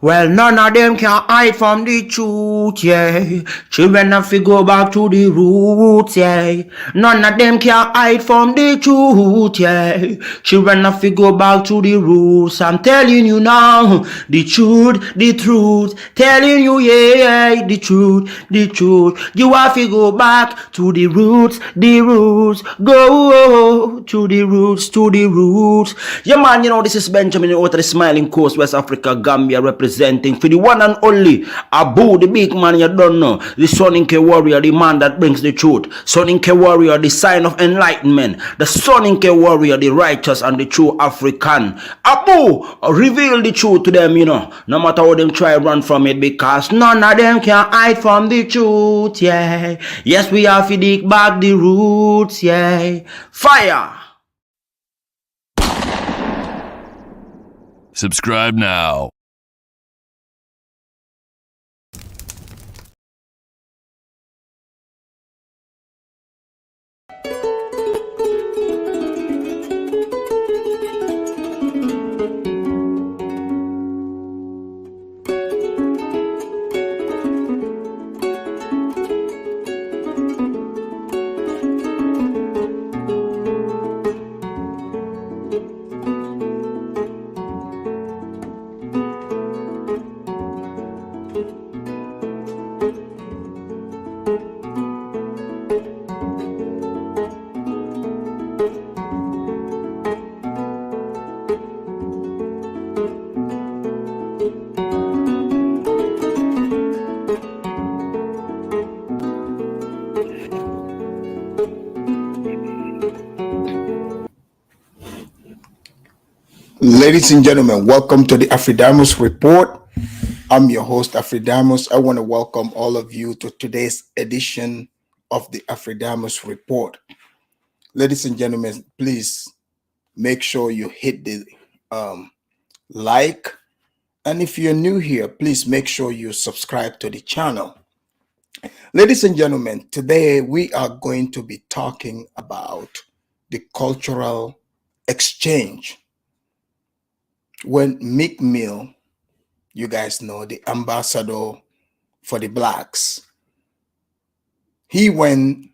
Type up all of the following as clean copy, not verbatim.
Well, none of them can hide from the truth, yeah. Children have to go back to the roots, yeah. None of them can hide from the truth, yeah. Children have to go back to the roots. I'm telling you now, the truth, the truth. Telling you, yeah, the truth, the truth. You have to go back to the roots, the roots. Go to the roots, to the roots. Yeah, man, you know, this is Benjamin out of the Smiling Coast, West Africa, Gambia, representing for the one and only Abu, the big man you don't know, the Soninke warrior, the man that brings the truth, Soninke warrior, the sign of enlightenment, the Soninke warrior, the righteous and the true African. Abu, reveal the truth to them, you know, no matter how them try run from it, because none of them can hide from the truth, yeah. Yes, we have to dig back the roots, yeah. Fire! Subscribe now. Ladies and gentlemen, welcome to the Afridamus Report. I'm your host, Afridamus. I want to welcome all of you to today's edition of the Afridamus Report. Ladies and gentlemen, please make sure you hit the like. And if you're new here, please make sure you subscribe to the channel. Ladies and gentlemen, today we are going to be talking about the cultural exchange. When Meek Mill, you guys know, the ambassador for the Blatts, he went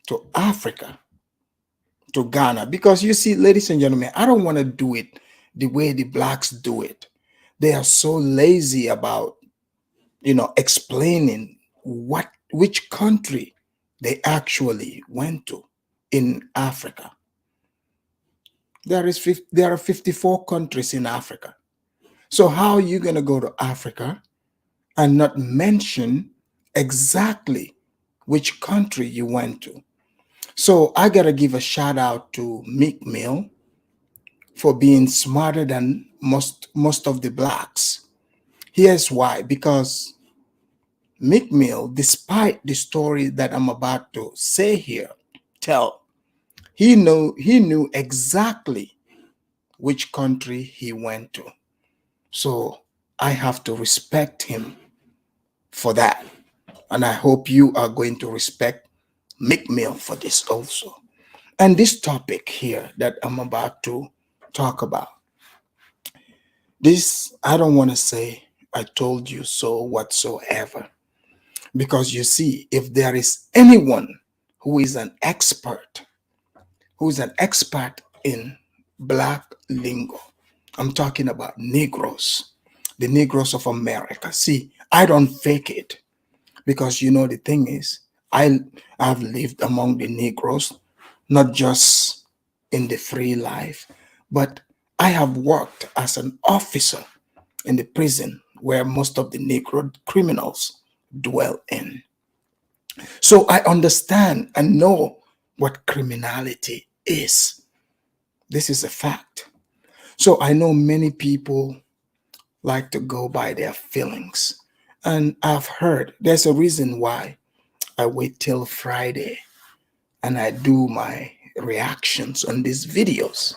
to Africa, to Ghana, because you see, ladies and gentlemen, I don't want to do it the way the Blacks do it. They are so lazy about, explaining which country they actually went to in Africa. There are 54 countries in Africa. So how are you going to go to Africa and not mention exactly which country you went to? So I got to give a shout out to Meek Mill for being smarter than most of the Blacks. Here's why: because Meek Mill, despite the story that I'm about to say here, he knew exactly which country he went to. So I have to respect him for that. And I hope you are going to respect Meek Mill for this also. And this topic here that I'm about to talk about, this, I don't want to say I told you so whatsoever. Because you see, if there is anyone who is an expert in Black lingo, I'm talking about Negroes, the Negroes of America. See, I don't fake it, because the thing is, I've lived among the Negroes, not just in the free life, but I have worked as an officer in the prison where most of the Negro criminals dwell in. So I understand and know what criminality is. This is a fact. So I know many people like to go by their feelings. And I've heard there's a reason why I wait till Friday and I do my reactions on these videos.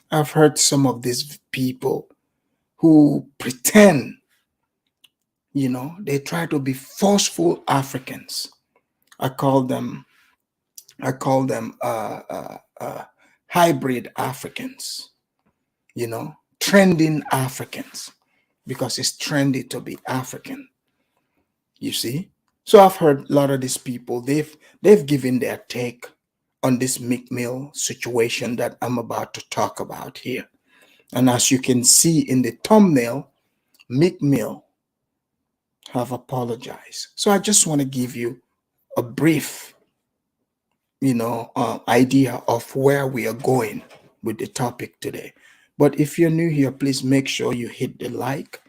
I've heard some of these people who pretend, they try to be forceful Africans. I call them hybrid Africans, trending Africans. because it's trendy to be African. You see? So I've heard a lot of these people, they've given their take on this Meek Mill situation that I'm about to talk about here. And as you can see in the thumbnail, Meek Mill have apologized. So I just want to give you a brief, idea of where we are going with the topic today. But if you're new here, please make sure you hit the like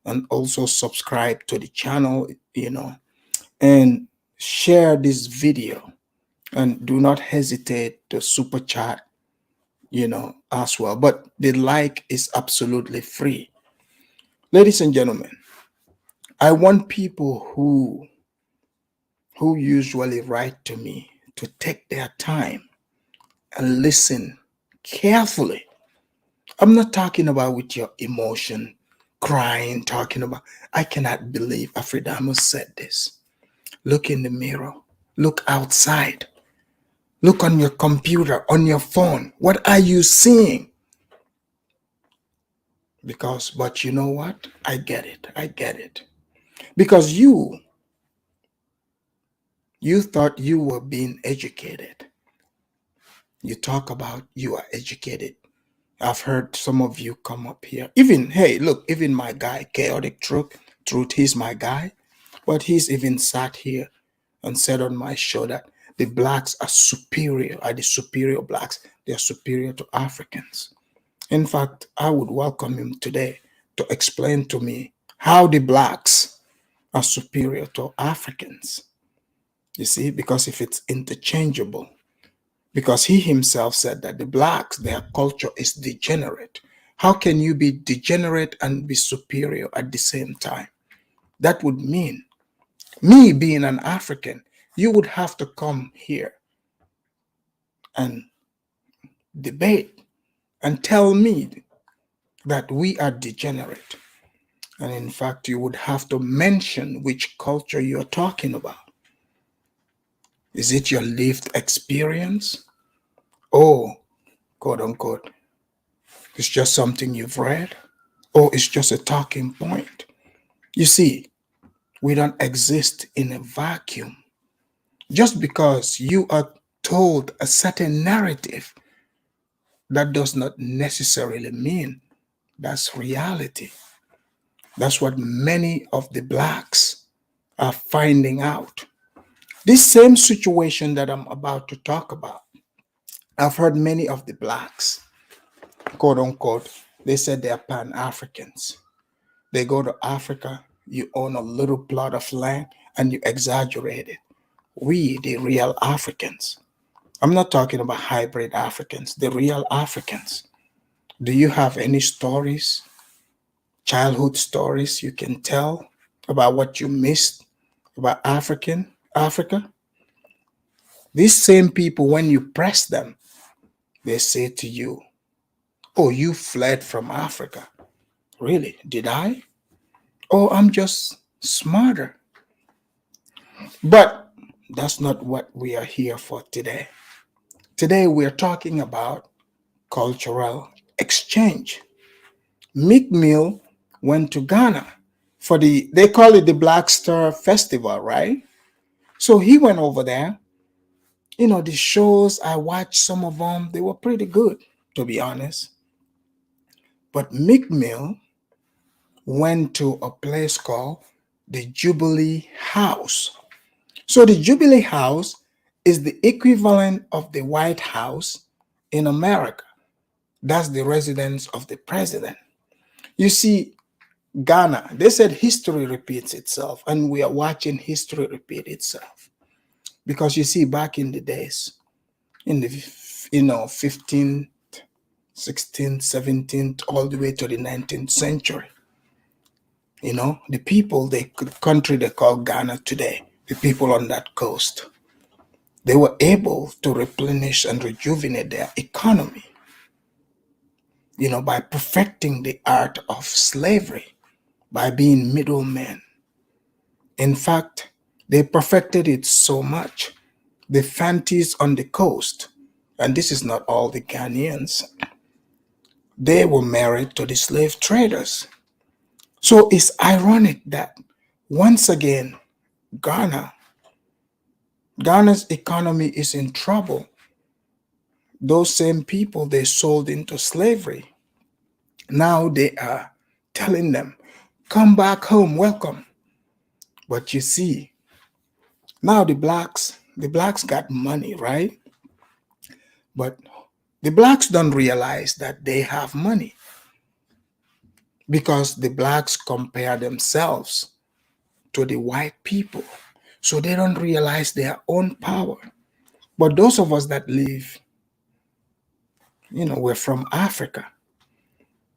and also subscribe to the channel, and share this video, and do not hesitate to super chat, as well. But the like is absolutely free. Ladies and gentlemen, I want people who usually write to me to take their time and listen carefully. I'm not talking about with your emotion, crying, talking about, I cannot believe Afridamus said this. Look in the mirror. Look outside. Look on your computer, on your phone. What are you seeing? But you know what? I get it. I get it. Because you thought you were being educated. You talk about you are educated. I've heard some of you come up here. Even, hey, look, even my guy, Chaotic Truth, he's my guy. But he's even sat here and said on my show that the blacks are the superior blacks. They're superior to Africans. In fact, I would welcome him today to explain to me how the blacks are superior to Africans. You see, because if it's interchangeable, because he himself said that the blacks, their culture is degenerate. How can you be degenerate and be superior at the same time? That would mean me being an African, you would have to come here and debate and tell me that we are degenerate. And in fact, you would have to mention which culture you're talking about. Is it your lived experience? Or, quote unquote, it's just something you've read? Or it's just a talking point? You see, we don't exist in a vacuum. Just because you are told a certain narrative, that does not necessarily mean that's reality. That's what many of the blacks are finding out. This same situation that I'm about to talk about, I've heard many of the blacks, quote unquote, they said they're Pan-Africans. They go to Africa, you own a little plot of land and you exaggerate it. We, the real Africans, I'm not talking about hybrid Africans, the real Africans. Do you have any stories, childhood stories you can tell about what you missed about Africa? These same people, when you press them, they say to you, oh, you fled from Africa. Really? Did I? Oh, I'm just smarter. But that's not what we are here for today. Today, we're talking about cultural exchange. Meek Mill went to Ghana for they call it the Black Star Festival, right? So he went over there. The shows, I watched some of them, they were pretty good, to be honest. But Meek Mill went to a place called the Jubilee House. So the Jubilee House is the equivalent of the White House in America. That's the residence of the president. You see, Ghana, they said history repeats itself, and we are watching history repeat itself. Because you see, back in the days, in the 15th, 16th, 17th, all the way to the 19th century, the people, the country they call Ghana today, the people on that coast, they were able to replenish and rejuvenate their economy, by perfecting the art of slavery, by being middlemen. In fact, they perfected it so much. The Fantis on the coast, and this is not all the Ghanaians, they were married to the slave traders. So it's ironic that once again, Ghana, Ghana's economy is in trouble. Those same people they sold into slavery, now they are telling them, come back home, welcome. But you see, now the blacks got money, right? But the blacks don't realize that they have money because the blacks compare themselves to the white people. So they don't realize their own power. But those of us that live, we're from Africa,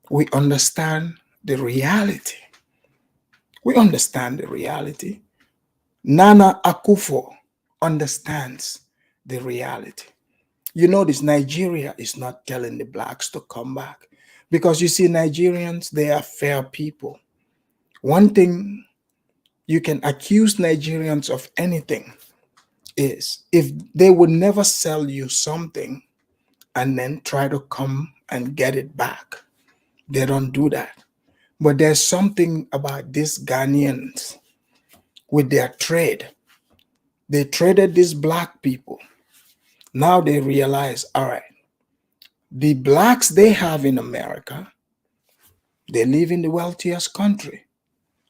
we understand the reality. We understand the reality. Nana Akufo understands the reality. You notice Nigeria is not telling the blacks to come back because you see, Nigerians, they are fair people. One thing you can accuse Nigerians of anything is if they would never sell you something and then try to come and get it back. They don't do that. But there's something about these Ghanaians with their trade. They traded these black people. Now they realize, all right, the blacks they have in America, they live in the wealthiest country.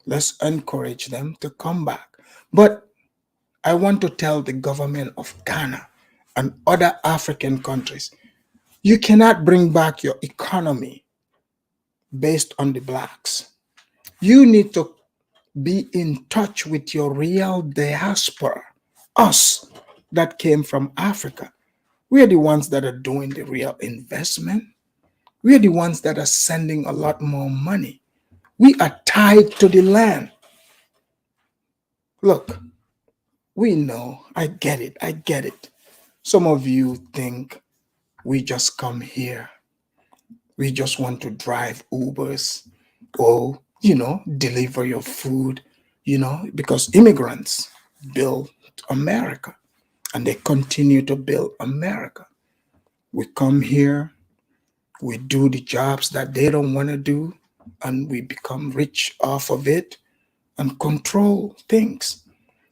Let's encourage them to come back. But I want to tell the government of Ghana and other African countries, you cannot bring back your economy based on the blacks. You need to be in touch with your real diaspora, us that came from Africa. We're the ones that are doing the real investment. We're the ones that are sending a lot more money. We are tied to the land. Look, we know, I get it, I get it. Some of you think we just come here, we just want to drive Ubers or, deliver your food, because immigrants built America and they continue to build America. We come here, we do the jobs that they don't want to do, and we become rich off of it and control things.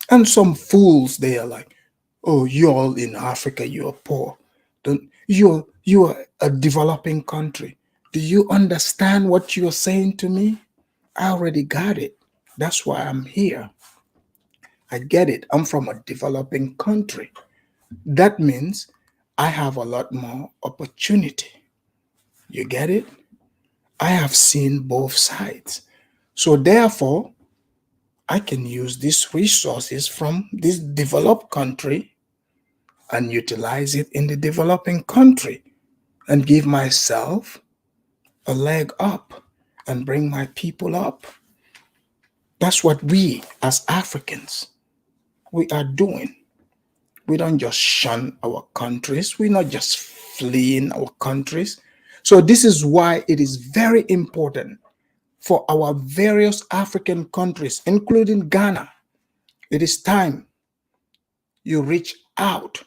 And some fools, they are like, oh, you all in Africa, you're poor. Don't you're a developing country. Do you understand what you're saying to me? I already got it. That's why I'm here. I get it. I'm from a developing country. That means I have a lot more opportunity. You get it? I have seen both sides. So therefore, I can use these resources from this developed country and utilize it in the developing country and give myself a leg up and bring my people up. That's what we as Africans we are doing. We don't just shun our countries. We're not just fleeing our countries. So this is why it is very important for our various African countries, including Ghana. It is time you reach out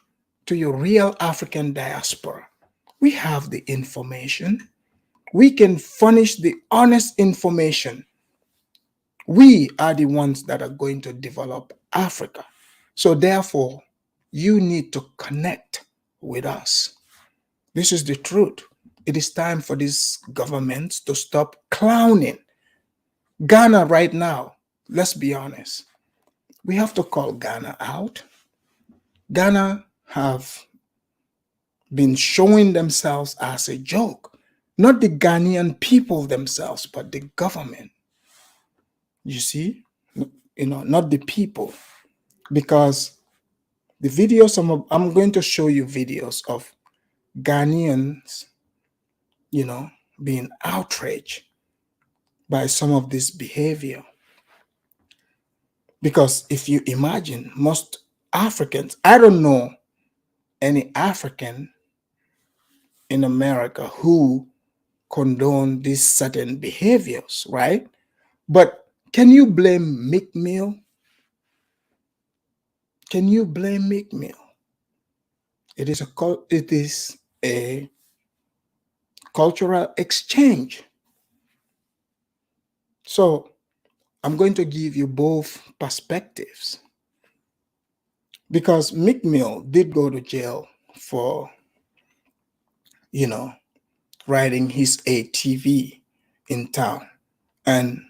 to your real African diaspora. We have the information. We can furnish the honest information. We are the ones that are going to develop Africa. So therefore, you need to connect with us. This is the truth. It is time for these governments to stop clowning. Ghana right now, let's be honest, we have to call Ghana out. Ghana have been showing themselves as a joke. Not the Ghanaian people themselves, but the government. You see? Not the people. Because the videos, I'm going to show you videos of Ghanaians, being outraged by some of this behavior. Because if you imagine most Africans, I don't know any African in America who condone these certain behaviors, right? But can you blame Meek Mill? Can you blame Meek Mill? It is a cultural exchange. So I'm going to give you both perspectives because Meek Mill did go to jail for, you know, riding his ATV in town. And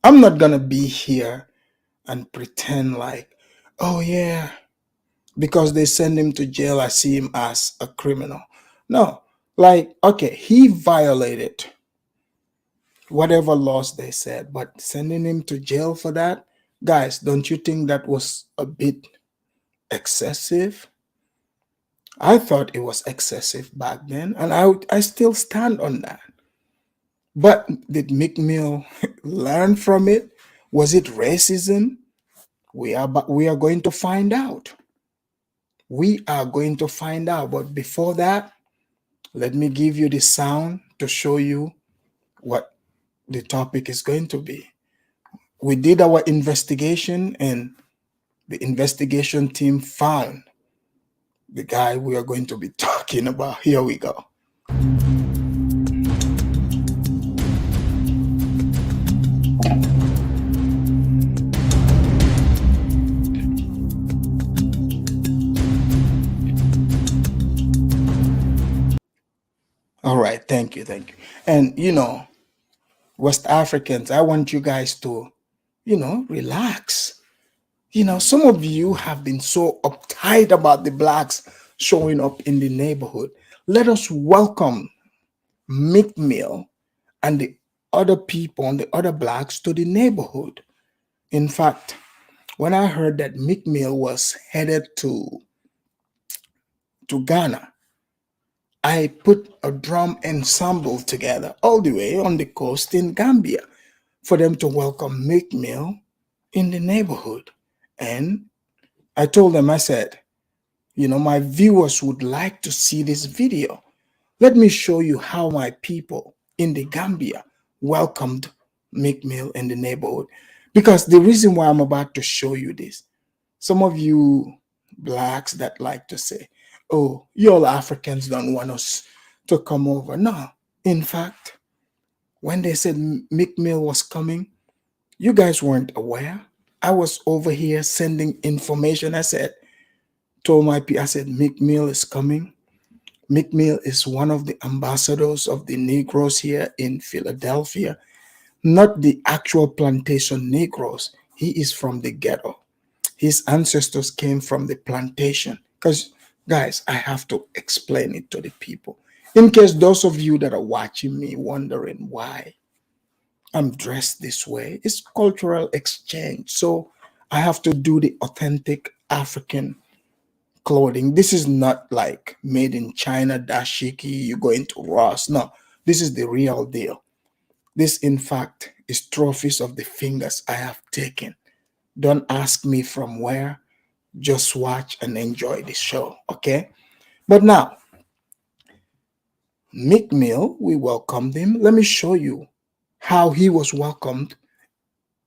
I'm not going to be here and pretend like, oh, yeah, because they send him to jail, I see him as a criminal. No, like, okay, he violated whatever laws they said, but sending him to jail for that, guys, don't you think that was a bit excessive? I thought it was excessive back then, and I still stand on that. But did Meek Mill learn from it? Was it racism? We are going to find out. We are going to find out. But before that, let me give you the sound to show you what the topic is going to be. We did our investigation, and the investigation team found the guy we are going to be talking about. Here we go. All right, thank you, thank you. And West Africans, I want you guys to, relax. Some of you have been so uptight about the blacks showing up in the neighborhood. Let us welcome Meek Mill and the other people and the other blacks to the neighborhood. In fact, when I heard that Meek Mill was headed to Ghana, I put a drum ensemble together all the way on the coast in Gambia for them to welcome Meek Mill in the neighborhood. And I told them, I said, my viewers would like to see this video. Let me show you how my people in the Gambia welcomed Meek Mill in the neighborhood. Because the reason why I'm about to show you this, some of you blacks that like to say, oh, you all Africans don't want us to come over. No, in fact, when they said Meek Mill was coming, you guys weren't aware. I was over here sending information. Told my people, I said, Meek Mill is coming. Meek Mill is one of the ambassadors of the Negroes here in Philadelphia, not the actual plantation Negroes. He is from the ghetto. His ancestors came from the plantation. Because, guys, I have to explain it to the people. In case those of you that are watching me wondering why I'm dressed this way, it's cultural exchange. So I have to do the authentic African clothing. This is not like made in China, dashiki, you go into Ross. No, this is the real deal. This, in fact, is trophies of the fingers I have taken. Don't ask me from where. Just watch and enjoy the show, okay? But now, Meek Mill, we welcomed him. Let me show you how he was welcomed,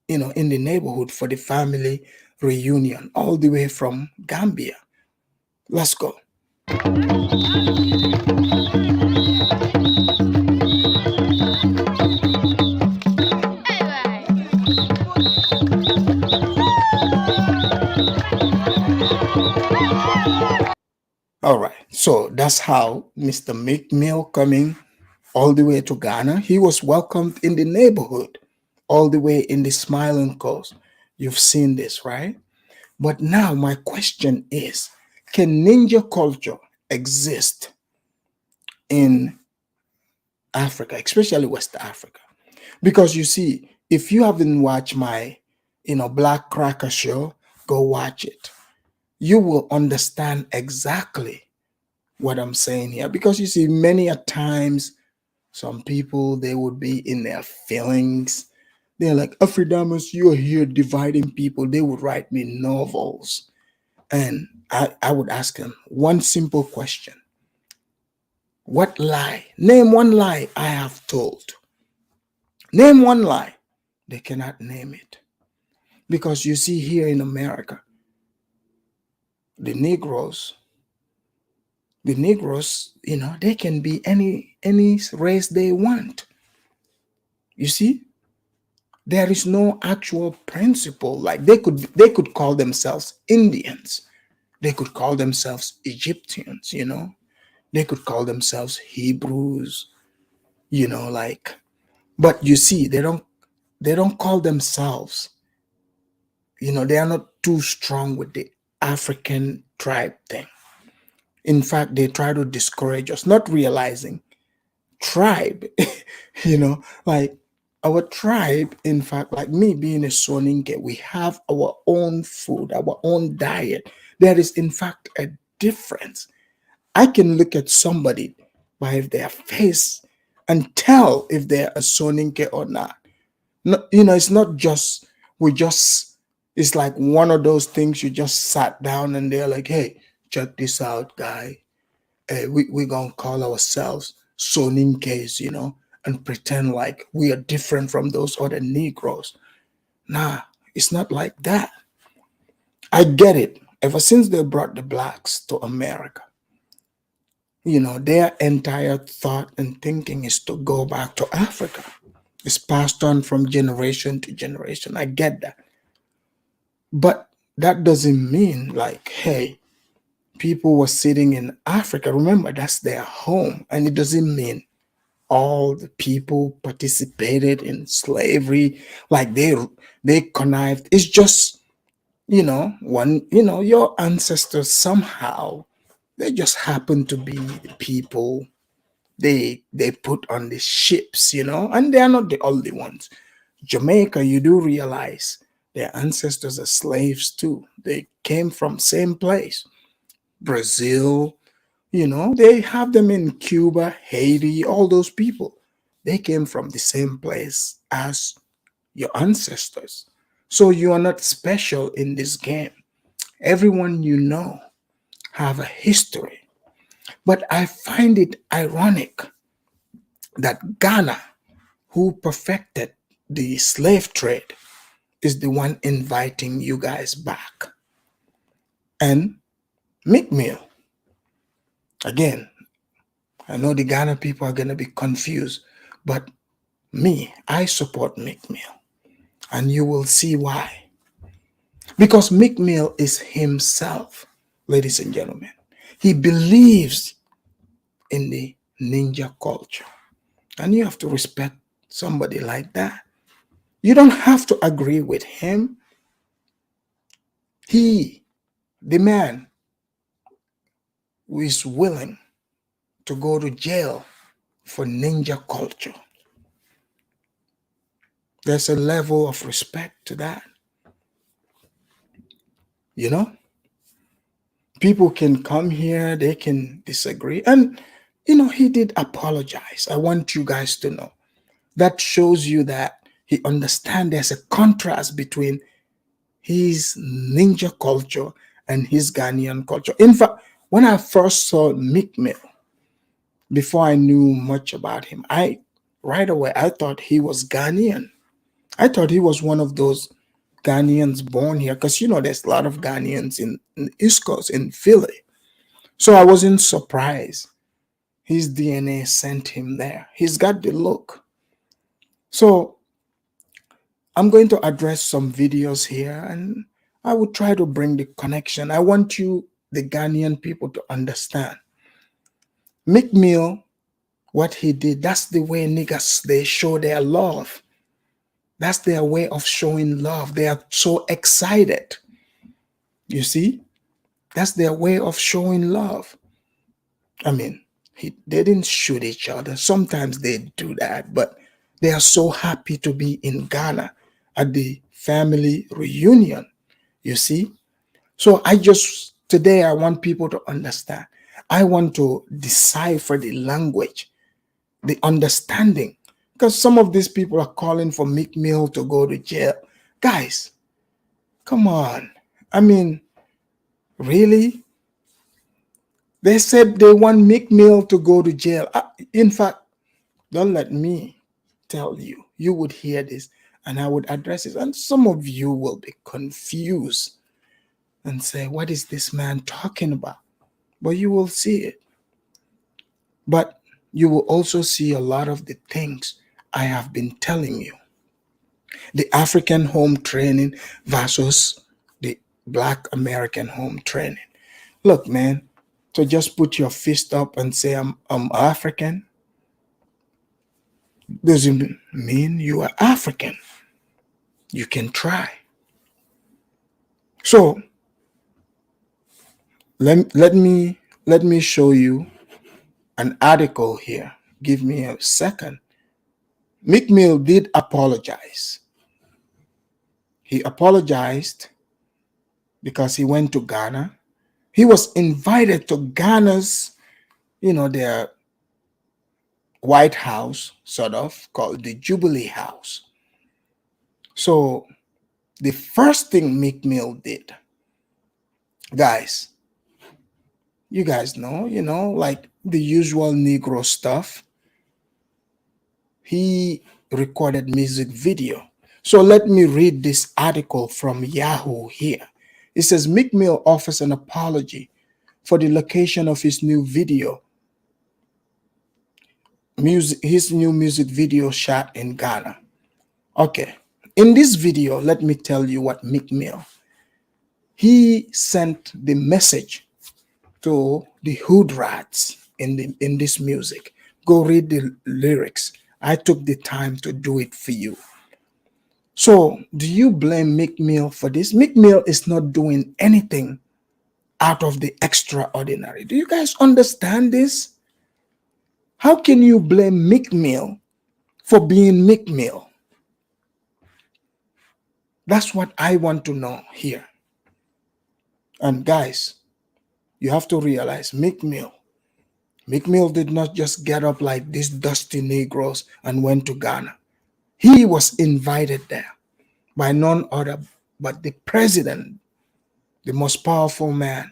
in the neighborhood for the family reunion, all the way from Gambia. Let's go. All right, so that's how Mr. Meek Mill coming all the way to Ghana. He was welcomed in the neighborhood, all the way in the Smiling Coast. You've seen this, right? But now my question is, can ninja culture exist in Africa, especially West Africa? Because you see, if you haven't watched my, Black Cracker show, go watch it. You will understand exactly what I'm saying here. Because you see, many a times, some people, they would be in their feelings. They're like, Afridamus, you're here dividing people. They would write me novels. And I would ask them one simple question. What lie? Name one lie I have told. Name one lie. They cannot name it. Because you see, here in America, the Negroes, they can be any race they want. You see, There is no actual principle. Like they could call themselves Indians. They could call themselves Egyptians, They could call themselves Hebrews, like, but you see, they don't call themselves, they are not too strong with the African tribe thing. In fact, they try to discourage us, not realizing tribe, like our tribe, in fact, like me being a Soninke, we have our own food, our own diet. There is, in fact, a difference. I can look at somebody by their face and tell if they're a Soninke or not. No, it's not just, we just, it's like one of those things you just sat down and they're like, hey, check this out, guy. We're going to call ourselves Soninkes, and pretend like we are different from those other Negroes. Nah, it's not like that. I get it. Ever since they brought the blacks to America, their entire thought and thinking is to go back to Africa. It's passed on from generation to generation. I get that. But that doesn't mean like, hey, people were sitting in Africa. Remember, that's their home. And it doesn't mean all the people participated in slavery, like they connived. It's just, your ancestors somehow, they just happen to be the people they put on the ships, and they are not the only ones. Jamaica, you do realize their ancestors are slaves too. They came from same place. Brazil, they have them in Cuba, Haiti, all those people. They came from the same place as your ancestors. So you are not special in this game. Everyone you know have a history. But I find it ironic that Ghana, who perfected the slave trade, is the one inviting you guys back. And Meek Mill, again, I know the Ghana people are going to be confused, but me, I support Meek Mill. And you will see why. Because Meek Mill is himself, ladies and gentlemen. He believes in the ninja culture. And you have to respect somebody like that. You don't have to agree with him. He, the man who is willing to go to jail for ninja culture. There's a level of respect to that. People can come here, they can disagree. And, he did apologize. I want you guys to know. That shows you that he understands there's a contrast between his ninja culture and his Ghanaian culture. In fact, when I first saw Meek Mill, before I knew much about him, right away I thought he was Ghanaian. I thought he was one of those Ghanaians born here, because there's a lot of Ghanaians in the East Coast, in Philly. So I wasn't surprised. His DNA sent him there. He's got the look. So I'm going to address some videos here, and I will try to bring the connection. I want you, the Ghanaian people, to understand. Meek Mill, what he did, that's the way niggas, they show their love. That's their way of showing love. They are so excited. You see? That's their way of showing love. I mean, they didn't shoot each other. Sometimes they do that, but they are so happy to be in Ghana at the family reunion. You see? So today I want people to understand. I want to decipher the language, the understanding. Because some of these people are calling for Meek Mill to go to jail. Guys, come on. I mean, really? They said they want Meek Mill to go to jail. In fact, don't let me tell you. You would hear this and I would address it. And some of you will be confused and say, what is this man talking about? But you will see it. But you will also see a lot of the things I have been telling you. The African home training versus the Black American home training. Look, man, so just put your fist up and say, I'm African doesn't mean you are African. You can try. So let me show you an article here. Give me a second. Meek Mill did apologize. He apologized because he went to Ghana. He was invited to Ghana's, their White House, sort of, called the Jubilee House. So the first thing Meek Mill did, guys, you guys know, like the usual Negro stuff, he recorded music video. So let me read this article from Yahoo here. It says Meek Mill offers an apology for the location of his new video, his new music video shot in Ghana. Okay, in this video, let me tell you what Meek Mill, he sent the message to the hood rats in this music. Go read the lyrics. I took the time to do it for you. So, do you blame Meek Mill for this? Meek Mill is not doing anything out of the extraordinary. Do you guys understand this? How can you blame Meek Mill for being Meek Mill? That's what I want to know here. And guys, you have to realize Meek Mill did not just get up like these dusty Negroes and went to Ghana. He was invited there by none other but the president, the most powerful man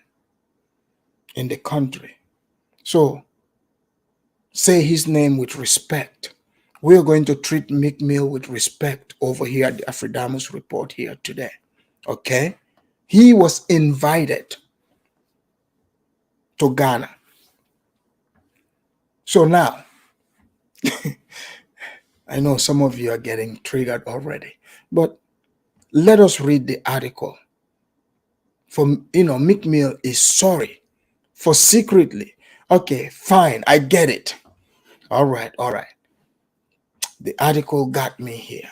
in the country. So say his name with respect. We're going to treat Meek Mill with respect over here at the Afridamus report here today. Okay? He was invited to Ghana. So now, I know some of you are getting triggered already, but let us read the article. Meek Mill is sorry for secretly. Okay, fine, I get it. All right. The article got me here.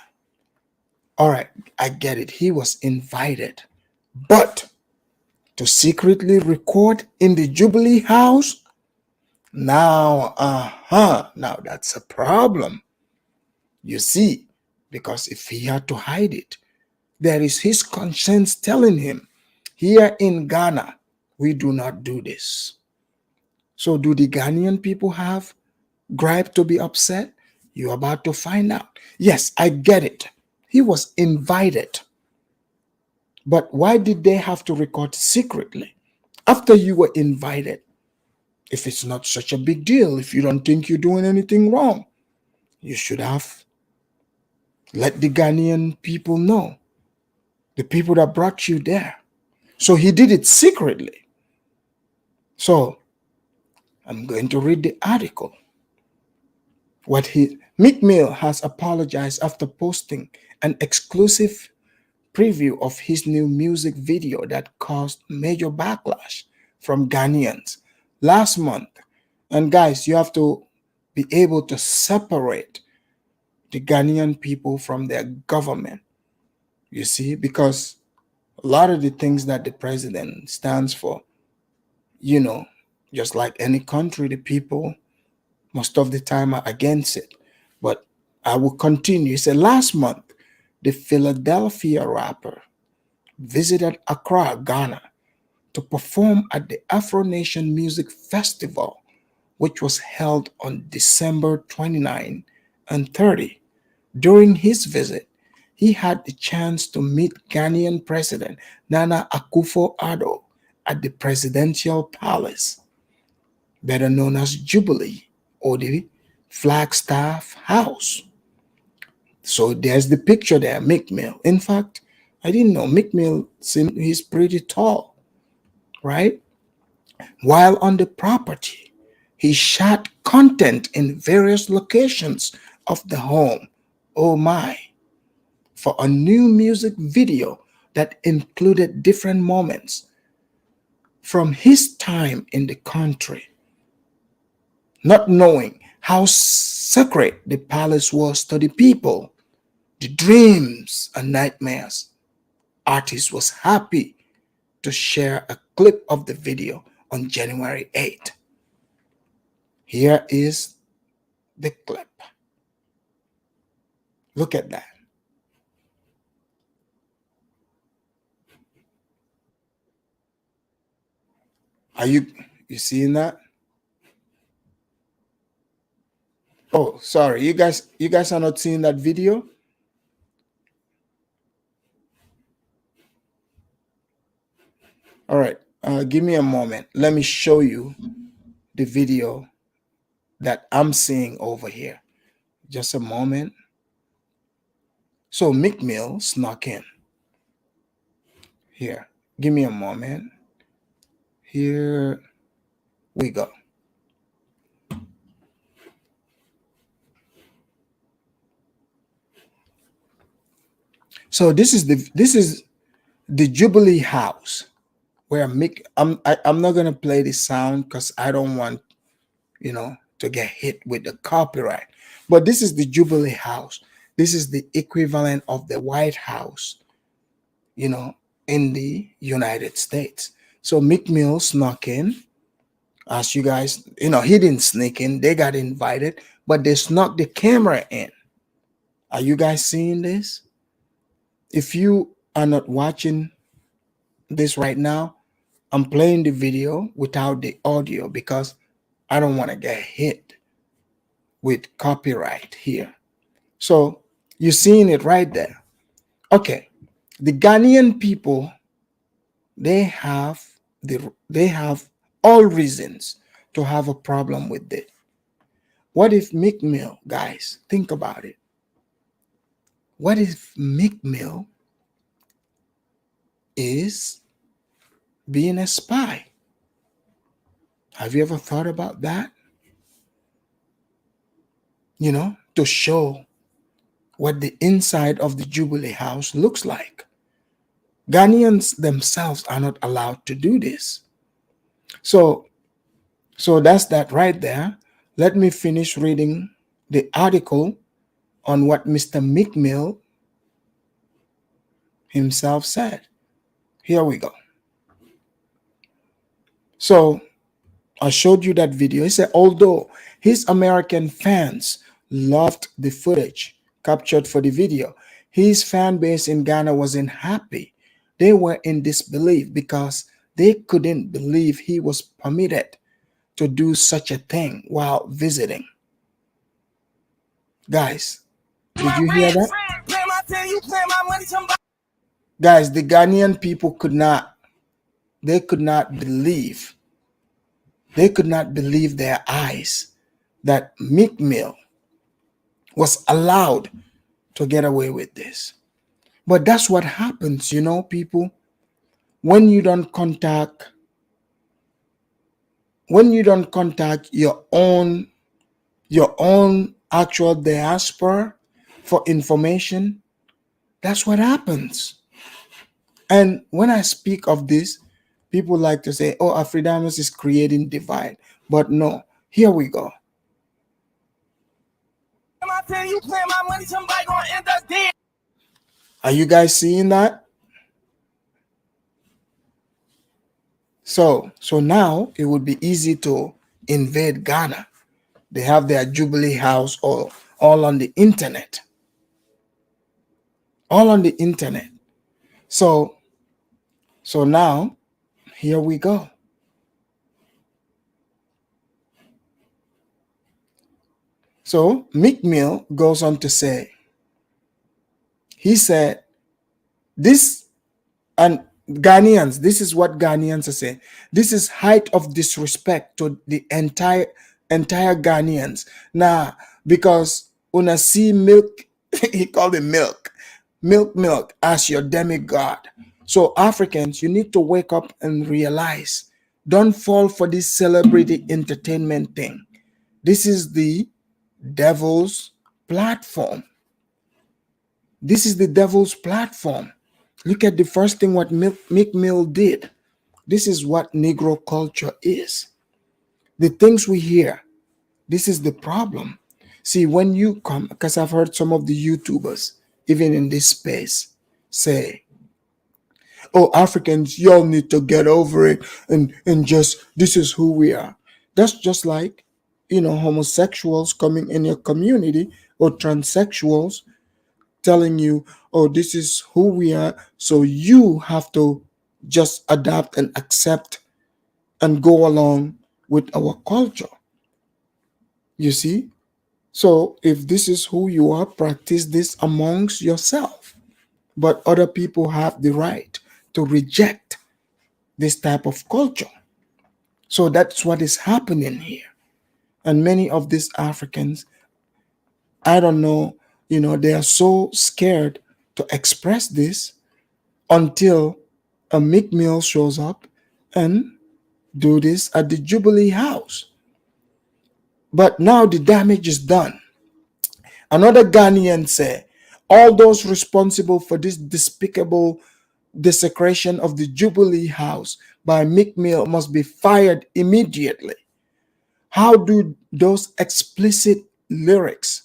All right, I get it. He was invited, but to secretly record in the Jubilee House? Now, now that's a problem. You see, because if he had to hide it, there is his conscience telling him, here in Ghana, we do not do this. So do the Ghanaian people have gripe to be upset? You're about to find out. Yes, I get it. He was invited. But why did they have to record secretly after you were invited? If it's not such a big deal, if you don't think you're doing anything wrong, you should have let the Ghanaian people know, the people that brought you there. So he did it secretly. So I'm going to read the article. Meek Mill has apologized after posting an exclusive preview of his new music video that caused major backlash from Ghanaians last month. And guys, you have to be able to separate the Ghanaian people from their government. You see, because a lot of the things that the president stands for, just like any country, the people most of the time are against it. But I will continue. He said last month, the Philadelphia rapper visited Accra, Ghana, to perform at the Afro Nation Music Festival, which was held on December 29 and 30. During his visit, he had the chance to meet Ghanaian President Nana Akufo-Addo at the Presidential Palace, better known as Jubilee, or the Flagstaff House. So there's the picture there, Meek Mill. In fact, I didn't know Meek Mill, he's pretty tall, right? While on the property, he shot content in various locations of the home. Oh my. for a new music video that included different moments from his time in the country, not knowing how sacred the palace was to the people, the dreams and nightmares. Artist was happy to share a clip of the video on January 8th. Here is the clip. Look at that. Are you seeing that? Oh, sorry. You guys are not seeing that video? All right. Give me a moment. Let me show you the video that I'm seeing over here. Just a moment. So Meek Mill snuck in. Here. Give me a moment. Here we go. So this is the Jubilee House where Mick. I'm not gonna play the sound because I don't want to get hit with the copyright. But this is the Jubilee House. This is the equivalent of the White House, in the United States. So Meek Mill snuck in. As you guys, he didn't sneak in. They got invited, but they snuck the camera in. Are you guys seeing this? If you are not watching this right now, I'm playing the video without the audio because I don't want to get hit with copyright here. So you're seeing it right there. Okay. The Ghanaian people, they have all reasons to have a problem with it. What if Meek Mill, guys, think about it. What if Meek Mill is being a spy? Have you ever thought about that? To show what the inside of the Jubilee House looks like. Ghanaians themselves are not allowed to do this. So that's that right there. Let me finish reading the article on what Mr. Meek Mill himself said. Here we go. So I showed you that video. He said, although his American fans loved the footage captured for the video, his fan base in Ghana wasn't happy. They were in disbelief because they couldn't believe he was permitted to do such a thing while visiting. Guys, did you hear that? Guys, the Ghanaian people could not believe. They could not believe their eyes that Meek Mill was allowed to get away with this. But that's what happens, people. When you don't contact your own actual diaspora for information, that's what happens. And when I speak of this, people like to say, oh, Afridamus is creating divide. But no, here we go. Are you guys seeing that? So now it would be easy to invade Ghana. They have their Jubilee House all on the internet. All on the internet. So now, here we go. So Meek Mill goes on to say, he said, this, and Ghanaians, this is what Ghanaians are saying. This is height of disrespect to the entire Ghanaians. Now, because when I see milk, he called it milk as your demigod. So Africans, you need to wake up and realize, don't fall for this celebrity entertainment thing. This is the devil's platform. This is the devil's platform. Look at the first thing what Meek Mill did. This is what Negro culture is. The things we hear, this is the problem. See, when you come, because I've heard some of the YouTubers, even in this space, say, oh, Africans, y'all need to get over it and just, this is who we are. That's just like, homosexuals coming in your community or transsexuals telling you, oh, this is who we are. So you have to just adapt and accept and go along with our culture. You see? So if this is who you are, practice this amongst yourself. But other people have the right to reject this type of culture. So that's what is happening here. And many of these Africans, I don't know, they are so scared to express this until a Meek Mill shows up and do this at the Jubilee House. But now the damage is done. Another Ghanaian said, all those responsible for this despicable desecration of the Jubilee House by Meek Mill must be fired immediately. How do those explicit lyrics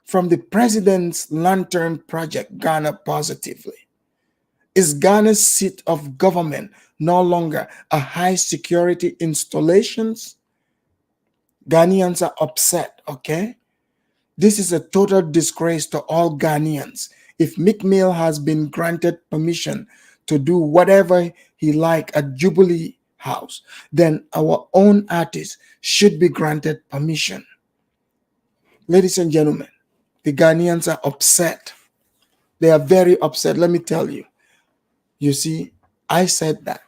from the President's Lantern Project garner positively? Is Ghana's seat of government no longer a high security installations? Ghanaians are upset, okay? This is a total disgrace to all Ghanaians. If Meek Mill has been granted permission to do whatever he like at Jubilee House, then our own artists should be granted permission. Ladies and gentlemen, the Ghanaians are upset. They are very upset. Let me tell you. You see, I said that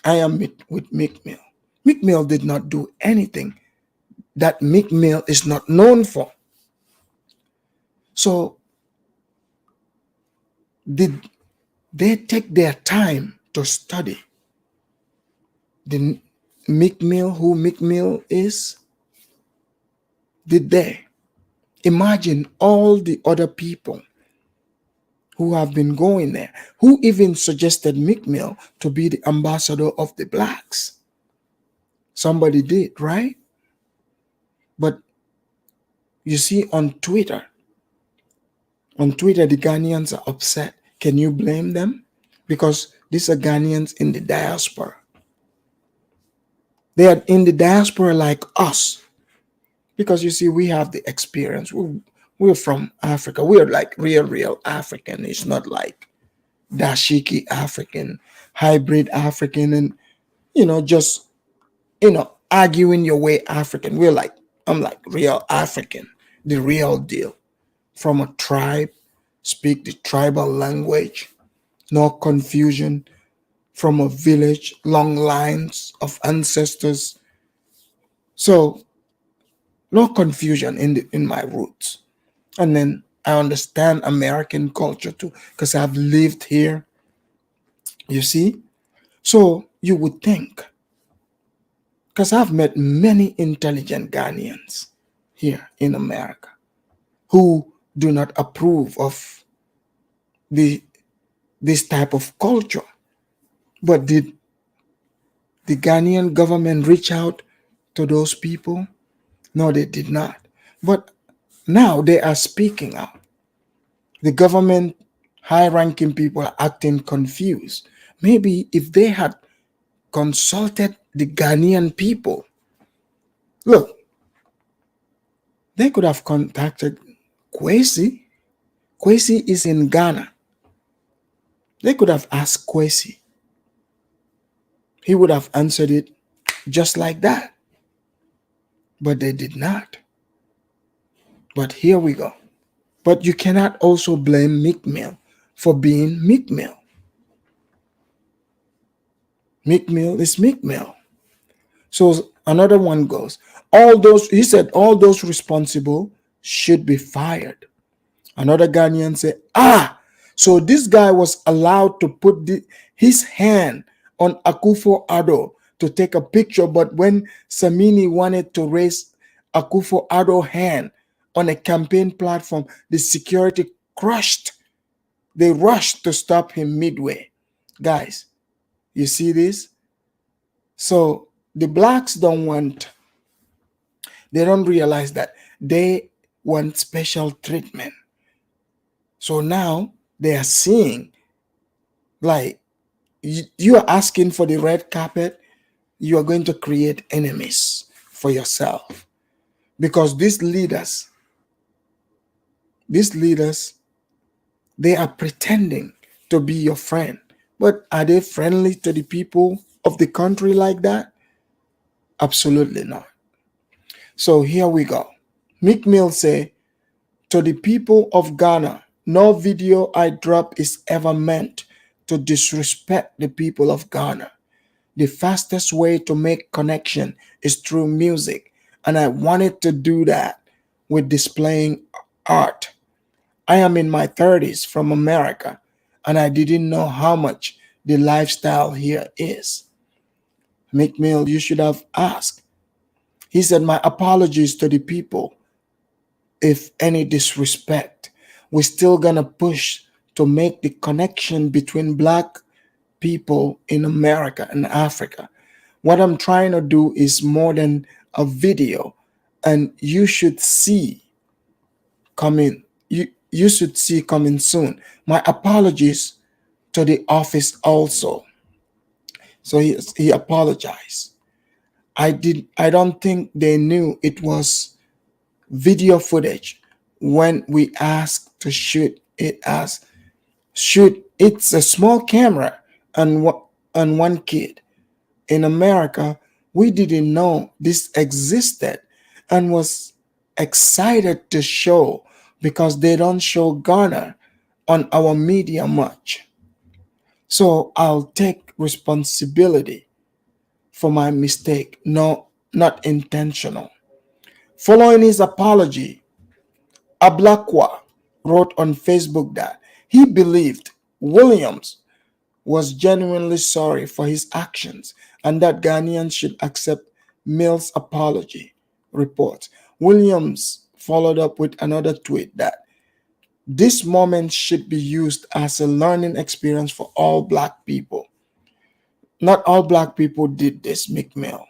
I am with Meek Mill. Meek Mill did not do anything that Meek Mill is not known for. So did they take their time to study the Meek Mill, who Meek Mill is? Did they? Imagine all the other people who have been going there, who even suggested Meek Mill to be the ambassador of the blacks. Somebody did, right? But you see on Twitter, the Ghanaians are upset. Can you blame them? Because these are Ghanaians in the diaspora. They are in the diaspora like us. Because you see, we have the experience. We're from Africa. We're like real African. It's not like dashiki African, hybrid African, and just arguing your way African. I'm like real African, the real deal. From a tribe, speak the tribal language, no confusion. From a village, long lines of ancestors. So no confusion in my roots. And then I understand American culture too, because I've lived here. You see? So you would think, because I've met many intelligent Ghanaians here in America who do not approve of this type of culture. But did the Ghanaian government reach out to those people? No, they did not. But now they are speaking out. The government high-ranking people are acting confused. Maybe if they had consulted the Ghanaian people, look, they could have contacted Kwesi. Kwesi is in Ghana. They could have asked Kwesi. He would have answered it just like that. But they did not. But here we go. But you cannot also blame Meek Mill for being Meek Mill. Meek Mill is Meek Mill. So another one goes, he said, all those responsible should be fired. Another Ghanaian said, so this guy was allowed to put his hand on Akufo-Addo to take a picture, but when Samini wanted to raise Akufo-Addo's hand on a campaign platform, the security crushed They rushed to stop him midway. Guys, you see this? So the blacks they don't realize that they want special treatment. So now they are seeing, like, you are asking for the red carpet, you are going to create enemies for yourself. Because these leaders, they are pretending to be your friend. But are they friendly to the people of the country like that? Absolutely not. So here we go. Meek Mill say, to the people of Ghana, no video I drop is ever meant to disrespect the people of Ghana. The fastest way to make connection is through music, and I wanted to do that with displaying art. I am in my 30s from America, and I didn't know how much the lifestyle here is. Meek Mill, you should have asked. He said, my apologies to the people if any disrespect. We're still gonna push to make the connection between black people in America and Africa. What I'm trying to do is more than a video, and you should see coming. You should see coming soon. My apologies to the office also. So he apologized. I don't think they knew it was video footage when we asked to shoot it as shoot. It's a small camera and one kid. In America, we didn't know this existed and was excited to show because they don't show Ghana on our media much. So I'll take responsibility for my mistake, no, not intentional. Following his apology, Ablakwa wrote on Facebook that he believed Williams was genuinely sorry for his actions and that Ghanaians should accept Mill's apology. Report. Williams followed up with another tweet that this moment should be used as a learning experience for all black people. Not all black people did this, Meek Mill.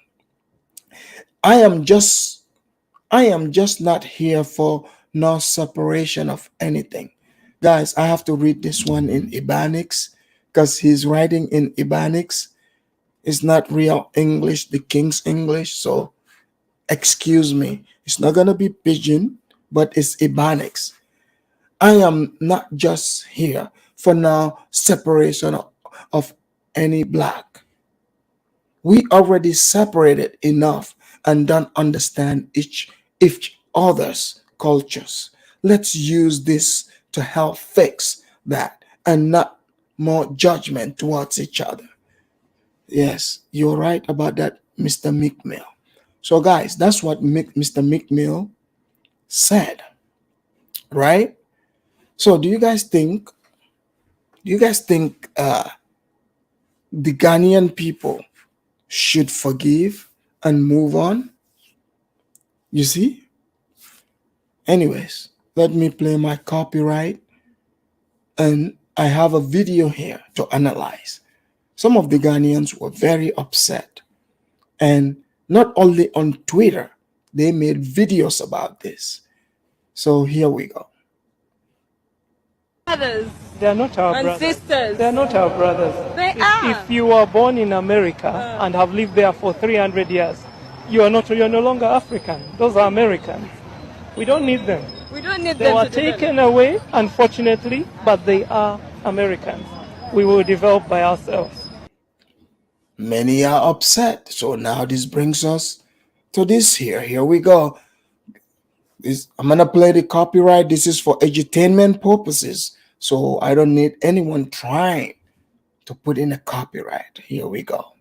I am just I am just not here for no separation of anything. Guys, I have to read this one in Ebonics because he's writing in Ebonics. It's not real English, the King's English. So excuse me. It's not gonna be pidgin, but it's Ebonics. I am not just here for now separation of any black. We already separated enough and don't understand each other's cultures. Let's use this to help fix that and not more judgment towards each other. Yes, you're right about that, Mr. Meek Mill. So, guys, that's what Mr. Meek Mill said, right? So, do you guys think the Ghanaian people should forgive and move on? You see? Anyways, let me play my copyright, and I have a video here to analyze. Some of the Ghanaians were very upset, and not only on Twitter, they made videos about this. So here we go. Brothers They are not our and brothers. sisters. They are not our brothers. They if, are. If you were born in America and have lived there for 300 years, you're no longer African. Those are Americans. We don't need them. We don't need They them were to develop. taken away, unfortunately, but they are Americans. We will develop by ourselves. Many are upset. So now this brings us to this here. Here we go. I'm gonna play the copyright. This is for edutainment purposes. So I don't need anyone trying to put in a copyright. Here we go.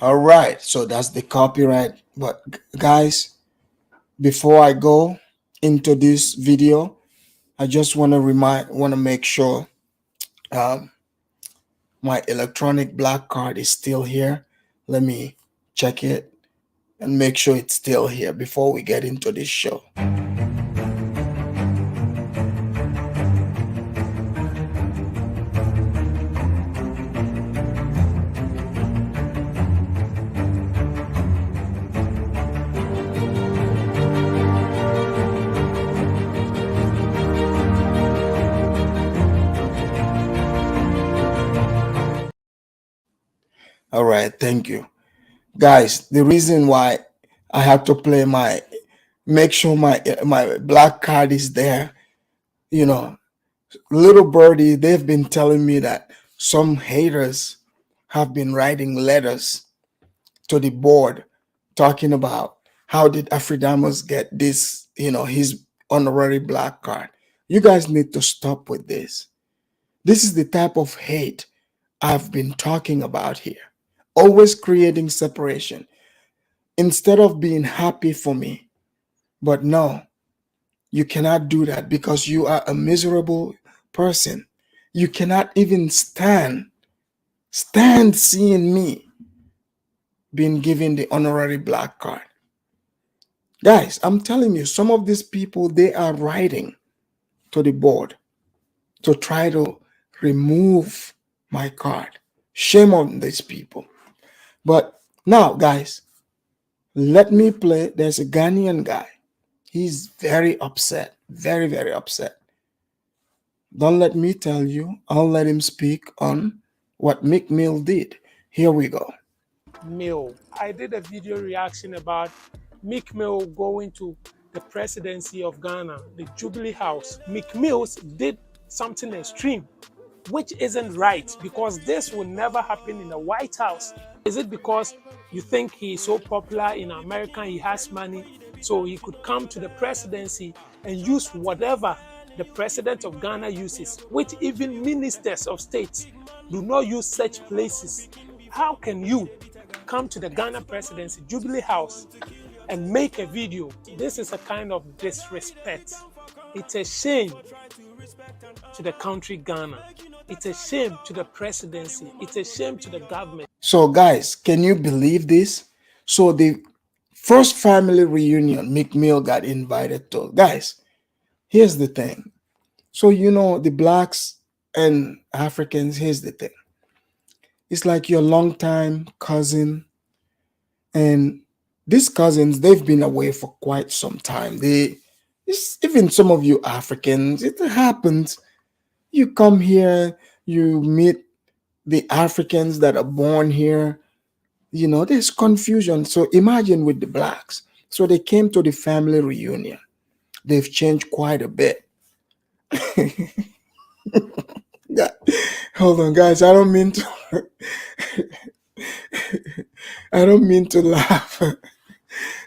All right, so that's the copyright. But guys, before I go, into this video, I just want to make sure um, my electronic black card is still here. Let me check it and make sure it's still here before we get into this show. All right, thank you. Guys, the reason why I have to play make sure my black card is there, you know, little birdie, they've been telling me that some haters have been writing letters to the board talking about how did Afridamus get this, his honorary black card. You guys need to stop with this. This is the type of hate I've been talking about here. Always creating separation instead of being happy for me. But no, you cannot do that because you are a miserable person. You cannot even stand seeing me being given the honorary black card. Guys, I'm telling you, some of these people, they are writing to the board to try to remove my card. Shame on these people. But now, guys, let me play. There's a Ghanaian guy. He's very upset, very, very upset. Don't let me tell you. I'll let him speak on what Meek Mill did. Here we go. Mill. I did a video reaction about Meek Mill going to the presidency of Ghana, the Jubilee House. Meek Mill did something extreme, which isn't right because this will never happen in the White House. Is it because you think he is so popular in America, he has money, so he could come to the presidency and use whatever the president of Ghana uses, which even ministers of states do not use such places? How can you come to the Ghana presidency, Jubilee House, and make a video? This is a kind of disrespect. It's a shame to the country Ghana. It's a shame to the presidency. It's a shame to the government. So, guys, can you believe this? So, the first family reunion Meek Mill got invited to. Guys, here's the thing. So, the blacks and Africans, here's the thing. It's like your longtime cousin. And these cousins, they've been away for quite some time. Even some of you Africans, it happens. You come here, you meet the Africans that are born here. There's confusion. So imagine with the blacks. So they came to the family reunion. They've changed quite a bit. Yeah. Hold on, guys. I don't mean to laugh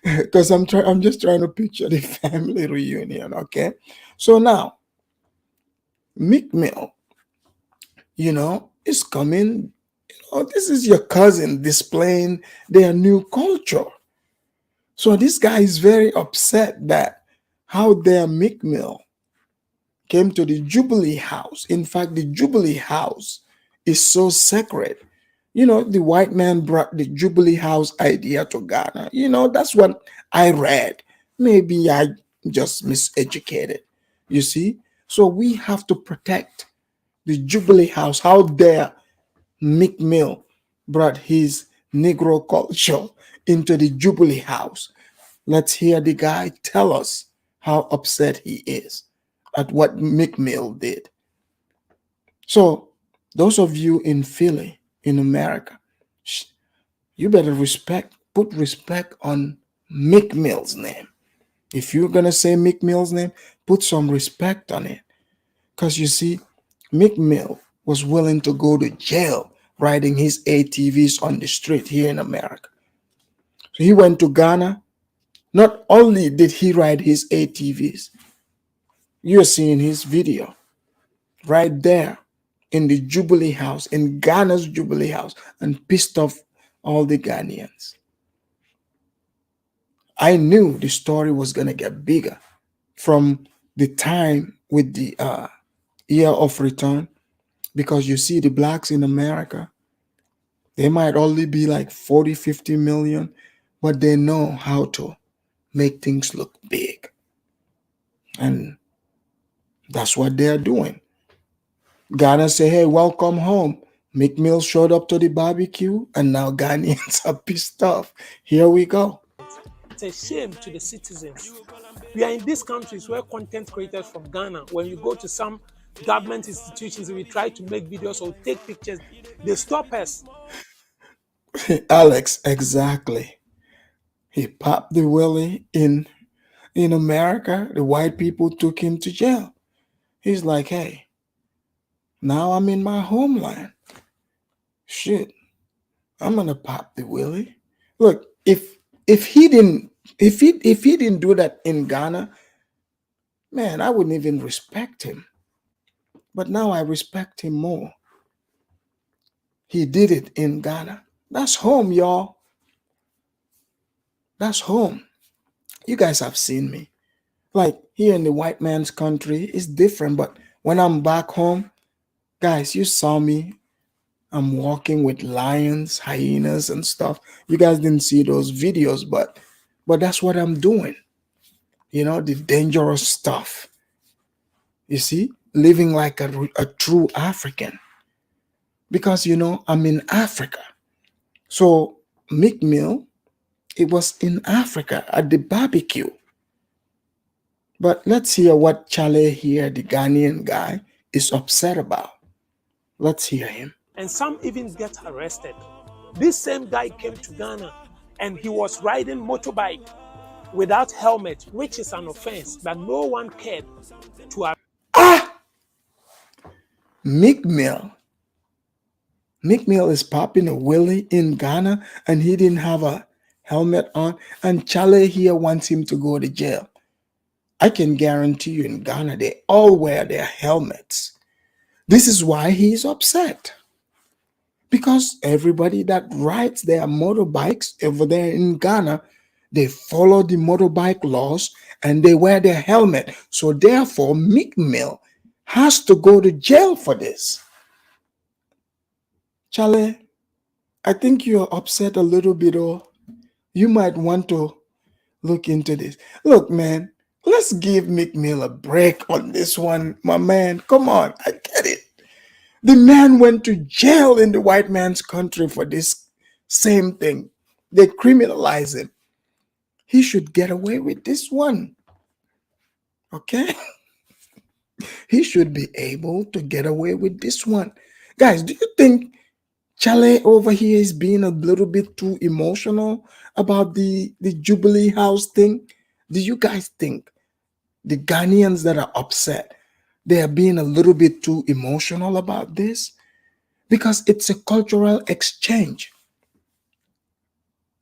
because I'm just trying to picture the family reunion. Okay. So now Meek Mill, is coming. This is your cousin displaying their new culture. So this guy is very upset that how dare Meek Mill came to the Jubilee House. In fact, the Jubilee House is so sacred. The white man brought the Jubilee House idea to Ghana. That's what I read. Maybe I just miseducated. You see? So we have to protect the Jubilee House. How dare Meek Mill brought his Negro culture into the Jubilee House? Let's hear the guy tell us how upset he is at what Meek Mill did. So those of you in Philly, in America, you better put respect on Meek Mill's name. If you're going to say Meek Mill's name, put some respect on it. Because you see, Meek Mill was willing to go to jail riding his ATVs on the street here in America. So he went to Ghana. Not only did he ride his ATVs, you're seeing his video right there in the Jubilee House, in Ghana's Jubilee House, and pissed off all the Ghanaians. I knew the story was going to get bigger from the time with the year of return, because you see the blacks in America, they might only be like 40, 50 million, but they know how to make things look big. And that's what they're doing. Ghana say, hey, welcome home. Meek Mill showed up to the barbecue, and now Ghanaians are pissed off. Here we go. It's a shame to the citizens. We are in these countries where content creators from Ghana, when you go to some government institutions, we try to make videos or take pictures, they stop us. Alex, exactly. He popped the willie in America. The white people took him to jail. He's like, hey, now I'm in my homeland. Shit, I'm gonna pop the willie. Look, if he didn't if he didn't do that in Ghana, man, I wouldn't even respect him. But now I respect him more. He did it in Ghana. That's home, y'all. That's home. You guys have seen me. Like here in the white man's country, it's different. But when I'm back home, guys, you saw me. I'm walking with lions, hyenas, and stuff. You guys didn't see those videos, but that's what I'm doing. You know, the dangerous stuff. You see, living like a true African. Because you know, I'm in Africa. So Meek Mill, it was in Africa at the barbecue. But let's hear what Chale here, the Ghanaian guy, is upset about. Let's hear him. And some even get arrested. This same guy came to Ghana and he was riding motorbike without helmet, which is an offense, but no one cared to. Meek Mill. Meek Mill is popping a willie in Ghana and he didn't have a helmet on, and Chale here wants him to go to jail. I can guarantee you in Ghana, they all wear their helmets. This is why he's upset. Because everybody that rides their motorbikes over there in Ghana, they follow the motorbike laws and they wear their helmet. So therefore, Meek Mill has to go to jail for this. Chale, I think you're upset a little bit, or you might want to look into this. Look, man, let's give Meek Mill a break on this one, my man. Come on, I get it. The man went to jail in the white man's country for this same thing. They criminalize him. He should get away with this one. Okay? He should be able to get away with this one. Guys, do you think Chale over here is being a little bit too emotional about the Jubilee House thing? Do you guys think the Ghanaians that are upset, they are being a little bit too emotional about this? Because it's a cultural exchange.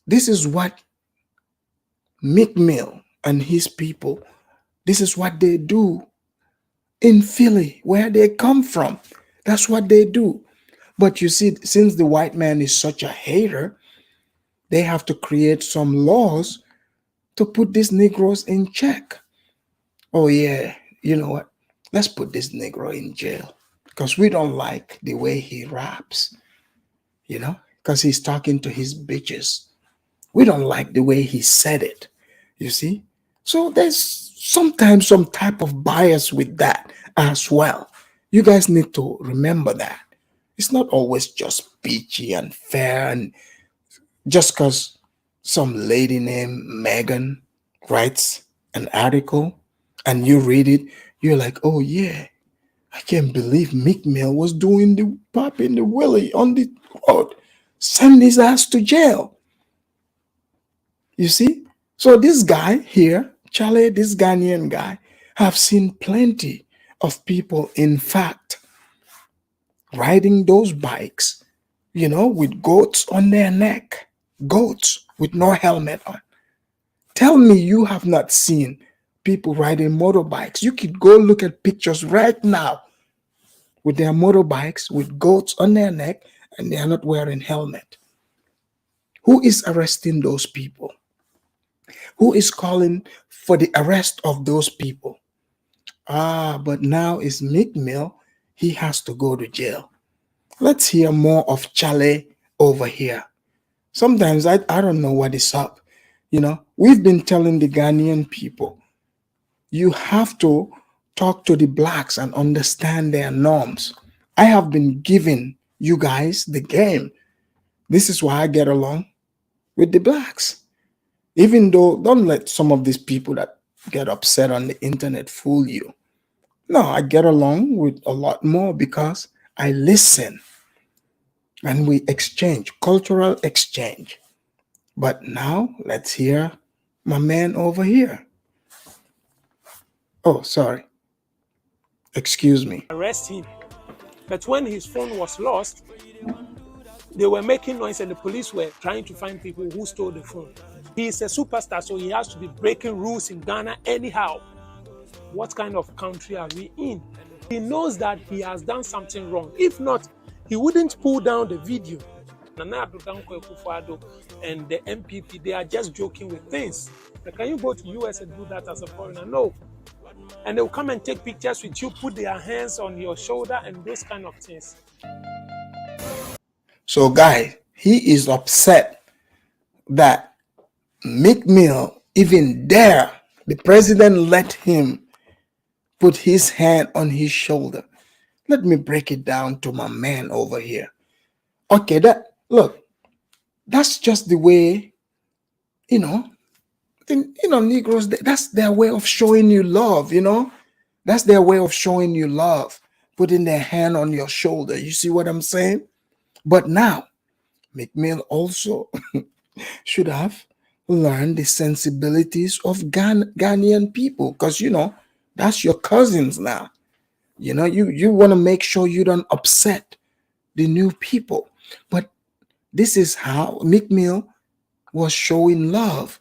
This is what Meek Mill and his people, this is what they do in Philly, where they come from. That's what they do. But you see, since the white man is such a hater, they have to create some laws to put these Negroes in check. Oh yeah, you know what? Let's put this Negro in jail because we don't like the way he raps, you know, because he's talking to his bitches. We don't like the way he said it, you see? So there's sometimes some type of bias with that as well. You guys need to remember that. It's not always just peachy and fair, and just because some lady named Megan writes an article and you read it, you're like, oh yeah, I can't believe Meek Mill was doing the popping the willie on the road. Send his ass to jail. You see? So this guy here, Chale, this Ghanaian guy, have seen plenty of people, in fact, riding those bikes, you know, with goats on their neck. Goats with no helmet on. Tell me you have not seen people riding motorbikes. You could go look at pictures right now with their motorbikes with goats on their neck and they are not wearing helmet. Who is arresting those people? who is calling for the arrest of those people. Ah, but now it's Meek Mill. He has to go to jail. Let's hear more of Charlie over here. Sometimes I don't know what is up. We've been telling the Ghanaian people, you have to talk to the blacks and understand their norms. I have been giving you guys the game. This is why I get along with the blacks. Even though, don't let some of these people that get upset on the internet fool you. No, I get along with a lot more because I listen and we exchange, cultural exchange. But now let's hear my man over here. Oh, sorry. Excuse me. Arrest him. But when his phone was lost, they were making noise and the police were trying to find people who stole the phone. He is a superstar, so he has to be breaking rules in Ghana anyhow. What kind of country are we in? He knows that he has done something wrong. If not, he wouldn't pull down the video. Nana Addo and the MPP, they are just joking with things. But can you go to US and do that as a foreigner? No. And they'll come and take pictures with you, put their hands on your shoulder and those kind of things. So, guys, he is upset that Meek Mill even dare the president let him put his hand on his shoulder. Let me break it down to my man over here. Okay, that's just the way, Negroes, that's their way of showing you love, That's their way of showing you love, putting their hand on your shoulder. You see what I'm saying? But now, Meek Mill also should have learned the sensibilities of Ghanaian people, because, that's your cousins now. You want to make sure you don't upset the new people. But this is how Meek Mill was showing love.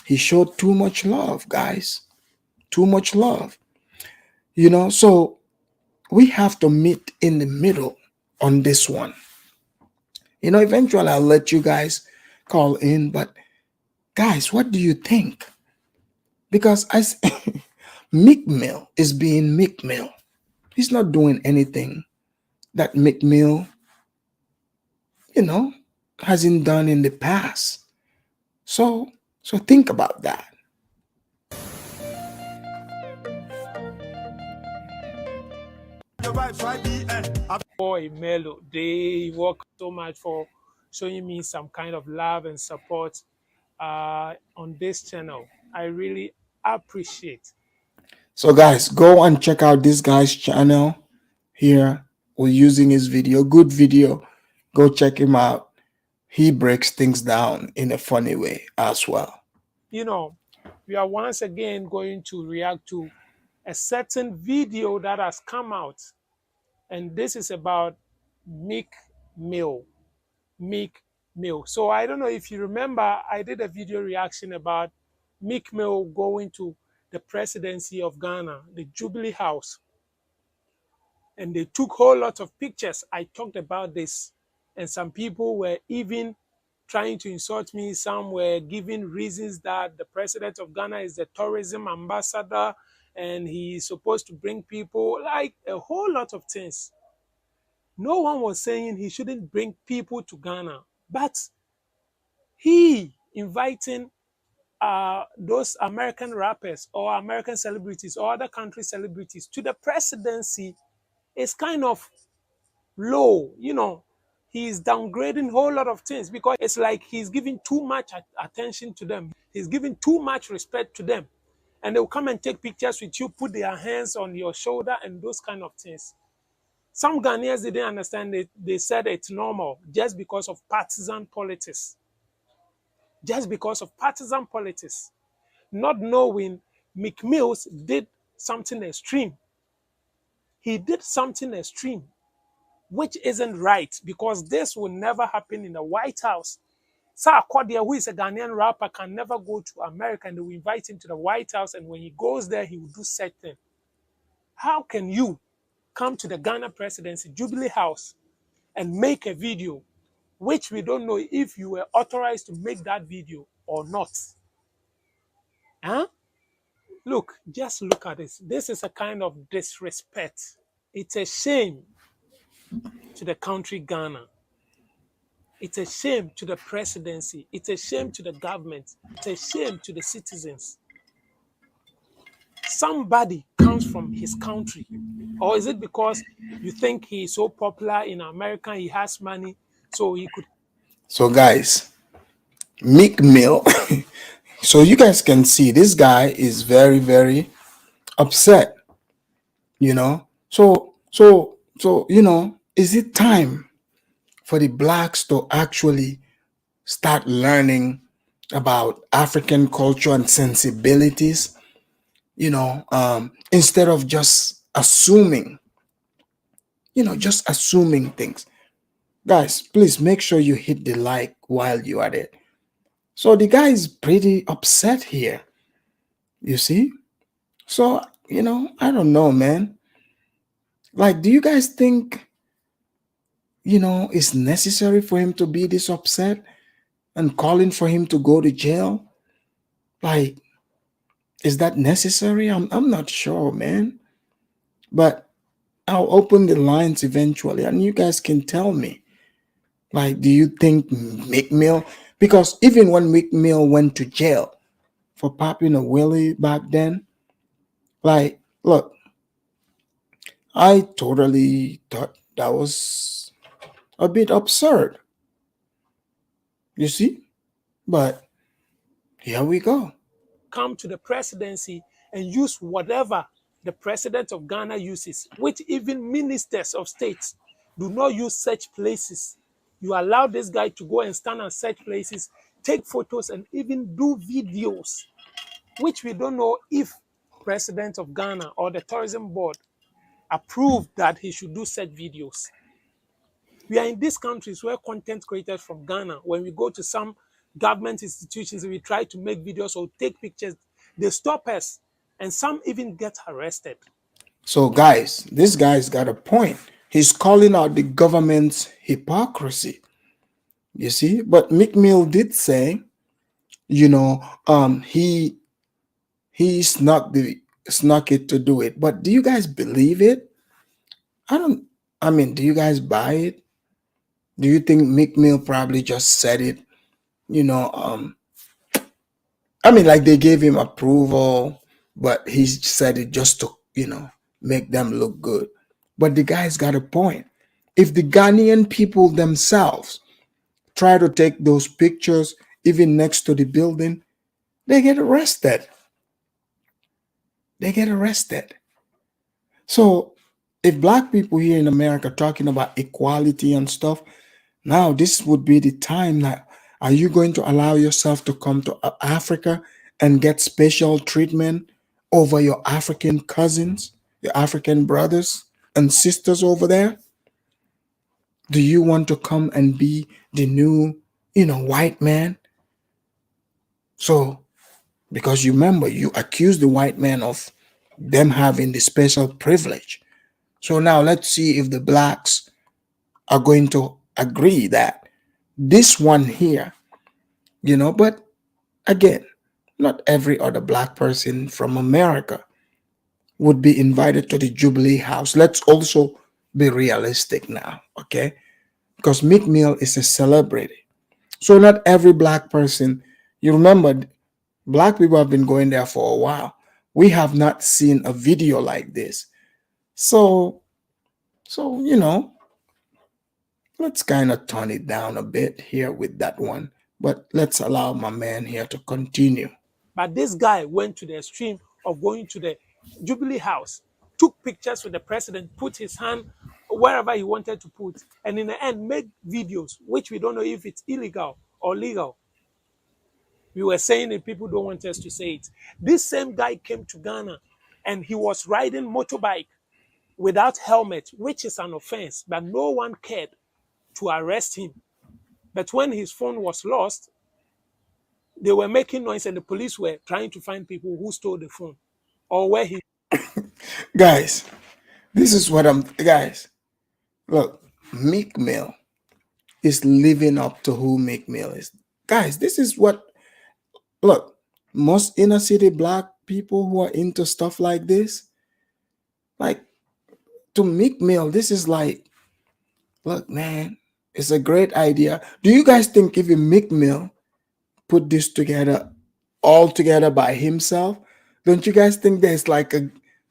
He showed too much love, guys. Too much love. So we have to meet in the middle on this one. Eventually I'll let you guys call in, but guys, what do you think? Because Meek Mill is being Meek Mill. He's not doing anything that Meek Mill, hasn't done in the past. So think about that. Boy, Melo, they work so much for showing me some kind of love and support on this channel. I really appreciate. So guys, go and check out this guy's channel here. We're using his video, good video. Go check him out. He breaks things down in a funny way as well. We are once again going to react to a certain video that has come out. And this is about Meek Mill. Meek Mill. So I don't know if you remember, I did a video reaction about Meek Mill going to the presidency of Ghana, the Jubilee House. And they took a whole lot of pictures. I talked about this. And some people were even trying to insult me. Some were giving reasons that the president of Ghana is the tourism ambassador and he's supposed to bring people, like a whole lot of things. No one was saying he shouldn't bring people to Ghana, but he inviting those American rappers or American celebrities or other country celebrities to the presidency is kind of low. He's downgrading a whole lot of things because it's like he's giving too much attention to them. He's giving too much respect to them. And they'll come and take pictures with you, put their hands on your shoulder and those kind of things. Some Ghanaians didn't understand it. They said it's normal just because of partisan politics. Just because of partisan politics. Not knowing Meek Mill did something extreme. He did something extreme, which isn't right, because this will never happen in the White House. Sir Kodia, who is a Ghanaian rapper, can never go to America and they will invite him to the White House, and when he goes there, he will do certain. How can you come to the Ghana presidency, Jubilee House, and make a video, which we don't know if you were authorized to make that video or not? Huh? Look, just look at this. This is a kind of disrespect. It's a shame to the country Ghana. It's a shame to the presidency. It's a shame to the government. It's a shame to the citizens. Somebody comes from his country. Or is it because you think he is so popular in America, he has money, so he could So, guys, Meek Mill. So you guys can see this guy is very, very upset. You know. So, is it time for the blacks to actually start learning about African culture and sensibilities? Instead of just assuming, just assuming things. Guys, please make sure you hit the like while you are there. So the guy is pretty upset here, you see? So, I don't know, man. Like, do you guys think, it's necessary for him to be this upset and calling for him to go to jail? Like, is that necessary? I'm not sure, man. But I'll open the lines eventually and you guys can tell me. Like, do you think Meek Mill? Because even when Meek Mill went to jail for popping a willie back then, like, look, I totally thought that was a bit absurd, you see? But here we go. come to the presidency and use whatever the president of Ghana uses, which even ministers of states do not use such places. You allow this guy to go and stand on such places, take photos, and even do videos, which we don't know if president of Ghana or the tourism board approved that he should do such videos. We are in these countries where content creators from Ghana, when we go to some government institutions, we try to make videos or take pictures, they stop us, and some even get arrested. So, guys, this guy's got a point. He's calling out the government's hypocrisy, you see? But Meek Mill did say, he snuck it to do it. But do you guys believe it? I don't. I mean, do you guys buy it? Do you think Meek Mill probably just said it? You know, um, I mean, like they gave him approval, but he said it just to make them look good. But the guy's got a point. If the Ghanaian people themselves try to take those pictures, even next to the building, they get arrested. They get arrested. So if black people here in America talking about equality and stuff, now this would be the time that are you going to allow yourself to come to Africa and get special treatment over your African cousins, your African brothers and sisters over there? Do you want to come and be the new, white man? So, because you remember, you accused the white man of them having the special privilege. So now let's see if the blacks are going to agree that this one here, but again, not every other black person from America would be invited to the Jubilee House. Let's also be realistic now, okay? Because Meek Mill is a celebrity. So not every black person, you remember, black people have been going there for a while. We have not seen a video like this. So, let's kind of tone it down a bit here with that one. But let's allow my man here to continue. But this guy went to the extreme of going to the Jubilee House, took pictures with the president, put his hand wherever he wanted to put, and in the end made videos, which we don't know if it's illegal or legal. We were saying it, people don't want us to say it. This same guy came to Ghana and he was riding motorbike without helmet, which is an offense, but no one cared to arrest him. But when his phone was lost, they were making noise and the police were trying to find people who stole the phone or where he. Guys, this is what guys, look, Meek Mill is living up to who Meek Mill is. Guys, this is what, look, Most inner city black people who are into stuff like this, like to Meek Mill, this is like, look, man, it's a great idea. Do you guys think if Meek Mill put this together all together by himself, don't you guys think there's like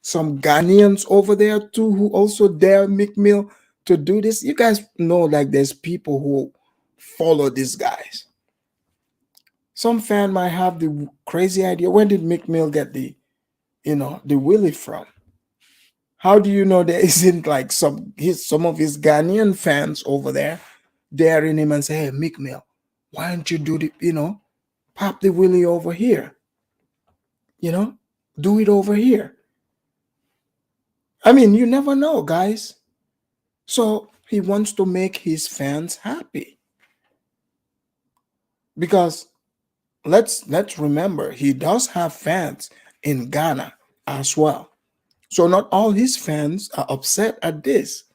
some Ghanaians over there too who also dare Meek Mill to do this? You guys know like there's people who follow these guys. Some fan might have the crazy idea. When did Meek Mill get the Willie from? How do you know there isn't like some of his Ghanaian fans over there daring him and say, "Hey, Meek Mill, why don't you do pop the Willie over here? You know, do it over here." I mean, you never know, guys. So he wants to make his fans happy because let's remember he does have fans in Ghana as well. So not all his fans are upset at this.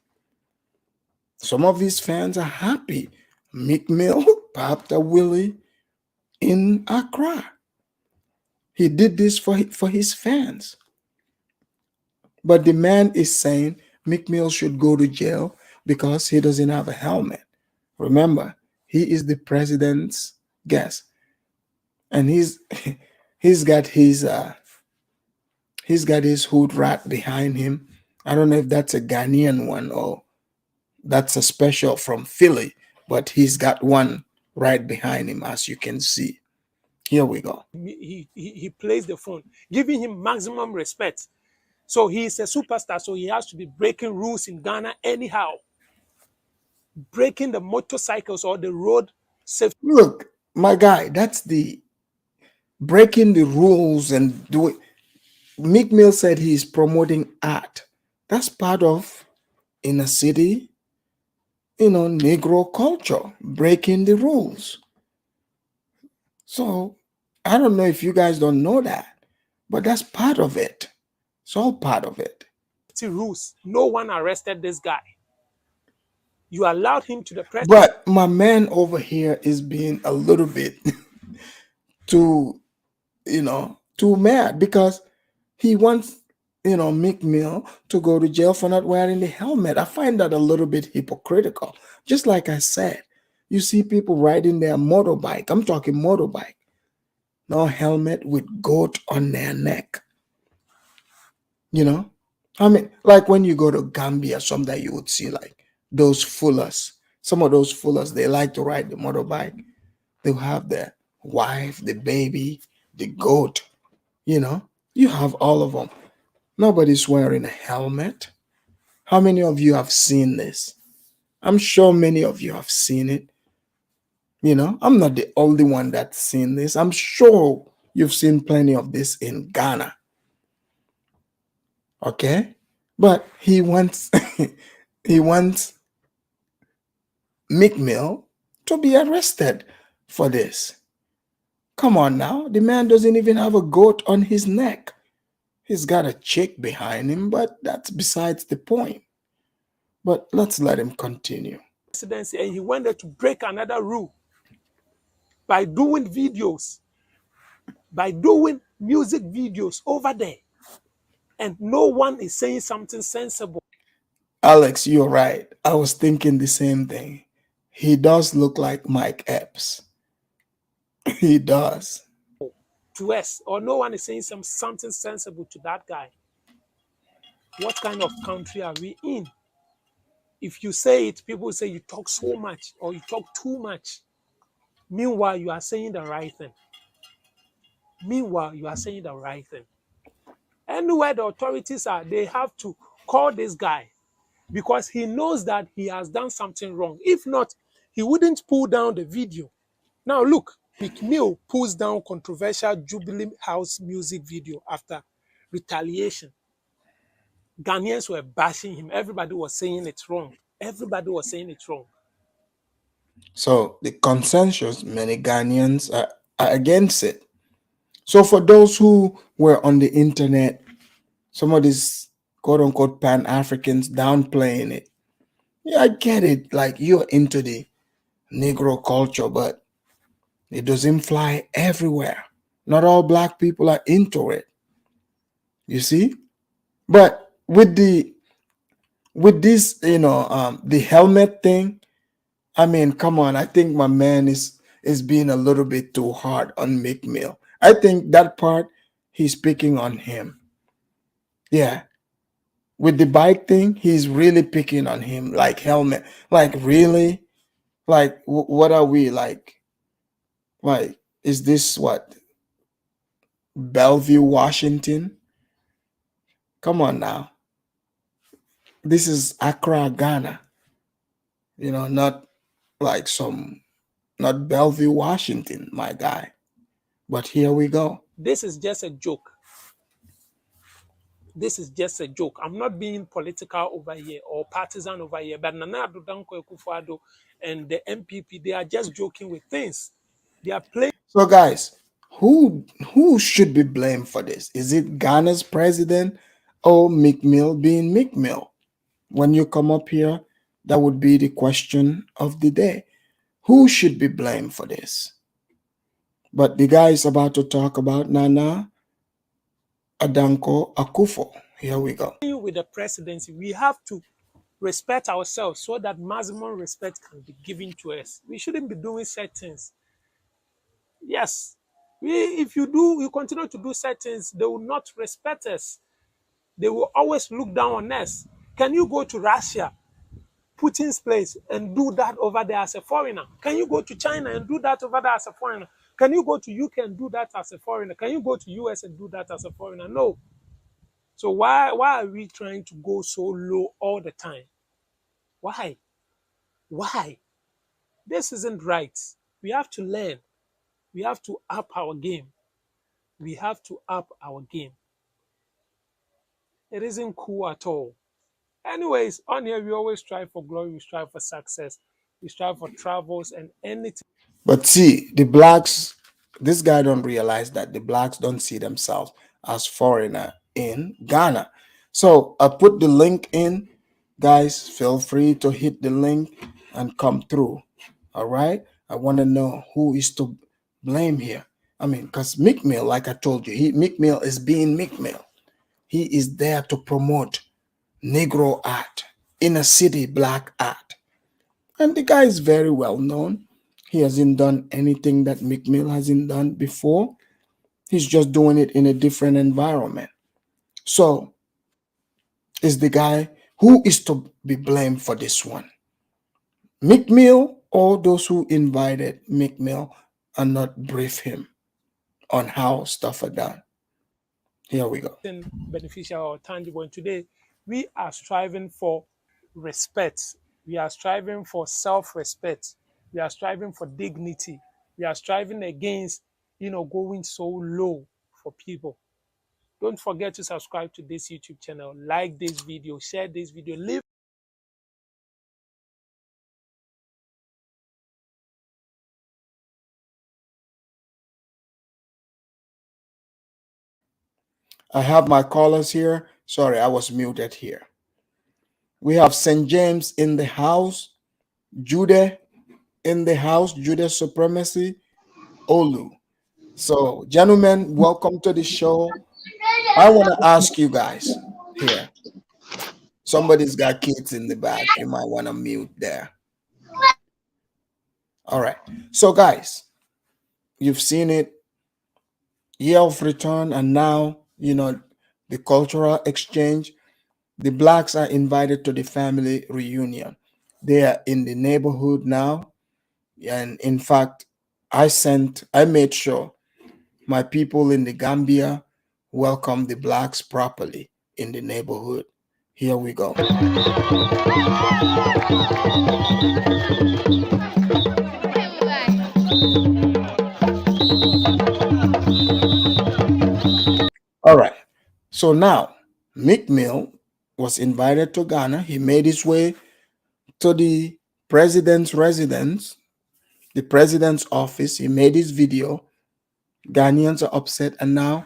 Some of his fans are happy. Meek Mill popped a Willie in Accra. He did this for his fans. But the man is saying Meek Mill should go to jail because he doesn't have a helmet. Remember, he is the president's guest, and he's got his hood rat behind him. I don't know if that's a Ghanaian one or that's a special from Philly, but he's got one right behind him, as you can see. Here we go. He plays the phone, giving him maximum respect. So he's a superstar, so he has to be breaking rules in Ghana anyhow. Breaking the motorcycles or the road safety. Look, my guy, that's the breaking the rules and do it. Meek Mill said he's promoting art. That's part of inner city, Negro culture, breaking the rules. So I don't know if you guys don't know that, but that's part of it. It's all part of it. Rules. No one arrested this guy. You allowed him to the press. But my man over here is being a little bit too mad because he wants, Meek Mill to go to jail for not wearing the helmet. I find that a little bit hypocritical. Just like I said, you see people riding their motorbike. I'm talking motorbike. No helmet with goat on their neck. I mean, like when you go to Gambia, someday you would see like those fullers. Some of those fullers, they like to ride the motorbike. They'll have the wife, the baby, the goat. You have all of them. Nobody's wearing a helmet. How many of you have seen this? I'm sure many of you have seen it. I'm not the only one that's seen this. I'm sure you've seen plenty of this in Ghana. Okay? But he wants he wants Meek Mill to be arrested for this. Come on now. The man doesn't even have a goat on his neck. He's got a chick behind him, but that's besides the point. But let's let him continue. And he wanted to break another rule by doing videos, by doing music videos over there. And no one is saying something sensible. Alex, you're right. I was thinking the same thing. He does look like Mike Epps. He does. To us, or no one is saying something sensible to that guy. What kind of country are we in? If you say it, people say you talk so much or you talk too much. Meanwhile, you are saying the right thing. Anywhere the authorities are, they have to call this guy because he knows that he has done something wrong. If not, he wouldn't pull down the video. Now look, Meek Mill pulls down controversial Jubilee House music video after retaliation. Ghanaians were bashing him. Everybody was saying it's wrong. So the consensus, many Ghanaians are against it. So for those who were on the internet, some of these quote-unquote Pan-Africans downplaying it. Yeah, I get it. Like you're into the Negro culture, but it doesn't fly everywhere. Not all black people are into it. You see? But with this, the helmet thing, I mean, come on. I think my man is being a little bit too hard on Meek Mill. I think that part he's picking on him. Yeah. With the bike thing, he's really picking on him. Like helmet. Like really? Like what are we like? Like is this what? Bellevue, Washington? Come on now. This is Accra, Ghana. Not like not Bellevue, Washington, my guy. But here we go. This is just a joke. This is just a joke. I'm not being political over here or partisan over here, but Nana Addo Dankwa Akufo-Addo and the MPP, they are just joking with things. They are playing. So guys, who should be blamed for this? Is it Ghana's president or Meek Mill being Meek Mill? When you come up here, that would be the question of the day. Who should be blamed for this? But the guy is about to talk about Nana Adanko Akufo. Here we go. With the presidency, we have to respect ourselves so that maximum respect can be given to us. We shouldn't be doing settings. Yes, if you continue to do settings, they will not respect us. They will always look down on us. Can you go to Russia, Putin's place, and do that over there as a foreigner? Can you go to China and do that over there as a foreigner? Can you go to UK and do that as a foreigner? Can you go to US and do that as a foreigner? No. So why are we trying to go so low all the time? Why? Why? This isn't right. We have to learn. We have to up our game. We have to up our game. It isn't cool at all. Anyways, on here, we always strive for glory, we strive for success, we strive for travels and anything. But see, the blacks, this guy don't realize that the blacks don't see themselves as foreigner in Ghana. So I put the link in. Guys, feel free to hit the link and come through. All right. I want to know who is to blame here. I mean, because Meek Mill, like I told you, Meek Mill is being Meek Mill. He is there to promote Negro art, inner city black art. And the guy is very well known. He hasn't done anything that Meek Mill hasn't done before. He's just doing it in a different environment. So, is the guy who is to be blamed for this one? Meek Mill or those who invited Meek Mill and not brief him on how stuff are done? Here we go. Beneficial or tangible. And today, we are striving for respect. We are striving for self-respect. We are striving for dignity. We are striving against, going so low for people. Don't forget to subscribe to this YouTube channel, like this video, share this video, leave. I have my callers here. Sorry, I was muted here. We have St. James in the house, Judah in the house, Judah Supremacy, Olu. So, gentlemen, welcome to the show. I want to ask you guys here. Somebody's got kids in the back. You might want to mute there. All right. So, guys, you've seen it. Year of return, and now, the cultural exchange. The blacks are invited to the family reunion. They are in the neighborhood now. And in fact, I made sure my people in the Gambia welcome the blacks properly in the neighborhood. Here we go. All right. So now, Meek Mill was invited to Ghana. He made his way to the president's residence, the president's office. He made his video. Ghanaians are upset, and now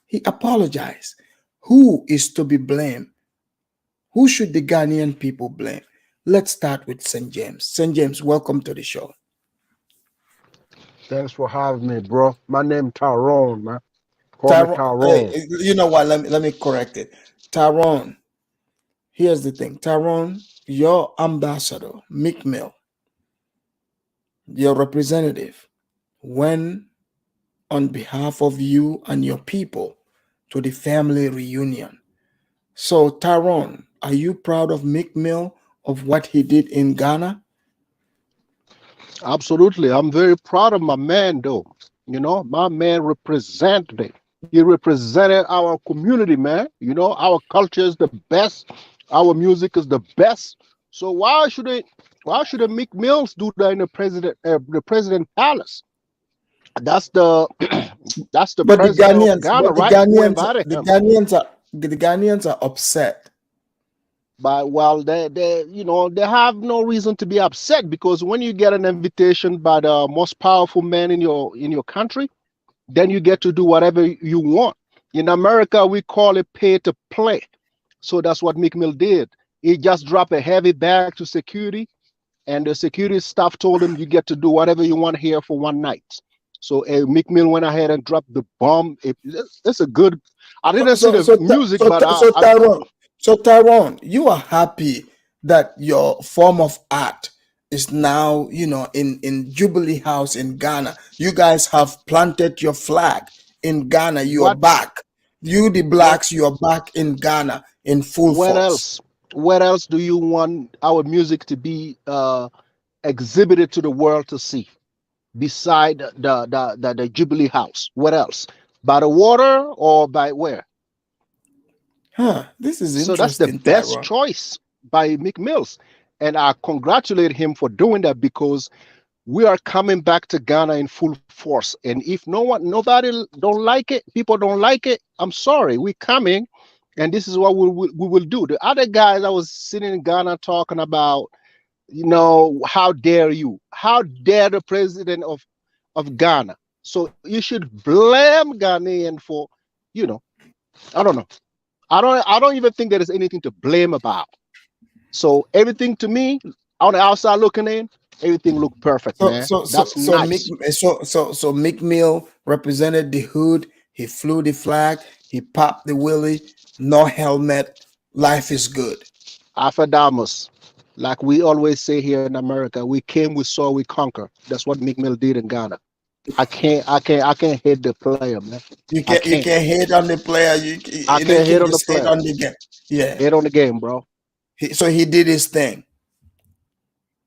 he apologized. Who is to be blamed? Who should the Ghanaian people blame? Let's start with St. James. St. James, welcome to the show. Thanks for having me, bro. My name Tyrone, man. Call me Tyrone, hey, Tyrone. you know what? Let me correct it. Tyrone, here's the thing. Tyrone, your ambassador, Meek Mill, your representative, went on behalf of you and your people to the family reunion. So, Tyrone, are you proud of Meek Mill of what he did in Ghana? Absolutely. I'm very proud of my man, though. My man represented. He represented our community, man. Our culture is the best. Our music is the best. So why should Meek Mills do that in the president palace? That's the that's the But the president of Ghanaians, Ghana, but the right? Who Ghanaians, invited the him? Ghanaians are the Ghanaians are upset. But well, they have no reason to be upset because when you get an invitation by the most powerful man in your country, then you get to do whatever you want. In America, we call it pay to play. So that's what Meek Mill did. He just dropped a heavy bag to security, and the security staff told him you get to do whatever you want here for one night. So Meek Mill went ahead and dropped the bomb. It's a good. I So didn't see so the so music, so, but so Tyrone, so Tyrone, you are happy that your form of art is now, in Jubilee House in Ghana. You guys have planted your flag in Ghana. You are what back. You, the what blacks, you are back in Ghana in full what force. else? What else do you want our music to be exhibited to the world to see? Beside the Jubilee House. What else? By the water or by where? Huh? This is So that's the interesting, best Tyrone. choice by Meek Mills. And I congratulate him for doing that because we are coming back to Ghana in full force. And if nobody don't like it, people don't like it, I'm sorry. We're coming and this is what we will do. The other guys I was sitting in Ghana talking about, how dare you? How dare the president of Ghana? So you should blame Ghanaian for, you know, I don't know. I don't even think there is anything to blame about. So everything to me, on the outside looking in, everything looked perfect, So man. so so That's so Mick nice. so Mick Mill represented the hood. He flew the flag. He popped the willie. No helmet. Life is good. Afridamus. Like we always say here in America, we came, we saw, we conquer. That's what Meek Mill did in Ghana. I can't hate the player, man. You I can't you can't. can't hate on the player. I You can't can hate on the just hate player. on the game. Yeah. Hate on the game, bro. So he did his thing.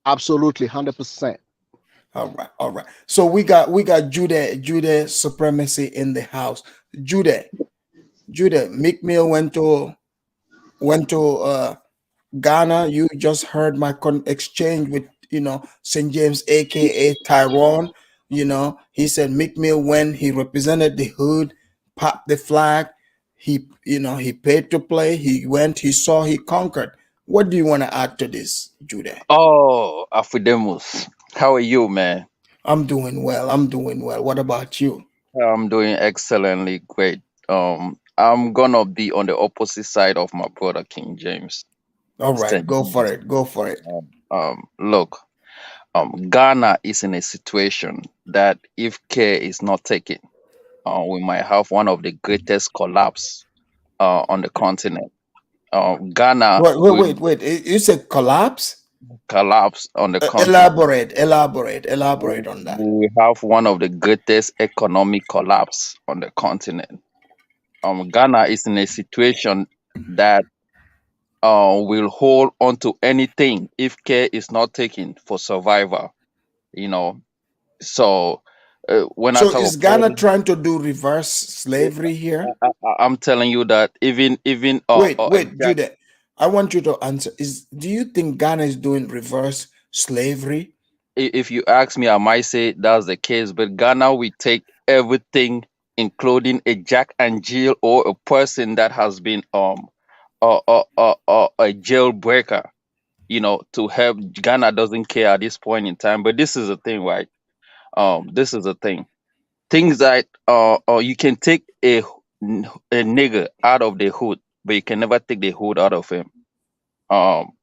Absolutely, 100%. All right, all right. So we got Judah supremacy in the house. Judah, Mick Mill went to Ghana. You just heard my exchange with St. James, aka Tyrone. He said Mick Mill, when he represented the hood, popped the flag. He paid to play. He went. He saw. He conquered. What do you want to add to this, Judah? Oh, Afridamus. How are you, man? I'm doing well. I'm doing well. What about you? I'm doing excellently great. I'm gonna be on the opposite side of my brother King James. All right, St. go for James. it. Go for it. Look, Ghana is in a situation that if care is not taken, we might have one of the greatest collapse on the continent. Ghana Wait, wait, will wait, wait. You said collapse? collapse on the continent. Elaborate on that. We will have one of the greatest economic collapse on the continent. Ghana is in a situation that will hold on to anything if care is not taken for survival. You know, so when I So talk is of Ghana all, trying to do reverse slavery here? I'm telling you that even Wait, Judah. I want you to answer. Do you think Ghana is doing reverse slavery? if you ask me, I might say that's the case. But Ghana will take everything, including a Jack and Jill or a person that has been a jailbreaker, to help. Ghana doesn't care at this point in time. But this is the thing, right? This is the thing. Things that you can take a nigger out of the hood, but you can never take the hood out of him. Um,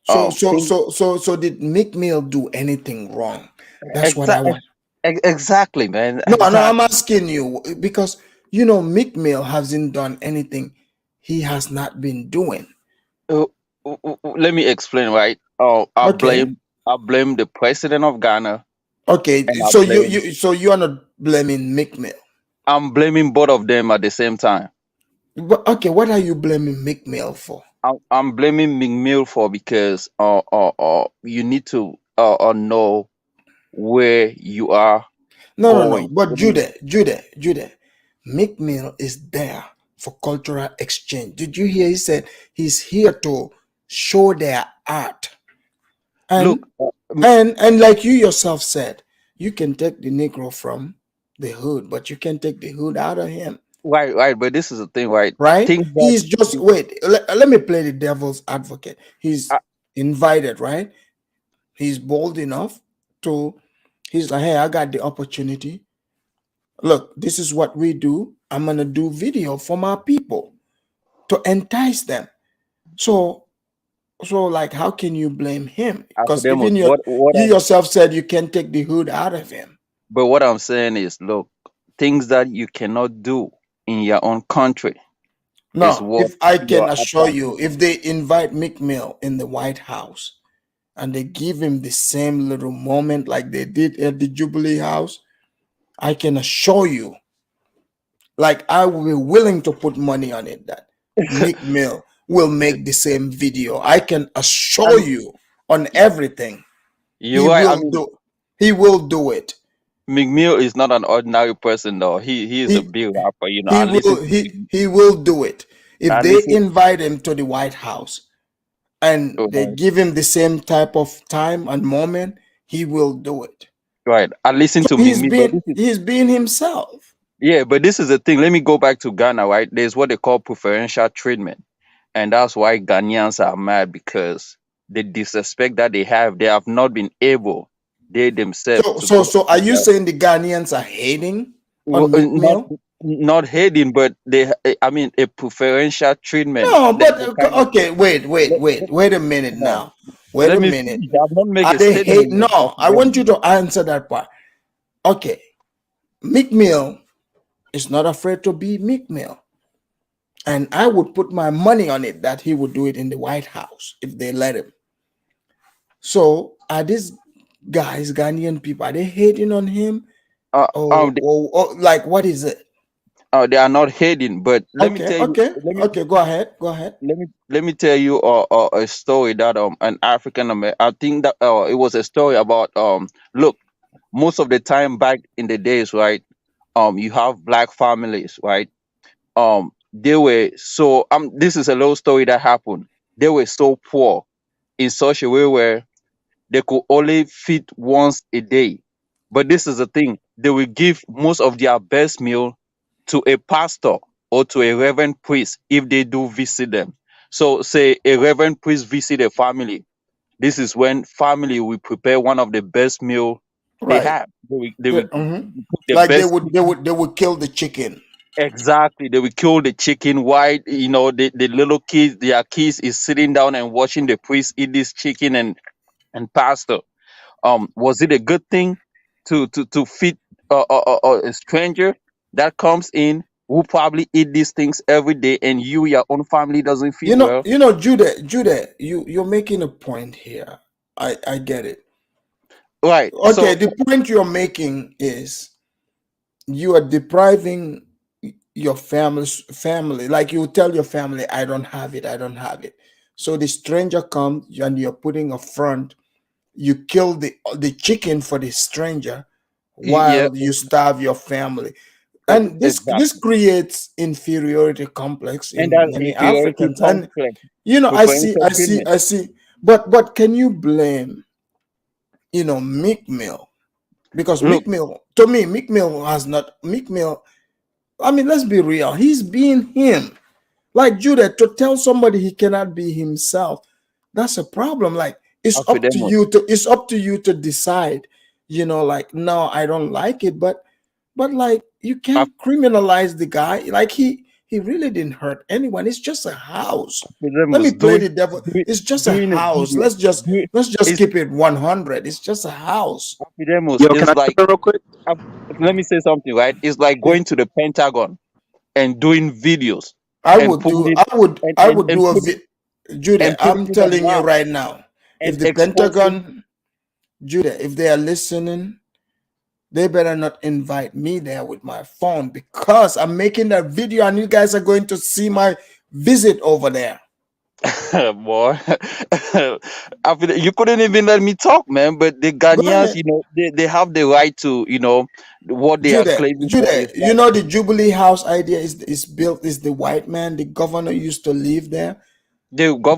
So so things so so so did Mick Mill do anything wrong? That's what I exactly want. Exactly, man. No, no, I'm Exactly. asking you because you know Meek Mill hasn't done anything he has not been doing. Uh, Let me explain, right? Okay. I blame the president of Ghana, Okay. and I So blame you are not blaming Meek Mill. I'm blaming both of them at the same time. Okay, what are you blaming Meek Mill for? I'm blaming Meek Mill for because you need to know where you are No, no, no. going. But Judah, Meek Mill is there for cultural exchange. Did you hear? He said he's here to show their art. Look, And and like you yourself said, you can take the Negro from the hood, but you can take the hood out of him, right, right. But this is the thing, right? right? Things that He's just wait. Let me play the devil's advocate. He's uh, invited, right? He's bold enough to. He's like, hey, I got the opportunity. Look, this is what we do. I'm gonna do video for my people to entice them. So like how can you blame him? Because Afridamus, even you yourself said you can take the hood out of him. but what I'm saying is, look, things that you cannot do in your own country is No, what if I you're can assure attacking. you, if they invite Meek Mill in the White House and they give him the same little moment like they did at the Jubilee House, I can assure you, like I will be willing to put money on it that Meek Mill will make the same video. I can I assure mean, you on everything. you're He right. I will mean, do. He will do it. McMill is not an ordinary person, though. He is a He big rapper. You know, he I listen will to he he will do it. I If they listen. invite him to the White House and they Right, give him the same type of time and moment, he will do it. right. I listen So to McMill, but this is he's being himself. yeah. But this is the thing. Let me go back to Ghana. Right, there's what they call preferential treatment, and that's why Ghanaians are mad because the disrespect that they have not been able they themselves to go So are to you the saying the Ghanaians are hating on Meek not Mill? not hating, but I mean a preferential treatment. No, They, but they kind of okay, let, wait a minute no, now. Wait let a me minute. finish. I've not make Are a they statement hate? yet, No, I want you Academics. to answer that part. Okay, Meek Mill is not afraid to be Meek Mill. And I would put my money on it that he would do it in the White House if they let him. So are these guys, Ghanaian people, are they hating on him? Uh, um, they, Or like what is it? they are not hating, but let me Okay, tell you. okay, okay, go ahead, go ahead. Let me tell you a story that an African American. I think that it was a story about look, most of the time back in the days, right? You have black families, right? They were so this is a little story that happened. They were so poor in such a way where they could only feed once a day. But this is the thing, they will give most of their best meal to a pastor or to a reverend priest if they do visit them. So say a reverend priest visit a family. This is when family will prepare one of the best meal they Right. have. They will Mhm. cook the Like best. they would kill the chicken. Exactly. They will kill the chicken while the little kids, their kids is sitting down and watching the priest eat this chicken and pastor. Was it a good thing to feed a stranger that comes in who probably eat these things every day and your own family doesn't feed well? Judah, you're making a point here. I get it. Right. Okay, the point you're making is you are depriving your family. Like you tell your family, I don't have it, I don't have it. So the stranger comes and you're putting a front. You kill the chicken for the stranger Yeah, while you starve your family. And this exactly. creates inferiority complex And in that many inferiority Africans. And complex, I preferential see, treatment. I see. But can you blame, Meek Mill? Because Look, Meek Mill, to me, Meek Mill has not Meek Mill. I mean, let's be real. He's being him. Like Judah, to tell somebody he cannot be himself, that's a problem. Like Affidavit. it's up to you to decide, like, no, I don't like it, but like you can't criminalize the guy. Like He really didn't hurt anyone. It's just a house. Let me Afridamus, play the devil. doing, It's just a doing a house. video. Let's just It's keep it 100. It's just a house. Afridamus Yo, can is I like, jump in real quick? uh, let me say something, right? It's like Yeah. going to the Pentagon and doing videos I and would do. putting I would. and I and would and do a. put Judah, and putting I'm it telling you online right now. and If the exposing. Pentagon, Judah, if they are listening, they better not invite me there with my phone because I'm making that video and you guys are going to see my visit over there. Boy, you couldn't even let me talk, man. But the Go Ghanaians, ahead. they have the right to, what they are claiming for Judah, is you right. know the Jubilee House idea is built, is the white man, the governor used to live there.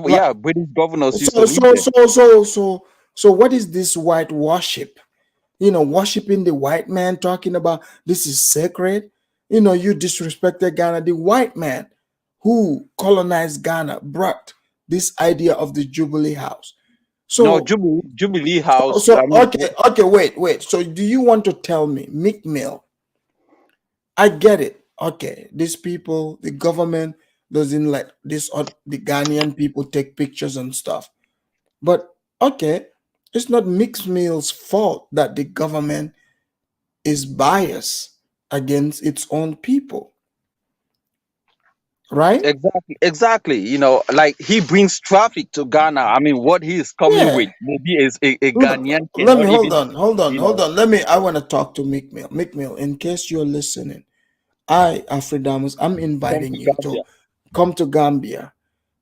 Like, Yeah, British governors used to so live so there. so so so so what is this white worship? Worshiping the white man, talking about this is sacred. You disrespected Ghana. The white man who colonized Ghana brought this idea of the Jubilee House. No, So, Jubilee so, House. so I mean, okay, wait. So, do you want to tell me, Meek Mill? I get it. Okay, these people, the government doesn't let the Ghanaian people take pictures and stuff. But okay, it's not Meek Mill's fault that the government is biased against its own people, right? exactly. Like he brings traffic to Ghana. I mean, what he is coming with, Yeah. maybe is a Look, Ghanaian let me cannot hold even, on, hold on, you hold know, on. I want to talk to Meek Mill. Meek Mill, in case you're listening, Afridamus, I'm come inviting to you Gambia. to come to Gambia.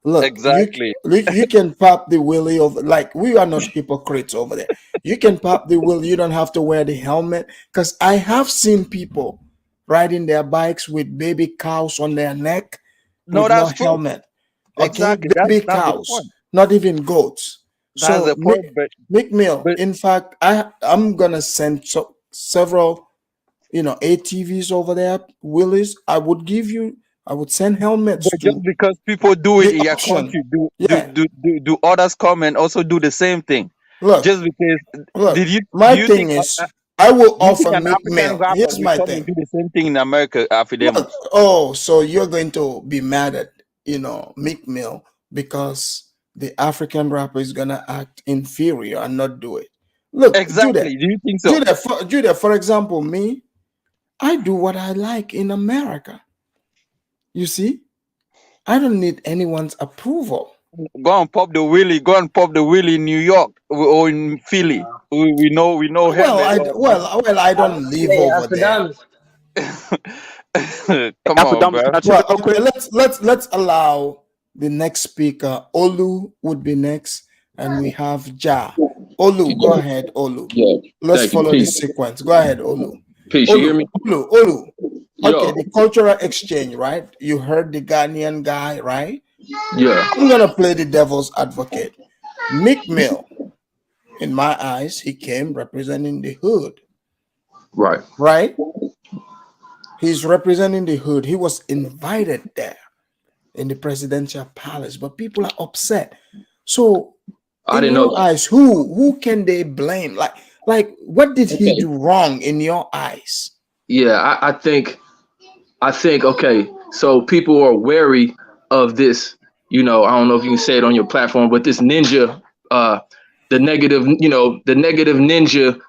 Look, Exactly. you can pop the willy over, like we are not hypocrites over there. You can pop the wheel. You don't have to wear the helmet because I have seen people riding their bikes with baby cows on their neck No, with no that's true. helmet. Okay, Exactly. baby That's the cows, point. not even goats. That's So the point. Mick Mill. But In fact, I'm gonna send several ATVs over there, Willis. I would send helmets But just to because people do it the in your auction. country, Yeah, do others come and also do the same thing? look, Just because, look. did you My do you thing think is, I will do you think offer an Mick African Mill. rapper Here's will my come and thing. do the same thing in America, Look, Affidavits? oh, so you're going to be mad at Mick Mill because the African rapper is gonna act inferior and not do it. Look, Exactly. Do you think so? Judah, for example, me, I do what I like in America. You see, I don't need anyone's approval. Go and pop the wheelie. Go and pop the wheelie in New York or in Philly. We know Well, heaven. I don't live Hey, over there. Afridamus. Come on, Afridamus, bro. can I chip Well, in real okay, quick? let's allow the next speaker. Olu would be next, and we have Ja. Olu, go ahead, Olu. Yeah, Let's thank you. follow the Peace. sequence. Go ahead, Olu. Peace. You hear Olu, me? Olu. Okay, Yo, the cultural exchange, right? You heard the Ghanaian guy, right? yeah, I'm gonna play the devil's advocate. Meek Mill, in my eyes, he came representing the hood, right. right? He's representing the hood. He was invited there in the presidential palace, but people are upset. So, I in didn't know your that. eyes, who can they blame? Like what did he Okay. do wrong in your eyes? Yeah, I think, okay, so people are wary of this, I don't know if you can say it on your platform, but this ninja, the negative ninja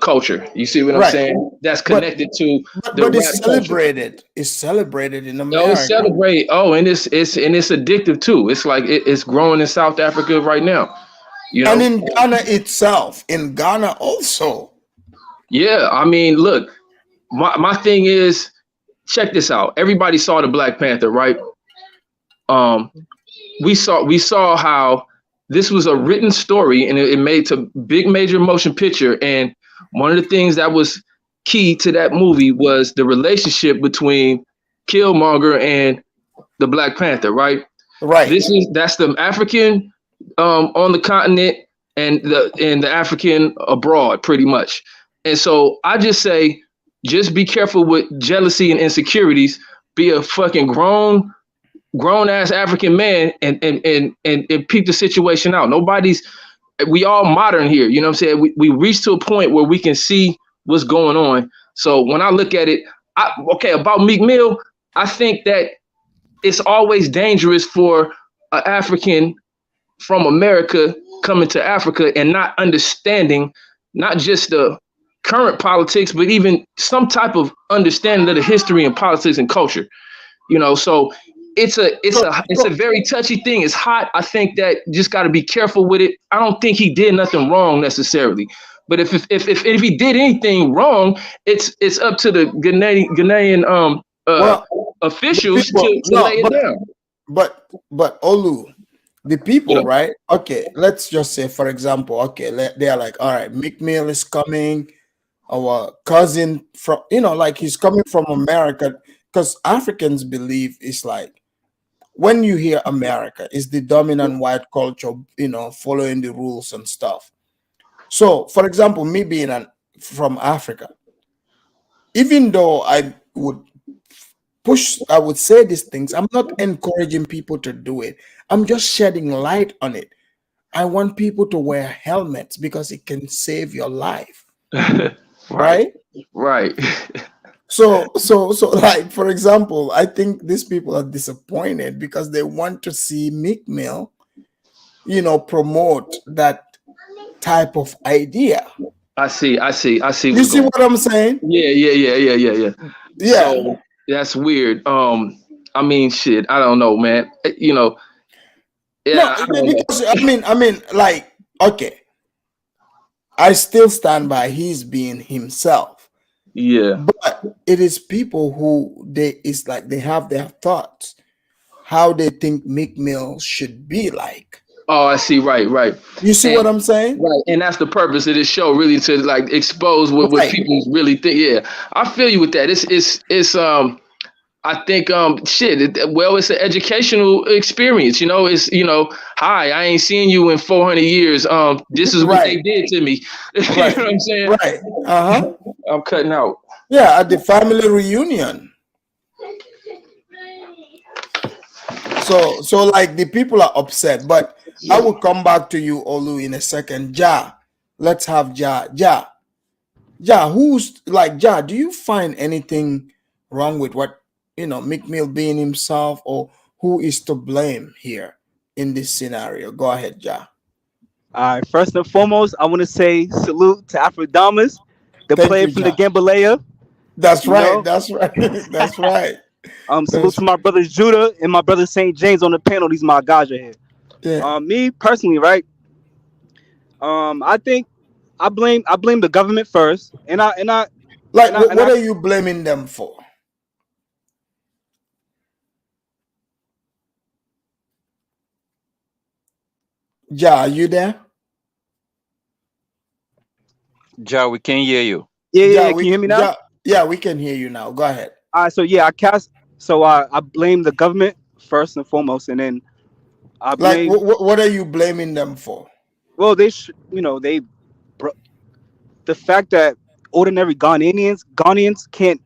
culture. You see what I'm Right. saying? That's But connected to but the but rap it's culture. celebrated. It's celebrated in Oh, it's America. celebrate. Oh, and it's addictive too. It's like it's growing in South Africa right now. You And know? in Ghana itself, in Ghana also. Yeah, I mean, look, my thing is, check this out. Everybody saw the Black Panther, right? Um, we saw how this was a written story and it made to big major motion picture. And one of the things that was key to that movie was the relationship between Killmonger and the Black Panther, right? Right. That's the African on the continent and the African abroad, pretty much. And so I just say, just be careful with jealousy and insecurities. Be a fucking grown ass African man and peep the situation out. We all modern here. You know what I'm saying? We reached to a point where we can see what's going on. So when I look at it, okay, about Meek Mill, I think that it's always dangerous for an African from America coming to Africa and not understanding not just the current politics, but even some type of understanding of the history and politics and culture. So it's a very touchy thing. It's hot. I think that just got to be careful with it. I don't think he did nothing wrong necessarily, but if he did anything wrong, it's up to the Ghanaian Well, officials people, to no, lay it down. but Olu, the people, Yeah. right? Okay, let's just say, for example, okay, they're like, all right, Meek Mill is coming, our cousin from, like he's coming from America, because Africans believe it's like when you hear America, it's the dominant white culture, following the rules and stuff. So, for example, me being from Africa, even though I would say these things, I'm not encouraging people to do it. I'm just shedding light on it. I want people to wear helmets because it can save your life, Right, right? right. So like, for example, I think these people are disappointed because they want to see Meek Mill, promote that type of idea. I see You what's see going. what I'm saying? Yeah. Yeah. So that's weird. I mean, shit. I don't know, man. No, Yeah, I don't know. because I mean, like, okay, I still stand by he's being himself. Yeah. But it is people who it's like they have their thoughts, how they think Meek Mill should be like. Oh, I see. Right. You see And what I'm saying? right, and that's the purpose of this show, really, to like expose what Right. people really think. Yeah, I feel you with that. It's I think well, it's an educational experience. It's hi, I ain't seen you in 400 years. This is what Right. they did to me. You know Right. what I'm saying? Right. Uh-huh. I'm cutting out. Yeah, at the family reunion. So like the people are upset, but I will come back to you, Olu, in a second. Ja, let's have Ja, who's like Ja? Do you find anything wrong with what Meek Mill being himself, or who is to blame here in this scenario? Go ahead, Ja. All right. First and foremost, I want to say salute to Afridamus, the Thank player you, from the Ja. Gambalea. That's You right. know, That's right. That's right. salute That's to my brothers Judah and my brother Saint James on the panel. These my guys right here. yeah. Me personally, right? I think I blame the government first, and I and I Like, and I and what I. are you blaming them for? Ja, are you there? Ja, we can hear you. Ja, Can you hear me now? Yeah, we can hear you now. Go ahead. All right. So yeah, I cast. So I blame the government first and foremost, and then I Like, blame. what are you blaming them for? Well, they the fact that ordinary Ghanaians can't,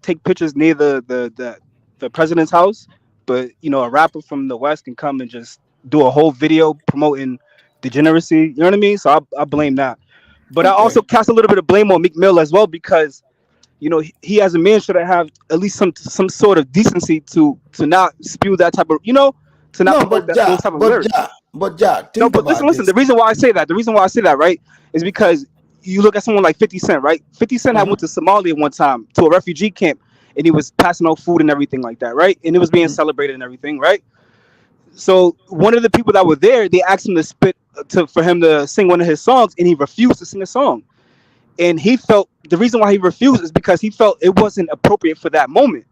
take pictures near the president's house, but a rapper from the West can come and just do a whole video promoting degeneracy. You know what I mean? So I blame that. But I Okay. also cast a little bit of blame on Meek Mill as well because he as a man should have at least some sort of decency to not spew that type of to not No, promote those type of lyrics. but Ja, No, think but listen, about listen. this. The reason why I say that, right, is because you look at someone like 50 Cent, right? 50 Cent had Mhm, went to Somalia one time to a refugee camp, and he was passing out food and everything like that, right? And it was being mhm. celebrated and everything, right? So one of the people that were there, they asked him to for him to sing one of his songs, and he refused to sing a song. And he felt the reason why he refused is because he felt it wasn't appropriate for that moment.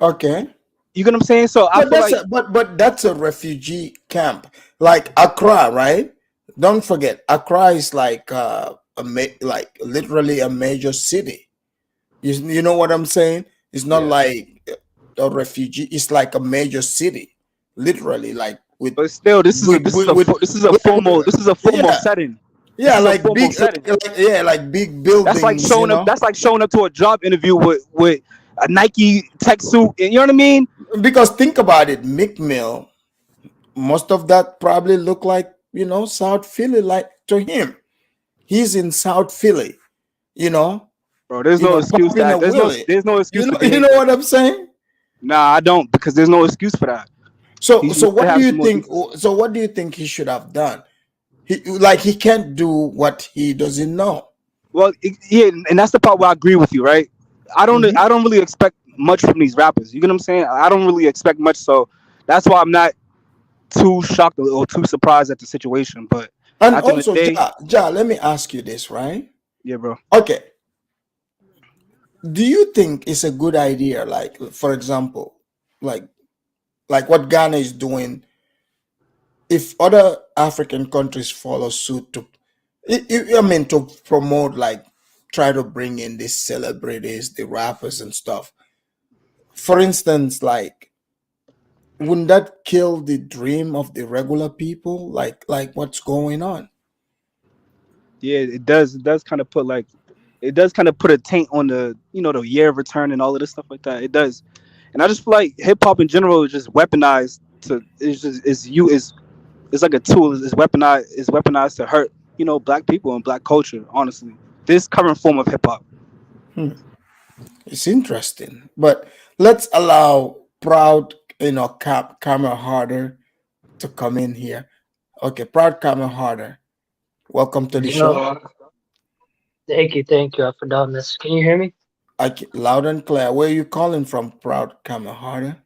Okay. You get what I'm saying? So I But feel that's like, that's a refugee camp, like Accra, right? Don't forget, Accra is like like literally a major city. You know what I'm saying? It's not Yeah. like a refugee. It's like a major city, literally, like but still, this is a with this is with, a with, fo- this is a with, formal with this is a formal yeah, setting. This yeah, is a like formal big, setting. like big That's like buildings, showing up. That's like showing up to a job interview with a Nike tech suit, and you know what I mean, Because think about it, Mick Mill, most of that probably look like South Philly, like to him. He's in South Philly, you know, bro. There's no excuse popping a that. There's no willie. there's no excuse You to know, you behave know like what I'm saying? Nah, I don't, because there's no excuse for that. So He so should what do have you some more think? decency. So what do you think he should have done? He can't do what he doesn't know. Well, yeah, and that's the part where I agree with you, right? Mhm. I don't really expect much from these rappers. You get what I'm saying? I don't really expect much, so that's why I'm not too shocked or too surprised at the situation. But And at the end of also, the day, Let me ask you this, right? yeah, bro. Okay, do you think it's a good idea, like for example, like what Ghana is doing, if other African countries follow suit to, I mean, to promote, like, try to bring in these celebrities, the rappers and stuff. For instance, like, wouldn't that kill the dream of the regular people? Like what's going on? Yeah, it does. It does kind of put like, it does kind of put a taint on the, the year of return and all of this stuff like that. It does, and I just feel like hip hop in general is just weaponized to. It's just it's like a tool. Is weaponized to hurt black people and black culture. Honestly, this current form of hip hop. Hmm. It's interesting, but let's allow proud, camera harder to come in here. Okay, proud camera harder. Welcome to the show. Yo, thank you, Afridamus. Can you hear me? Loud and clear. Where are you calling from, proud camera harder?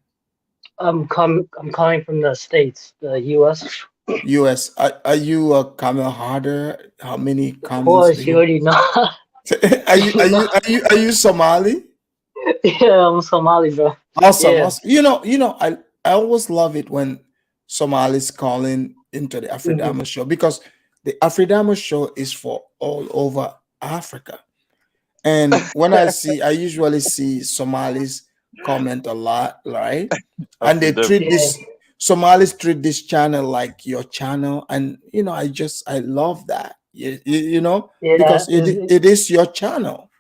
I'm calling from the States, the US. U.S. Are you a camera harder? How many Of comments do course, you you? already know. No, Are you Somali? yeah, I'm Somali, bro. Awesome, Yeah. awesome. I always love it when Somalis calling into the hmm Afridamus show, because the Afridamus show is for all over Africa. And when I usually see Somalis comment a lot, right? And they Affidavit. treat Yeah. this Somalis treat this channel like your channel, and I love that. Yeah. Because it is your channel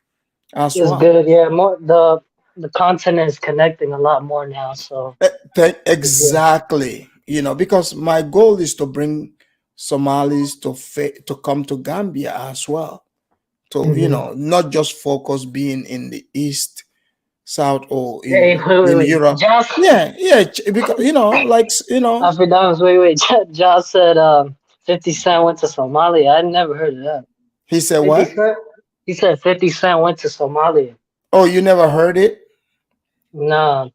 as It's well. good. Yeah. More the content is connecting a lot more now, so it's good. Exactly. Because my goal is to bring Somalis to come to Gambia as well. To, hmm not just focus being in the east, south, or Hey, in wait. Europe. Josh, Yeah, yeah. Because Afridamus, wait. Josh said 50 Cent went to Somalia. I never heard of that. he said 50 what? Cent? He said 50 Cent went to Somalia. Oh, you never heard it? Nah,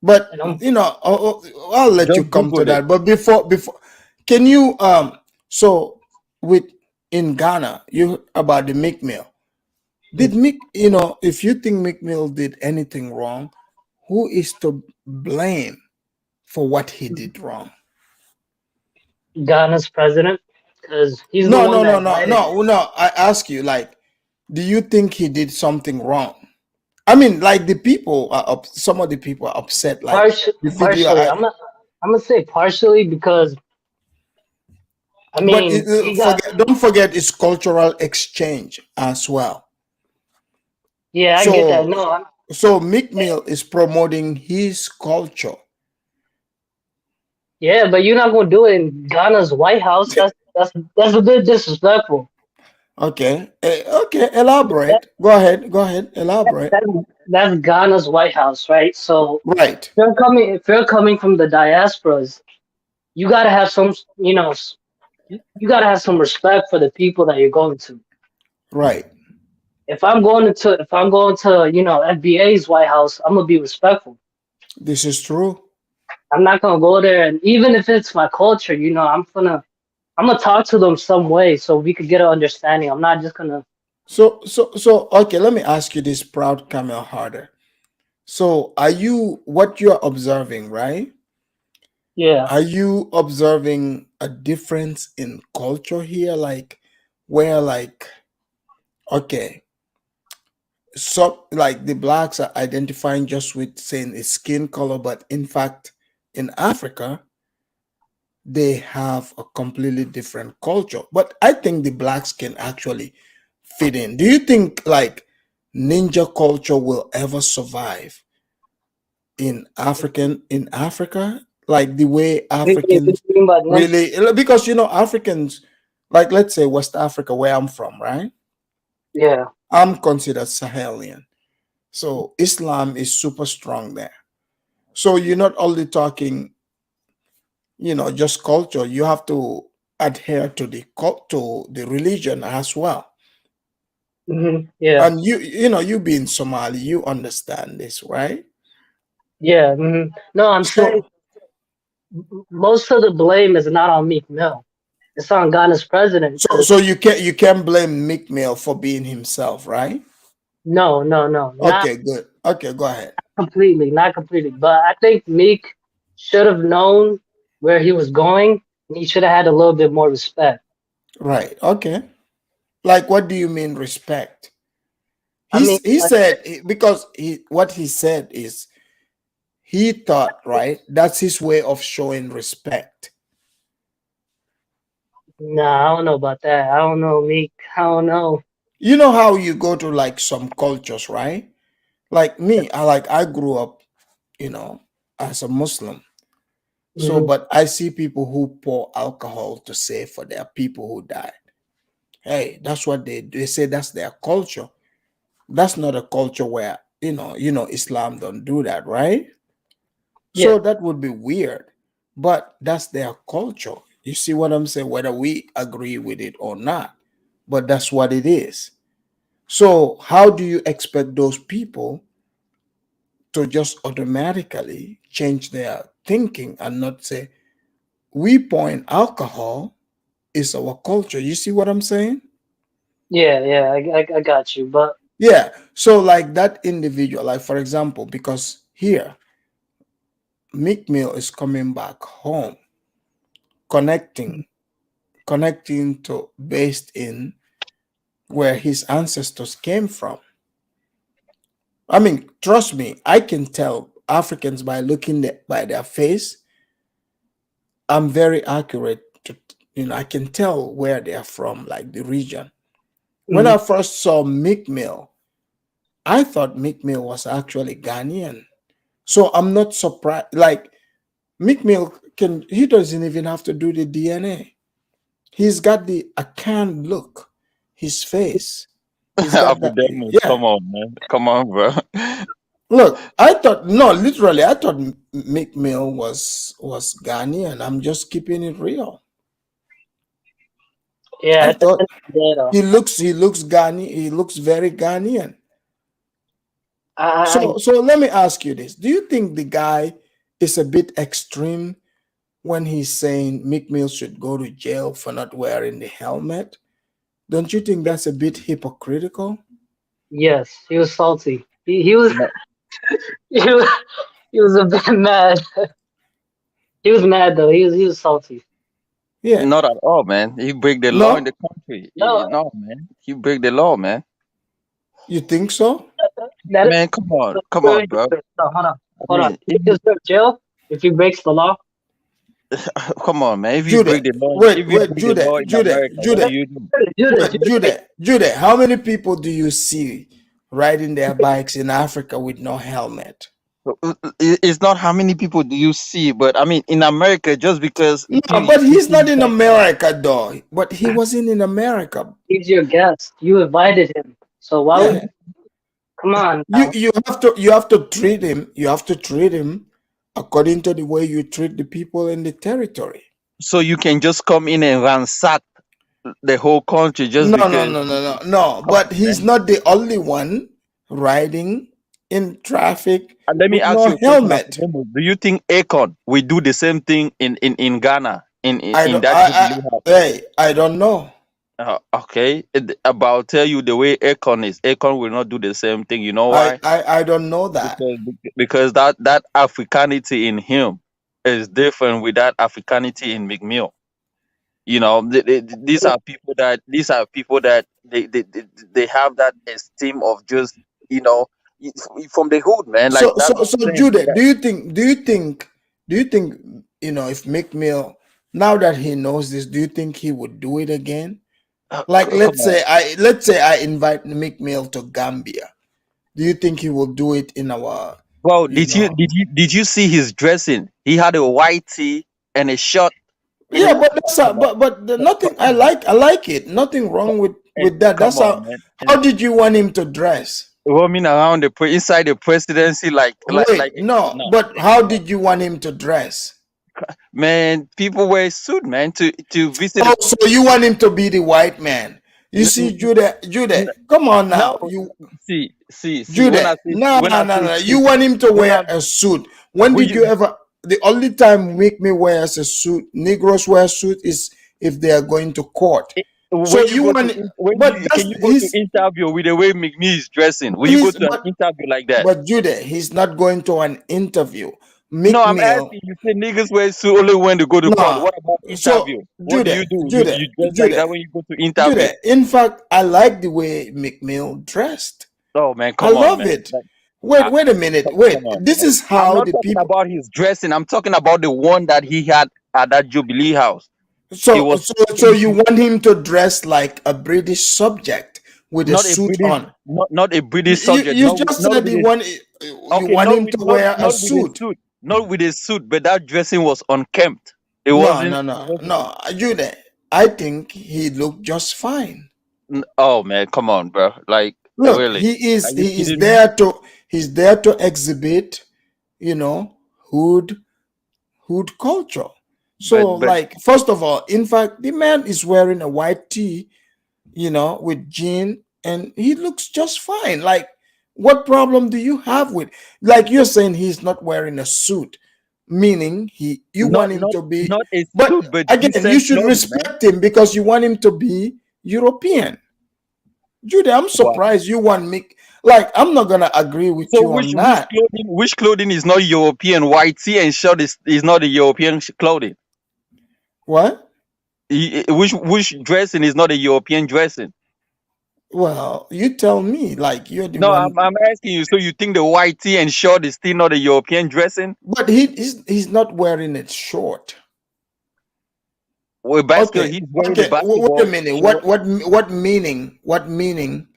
But and I'm I'll let you Just come to Google it. that. But before, can you so with in Ghana, you about the Meek Mill. Did Meek, if you think Meek Mill did anything wrong, who is to blame for what he did wrong? Ghana's president because he's the No, one no, that no, no, invited. no, no. I ask you, like, do you think he did something wrong? I mean, like, some of the people are upset, like the video. Partially, I'm gonna say partially because I But mean he got don't forget it's cultural exchange as well. yeah I get that So, no Meek Mill is promoting his culture. yeah but you're not gonna do it in Ghana's White House. That's a bit disrespectful. Okay, okay, That, elaborate. Go ahead, elaborate. that's Ghana's White House, right? So Right, if you're coming from the diasporas, you gotta have some you gotta have some respect for the people that you're going to. right. If I'm going to FBA's White House, I'm gonna be respectful. This is true. I'm not gonna go there, and even if it's my culture, I'm gonna talk to them some way so we could get an understanding. I'm not just gonna So, okay, let me ask you this, proud Camel Harder. So, what you're observing, right? yeah. Are you observing a difference in culture here? Like, where, like, okay, so, like, the blacks are identifying just with saying it's skin color, but in fact, in Africa, they have a completely different culture. But I think the blacks can actually fit in. Do you think, like, ninja culture will ever survive in Africa? Like the way What Africans you mean by ninja? really, because Africans, like, let's say West Africa, where I'm from, right? Yeah. I'm considered Sahelian. So Islam is super strong there. So you're not only talking, just culture. You have to adhere to the religion as well. Yeah. And you being Somali, you understand this, right? Yeah. No, I'm saying So most of the blame is not on Meek Mill. It's on Ghana's president. so Because so you can't blame Meek Mill for being himself, right? no, not Okay, good. Okay, go ahead. completely, not completely. But I think Meek should have known where he was going, and he should have had a little bit more respect. Right. Okay. Like, what do you mean respect? I mean, He said, because what he said is he thought, right, that's his way of showing respect. nah, I don't know about that. I don't know, Meek. I don't know. You know how you go to like some cultures, right? Like me, I grew up, as a Muslim. So, Mhm. but I see people who pour alcohol to save for their people who died. Hey, that's what they do. They say that's their culture. That's not a culture where, Islam don't do that, right? Yeah, So that would be weird. But that's their culture. You see what I'm saying? Whether we agree with it or not. But that's what it is. So how do you expect those people to just automatically change their thinking and not say, we point alcohol is our culture? You see what I'm saying? yeah. I got you. But Yeah. So like that individual, like for example, because here Meek Mill is coming back home, connecting, connecting to based in where his ancestors came from. I mean, trust me, I can tell Africans by looking by their face. I'm very accurate to, I can tell where they are from, like the region. When mhm. I first saw Meek Mill, I thought Meek Mill was actually Ghanaian. So I'm not surprised. Like Meek Mill he doesn't even have to do the DNA. He's got the Akan look, his face. He's got that. Afridamus, Yeah. come on, man. Come on, bro. Look, I thought no, literally, I thought Meek Mill was Ghanaian. I'm just keeping it real. Yeah, I at the thought end of the day, though, he looks Ghanaian. He looks very Ghanaian. I So let me ask you this: do you think the guy is a bit extreme when he's saying Meek Mill should go to jail for not wearing the helmet? Don't you think that's a bit hypocritical? yes, he was salty. He was No, he was he was a bit mad. He was mad though. He was salty. Yeah. not at all, man. You break the law in No, the country. No, No, man. You break the law, man. you think so? that Man, come wait, on, bro. no, hold on, I hold on. mean, He deserves jail if he breaks the law. come on, man. If you Jude, break the law, wait, if you wait, break the law Jude, in Jude, America, what do Jude, you do? Judah, wait, Judah, wait. Jude. How many people do you see riding their bikes in Africa with no helmet? It's not how many people do you see, but I mean, in America, just because No, but he's not in America, though. But he wasn't in America. He's your guest. You invited him. So why would Yeah, you come on you now? you have to treat him. You have to treat him according to the way you treat the people in the territory. so you can just come in and ransack the whole country just No, no, because. no, no, no, no. Come But on, he's man. not the only one riding in traffic And let me with ask no you a question, helmet. Afridamus. Do you think Akon will do the same thing in Ghana I in don't. that Jubilee House? Hey, I don't know. Okay, about tell you the way Akon is. Akon will not do the same thing. You know why? I don't know that. Because that Africanity in him is different with that Africanity in Meek Mill. You know, these are people that they have that esteem of just you know from the hood, man. Like So, that so, old so, saying Jude, that do you think, if Meek Mill, now that he knows this, do you think he would do it again? Like, come on. let's say I invite Meek Mill to Gambia. Do you think he will do it in our, Well, you know? did you see his dressing? He had a white tee and a shirt and Yeah, but that's nothing. I like it. Nothing wrong with that. come That's on, how. man. How did you want him to dress? roaming around inside the presidency like Wait, no, no, but how did you want him to dress? man. People wear suit, man, to visit. Oh, so you want him to be the white man? You N- see, n- Judah, n- Judah, come on now, no, you see. When Judah. I say No, when no, I no, say no. You suit, want him to when I wear a suit. When when did you you ever? The only time Make Me wears a suit, Negroes wear suit is if they are going to court. So when you you go to want, when but you that's can you go to his interview with the way Meek Mill is dressing? Will you go his. to an interview like that? But Judah, he's not going to an interview. No, Meek I'm Mill, asking you. Say niggas wear suit only when they go to court. no. What about So interview? What do Judah, you do? Judah, You dress like Judah, that when you go to interview? Judah. In fact, I like the way Meek Mill dressed. Oh man, I come on, love man. it. Like, Wait, wait a minute. come Wait. on, This man. is I'm how not the talking people. about his dressing. I'm talking about the one that he had at that Jubilee House. He So, was so you want him to dress like a British subject with a not a suit British, on? not a British You subject. you just Not said with a you okay, want him to wear a not with a suit. suit, not with a suit, but that dressing was unkempt. It No, wasn't. no, It no, wasn't. no. You there? I think he looked just fine. Oh man, come on, bro. Like Look, really? Are you he is kidding me? there to exhibit, you know, hood culture. So, But like, first of all, in fact, the man is wearing a white tee, you know, with jean, and he looks just fine. Like, what problem do you have with, like, you're saying he's not wearing a suit, meaning you not want him not to be, not a but suit, but again, you decent should clothing, man. respect him because you want him to be European. Judy, I'm Wow. surprised you want me. Like, I'm not gonna agree with So you on that. which clothing is not European? White tee and shirt is not a European clothing. What? Which dressing is not a European dressing? Well, you tell me. Like, you're the No, one. I'm asking you. So you think the white tee and shirt is still not a European dressing? But he's not wearing it short. Well, basketball. Okay, He's wearing the okay. Wait a basketball minute. short. What meaning? What meaning?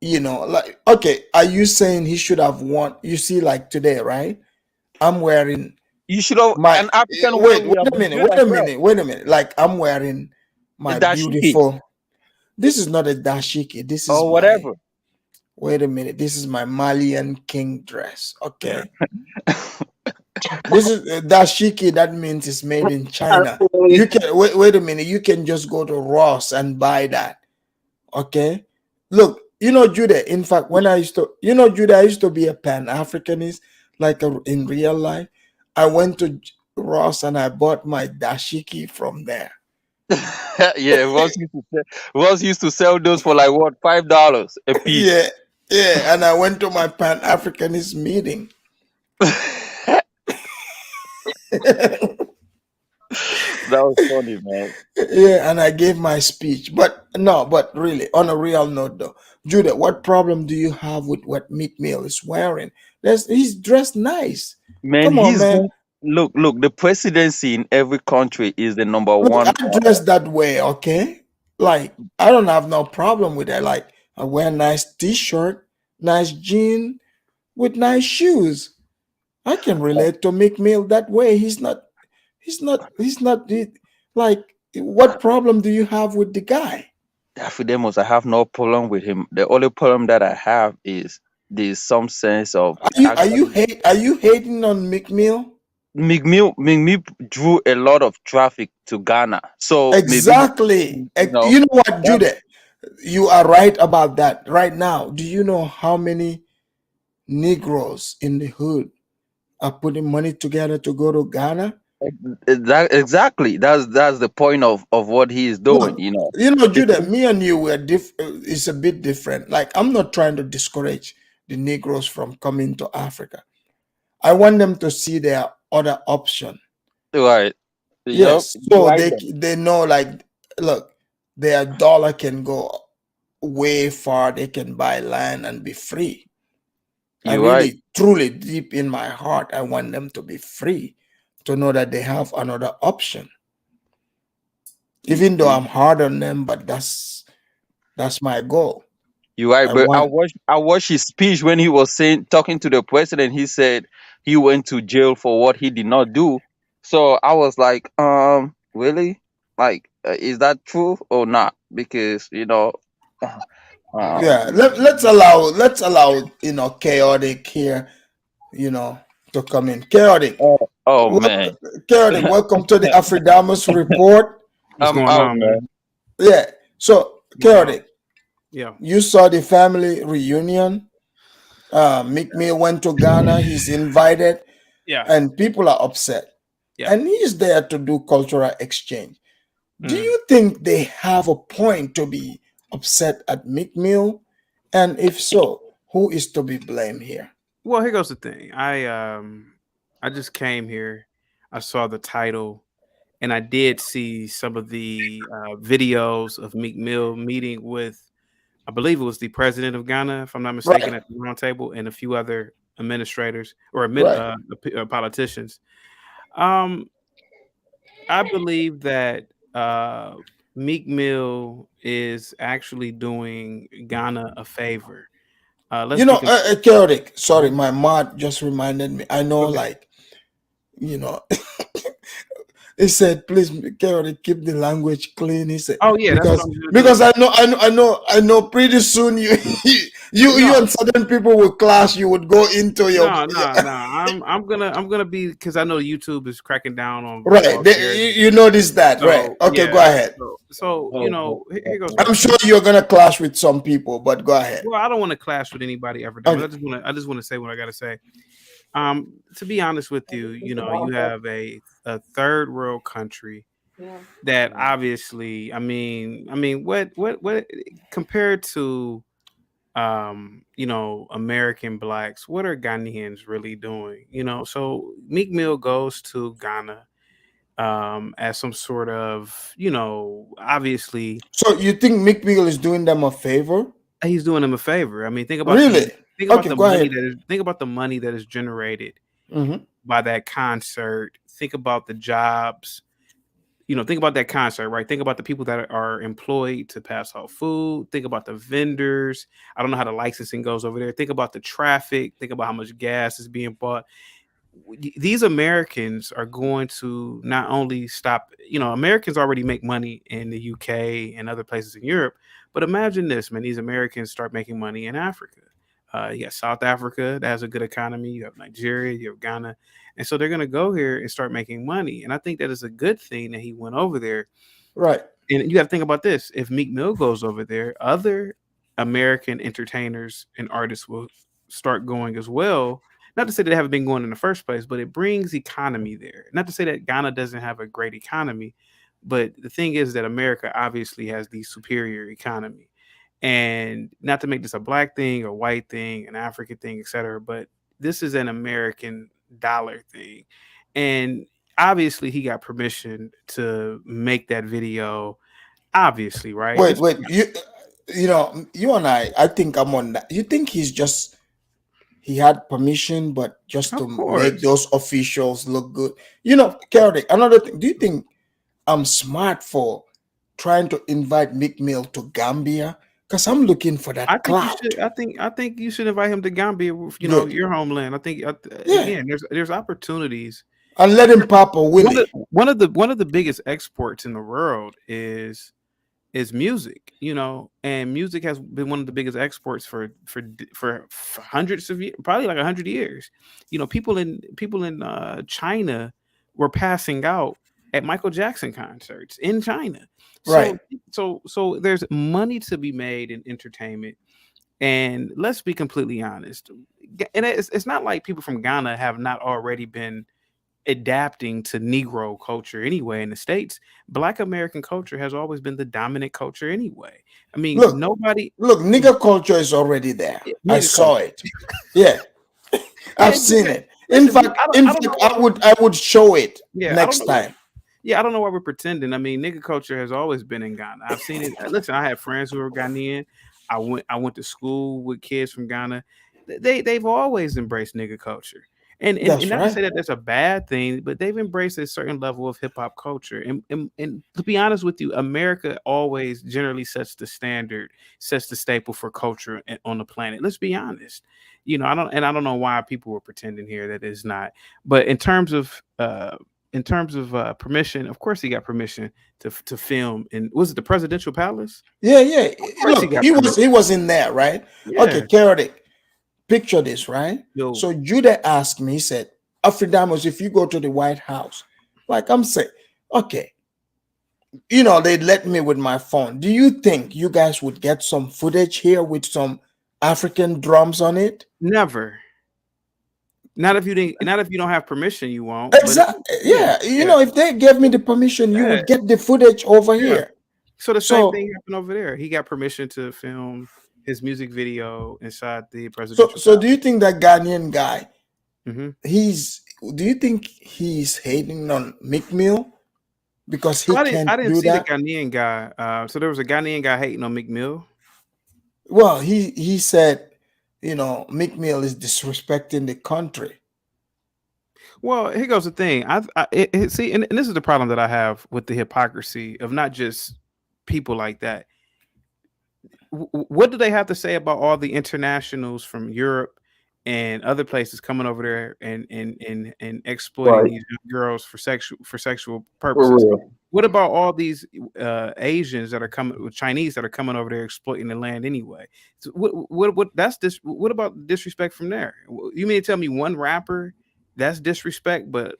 You know, like, okay. Are you saying he should have worn? You see, like today, right? I'm wearing You should have my. an African wear. Wait, We have wait a minute. dress Wait as a well. minute. Wait a minute. Like, I'm wearing The my dashiki beautiful. This is not a dashiki. This is or my. whatever. Wait a minute. This is my Malian king dress. Okay. This is dashiki. That means it's made in China. You can wait a minute. You can just go to Ross and buy that. Okay. Look, you know, Judah. In fact, when I used to, you know, Judah, I used to be a Pan Africanist, like in real life. I went to Ross and I bought my dashiki from there. Yeah, Ross used to sell those for like what, $5 a piece. Yeah, yeah. And I went to my Pan Africanist meeting. That was funny, man. Yeah, and I gave my speech. But no, but really, on a real note though, Judah, what problem do you have with what Meek Mill is wearing? He's dressed nice. Man, Come on, man. look. The presidency in every country is the number Look, one. I dress that way, okay? Like, I don't have no problem with that. Like, I wear nice t-shirt, nice jean with nice shoes. I can relate to Meek Mill that way. Like, what problem do you have with the guy? Afridamus, I have no problem with him. The only problem that I have is there's some sense of actually Are you hating on Meek Mill? Meek Mill drew a lot of traffic to Ghana. So maybe Exactly. You know what, that Judah? You are right about that. Right now, do you know how many Negroes in the hood are putting money together to go to Ghana? exactly that's the point of what he is doing. Look, you know, Judah, Because me and you were it's a bit different. Like, I'm not trying to discourage the Negroes from coming to Africa. I want them to see their other option. right, yep, Yes, you're so right. they know, like, look, their dollar can go way far. They can buy land and be free. I You're right. really, truly, deep in my heart, I want them to be free, to know that they have another option. Even though I'm hard on them, but that's my goal. You're right, I but want. I watched his speech when he was talking to the president. He said he went to jail for what he did not do. So I was like, really? Like, is that true or not? Because Um, Yeah, let's allow chaotic here, to come in. Chaotic, oh wel- man, chaotic. Welcome to the Afridamus report. What's I'm going out, on, man. man? Yeah. So What's up? chaotic, Yeah, you saw the family reunion. Meek Mill went to Ghana. He's invited, yeah, and people are upset. yeah. And he's there to do cultural exchange. Do Mm. you think they have a point to be upset at Meek Mill? And if so, who is to be blamed here? Well, here goes the thing. I just came here. I saw the title, and I did see some of the videos of Meek Mill meeting with, I believe it was the president of Ghana, if I'm not mistaken, Right, at the round table, and a few other administrators or right. politicians. Um, I believe that Meek Mill is actually doing Ghana a favor. Let's be Chaotic. Sorry, Mhm. my mod just reminded me. I know, Okay. like, you know, he said, please, chaotic, keep the language clean. He said, Oh yeah, that's what because I'm gonna because do. I know pretty soon you No, and certain people will clash. You would go into your no. I'm gonna be, because I know YouTube is cracking down on right. vulgarity. You notice that, right? So Okay, go yeah. ahead. So here goes my I'm thing. sure you're gonna clash with some people, but go ahead. Well, I don't want to clash with anybody ever done. Okay. I just want to say what I gotta say. To be honest with you, you have a third world country that obviously, what compared to American blacks, what are Ghanaians really doing? So Meek Mill goes to Ghana as some sort of, obviously So you think Mick Mill is doing them a favor? he's doing them a favor. I mean, Really? Okay, go ahead. think about the money that is generated Hmm. by that concert. Think about the jobs. Think about that concert, right? Think about the people that are employed to pass out food. Think about the vendors. I don't know how the licensing goes over there. Think about the traffic. Think about how much gas is being bought. These Americans are going to not only stop, Americans already make money in the UK and other places in Europe, but imagine this, man, these Americans start making money in Africa. You got South Africa that has a good economy. You have Nigeria, you have Ghana. And so they're going to go here and start making money. And I think that is a good thing that he went over there. Right. And you got to think about this. If Meek Mill goes over there, other American entertainers and artists will start going as well. Not to say that they haven't been going in the first place, but it brings economy there. Not to say that Ghana doesn't have a great economy, but the thing is that America obviously has the superior economy. And not to make this a black thing or white thing, an African thing, etc., but this is an American dollar thing. And obviously he got permission to make that video. Obviously, right? Wait, wait. You and I think I'm on that. You think he had permission, but just Of to make course. those officials look good? Chaotic. Another thing. Do you think I'm smart for trying to invite Mick Mill to Gambia? Because I'm looking for I that think you clout. should. I think you should invite him to Gambia. Good. Your homeland. I think Yeah. again, there's opportunities. And let him pop a willie. One of the biggest exports in the world is music, and music has been one of the biggest exports for hundreds of years, probably like 100 years. People in China were passing out at Michael Jackson concerts in China. Right. So there's money to be made in entertainment, and let's be completely honest. And it's not like people from Ghana have not already been adapting to Negro culture anyway. In the States, Black American culture has always been the dominant culture anyway. I mean, Look, nobody. look, nigger culture is already there. I Nigga saw culture. it. Yeah. I've Yeah, seen it. In listen, fact, I don't know why. I would show it Yeah, I don't next know. time. Yeah, I don't know why we're pretending. I mean, nigga culture has always been in Ghana. I've seen it. Listen, I have friends who are Ghanaian. I went to school with kids from Ghana. They've always embraced nigga culture. And That's not to right. say that that's a bad thing, but they've embraced a certain level of hip hop culture. And to be honest with you, America always generally sets the standard, sets the staple for culture on the planet. Let's be honest. I don't know why people were pretending here that it's not. But in terms of in terms of permission, of course he got permission to film. And was it the presidential palace? Yeah, yeah. Of course he Look, got he was permission. he was in there, right? Okay, Yeah. chaotic. Picture this, right? Yo. So Judah asked me, he said, Afridamus, if you go to the White House, like I'm saying, okay, they let me with my phone. Do you think you guys would get some footage here with some African drums on it? Never. Not if you didn't. Not if you don't have permission, you won't. Exactly. Yeah. If they gave me the permission, you would get the footage over here. So the same thing happened over there. He got permission to film his music video inside the presidential. So do you think that Ghanaian guy, mm-hmm. do you think he's hating on Meek Mill? Because he can't I didn't do see that? the Ghanaian guy. So there was a Ghanaian guy hating on Meek Mill. Well, he said, Meek Mill is disrespecting the country. Well, here goes the thing. See, and this is the problem that I have with the hypocrisy of not just people like that. What do they have to say about all the internationals from Europe and other places coming over there and exploiting these girls for sexual purposes? What about all these Asians that are coming, Chinese that are coming over there exploiting the land anyway? So what about disrespect from there? You mean to tell me one rapper that's disrespect, but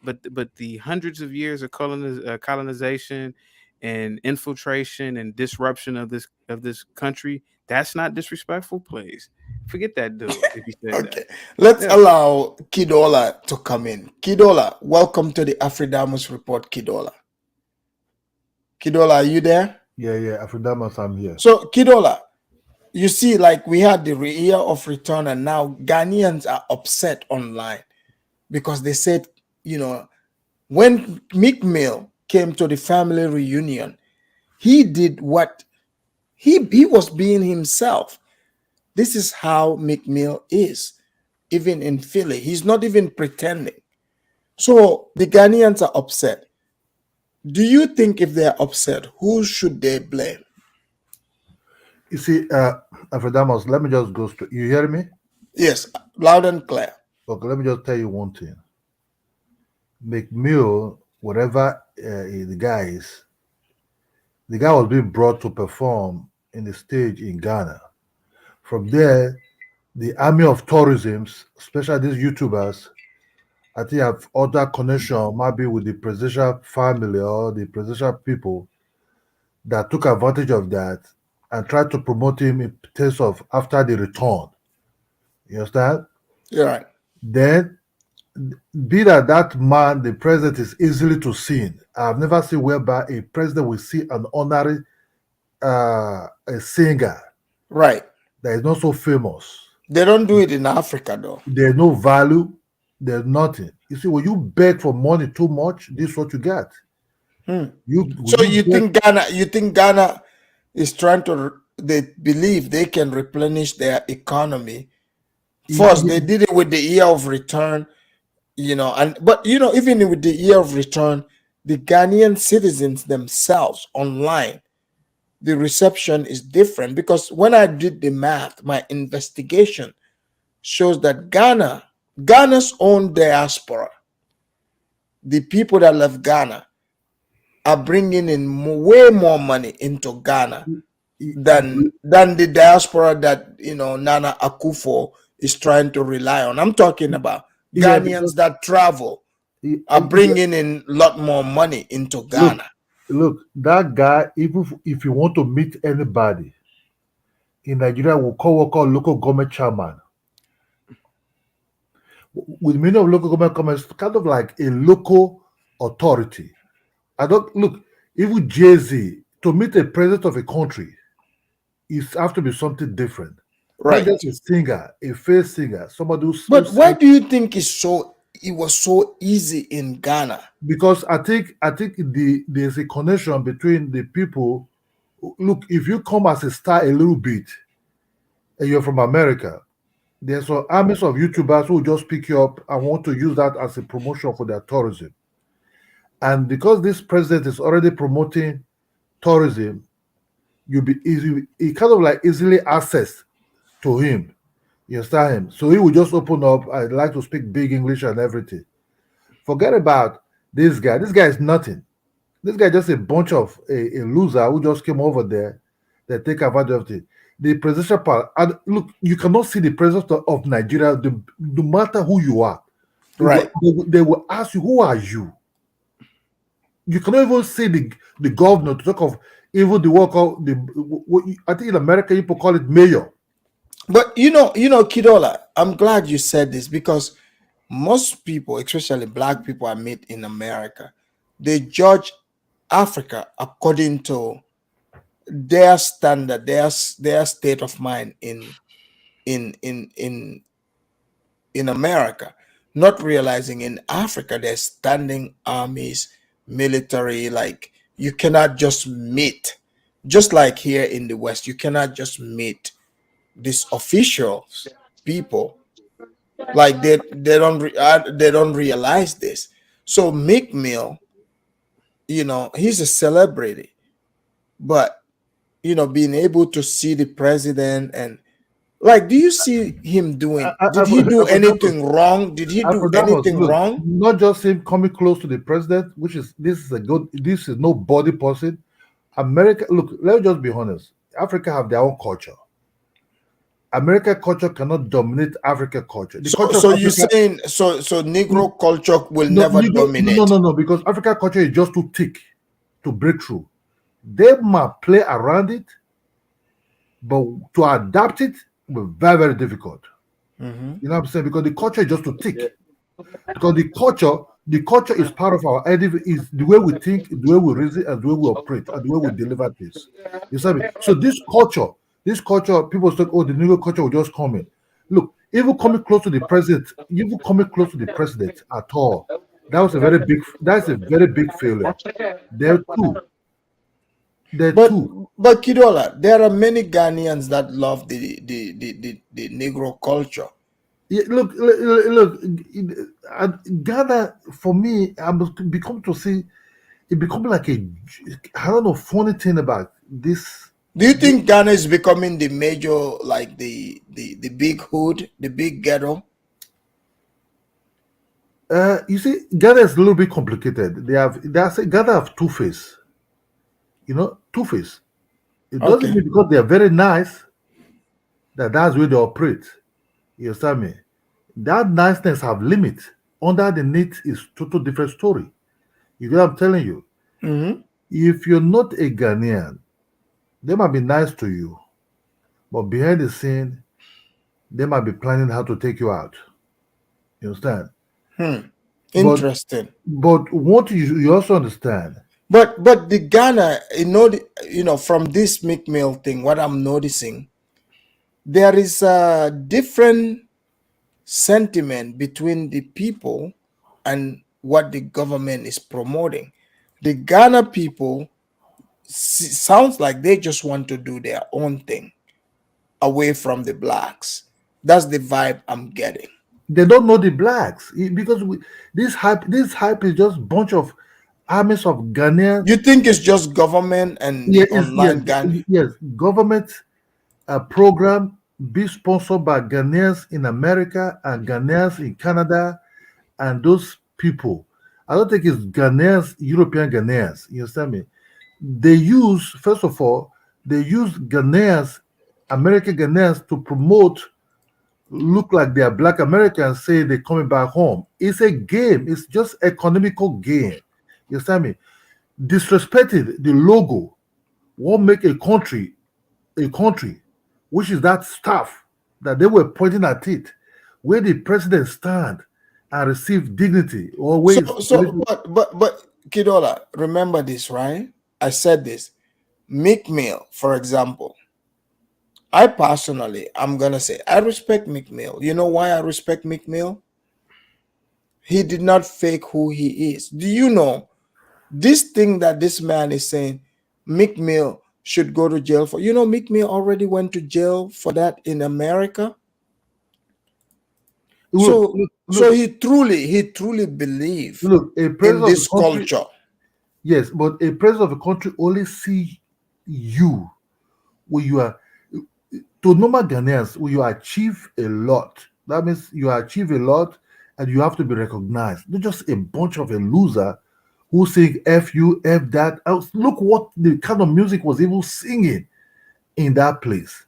the hundreds of years of colonization and infiltration and disruption of this country, that's not disrespectful? Please forget that dude if he said Okay, that. let's allow Kidola to come in. Kidola, welcome to the Afridamus Report. Kidola, are you there? Yeah, Afridamus, I'm here. So Kidola, you see, like we had the year of return, and now Ghanaians are upset online because they said, when Meek Mill came to the family reunion, he did what he was being himself. This is how Meek Mill is, even in Philly. He's not even pretending. So the Ghanaians are upset. Do you think if they're upset, who should they blame? You see, Afridamus, let me just go straight. You hear me? Yes, loud and clear. Okay, let me just tell you one thing. Meek Mill, whatever the guy is, the guy was being brought to perform in the stage in Ghana. From there, the army of tourism, especially these YouTubers, I think have other connection, maybe with the presidential family or the presidential people that took advantage of that and tried to promote him in terms of after the return. You understand? Yeah. Right. Then, be that man, the president, is easily to see. I've never seen whereby a president will see an honorary a singer, right, that is not so famous. They don't do it in Africa, though. There's no value. There's nothing. You see, when you beg for money too much, this is what you get. You think Ghana is trying to? They believe they can replenish their economy. First, they did it with the year of return, but even with the year of return, the Ghanaian citizens themselves online, the reception is different, because when I did the math, my investigation shows that Ghana's own diaspora, the people that left Ghana, are bringing in way more money into Ghana than the diaspora that Nana Akufo is trying to rely on. I'm talking about Ghanaians that travel are bringing in a lot more money into Ghana. Look, that guy, even if you want to meet anybody in Nigeria, will call local government chairman. With many of local government comments, kind of like a local authority. Even Jay-Z, to meet a president of a country, it has to be something different. Right. Not just a singer, a face singer, somebody who's. But why do you think it was so easy in Ghana? Because I think there's a connection between the people. Look, if you come as a star a little bit, and you're from America, there's some armies of YouTubers who just pick you up and want to use that as a promotion for their tourism. And because this president is already promoting tourism, you'll be kind of like easily access to him. You understand him? So he will just open up. I'd like to speak big English and everything. Forget about This guy is nothing. This guy just a bunch of a loser who just came over there that take advantage of it. The presidential part, and look, you cannot see the president of Nigeria, no matter who you are. Right. They will ask you, who are you? You cannot even see the governor to talk of even the work of I think in America people call it mayor. But Kidola, I'm glad you said this because most people, especially black people I meet in America, they judge Africa according to their standard, their state of mind in America, not realizing in Africa there's standing armies, military. Like you cannot just meet, just like here in the West, you cannot just meet these officials, people. Like they don't realize this. So Meek Mill, he's a celebrity, but being able to see the president and like, do you see him doing? Did he do anything wrong? Did he do anything Look, wrong? not just him coming close to the president, this is no body person. America, look, let's just be honest. Africa have their own culture. American culture cannot dominate African culture. The culture So of you're Africa, saying so Negro culture will no, never dominate? no, because African culture is just too thick to break through. They might play around it, but to adapt it will be very, very difficult. Mm-hmm. You know what I'm saying? Because the culture is just too thick. Because the culture is part of our identity, is the way we think, the way we reason, and the way we operate, and the way we deliver things. You see me? So this culture, people say, oh, the Negro culture will just come in. Look, even coming close to the president, at all, that's a very big failure. There too. But Kidola, there are many Ghanaians that love the Negro culture. Yeah, look, Ghana, for me, it become like I don't know, funny thing about this. Do you think Ghana is becoming the major, like the big hood, the big ghetto? You see, Ghana is a little bit complicated. Ghana have two-face. Two-face. It doesn't mean because they are very nice that's where they operate. You understand me? That niceness have limits. Underneath is total different story. You know what I'm telling you? Mm-hmm. If you're not a Ghanaian, they might be nice to you, but behind the scene, they might be planning how to take you out. You understand? Interesting. But what you also understand. But the Ghana, from this Meek Mill thing, what I'm noticing, there is a different sentiment between the people and what the government is promoting. The Ghana people sounds like they just want to do their own thing away from the blacks. That's the vibe I'm getting. They don't know the blacks because this hype is just a bunch of armies of Ghanaians. You think it's just government and online Ghana? Yes, government program be sponsored by Ghanaians in America and Ghanaians in Canada and those people. I don't think it's Ghanaians, European Ghanaians. You understand me? First of all, they use Ghanaians, American Ghanaians to promote, look like they are black Americans, say they're coming back home. It's a game. It's just economical game. You understand me? Disrespected the logo won't make a country, which is that stuff that they were pointing at it, where the president stand and receive dignity. Or where but Kidola, remember this, right? I said this. Meek Mill, for example. I personally, I'm gonna say, I respect Meek Mill. You know why I respect Meek Mill? He did not fake who he is. Do you know this thing that this man is saying? Meek Mill should go to jail for. Meek Mill already went to jail for that in America. So he truly believes in this culture. Yes, but a president of a country only see you when you are, to normal Ghanaians, when you achieve a lot. That means you achieve a lot and you have to be recognized. Not just a bunch of a loser who sing F you, F that. Look what the kind of music was even singing in that place.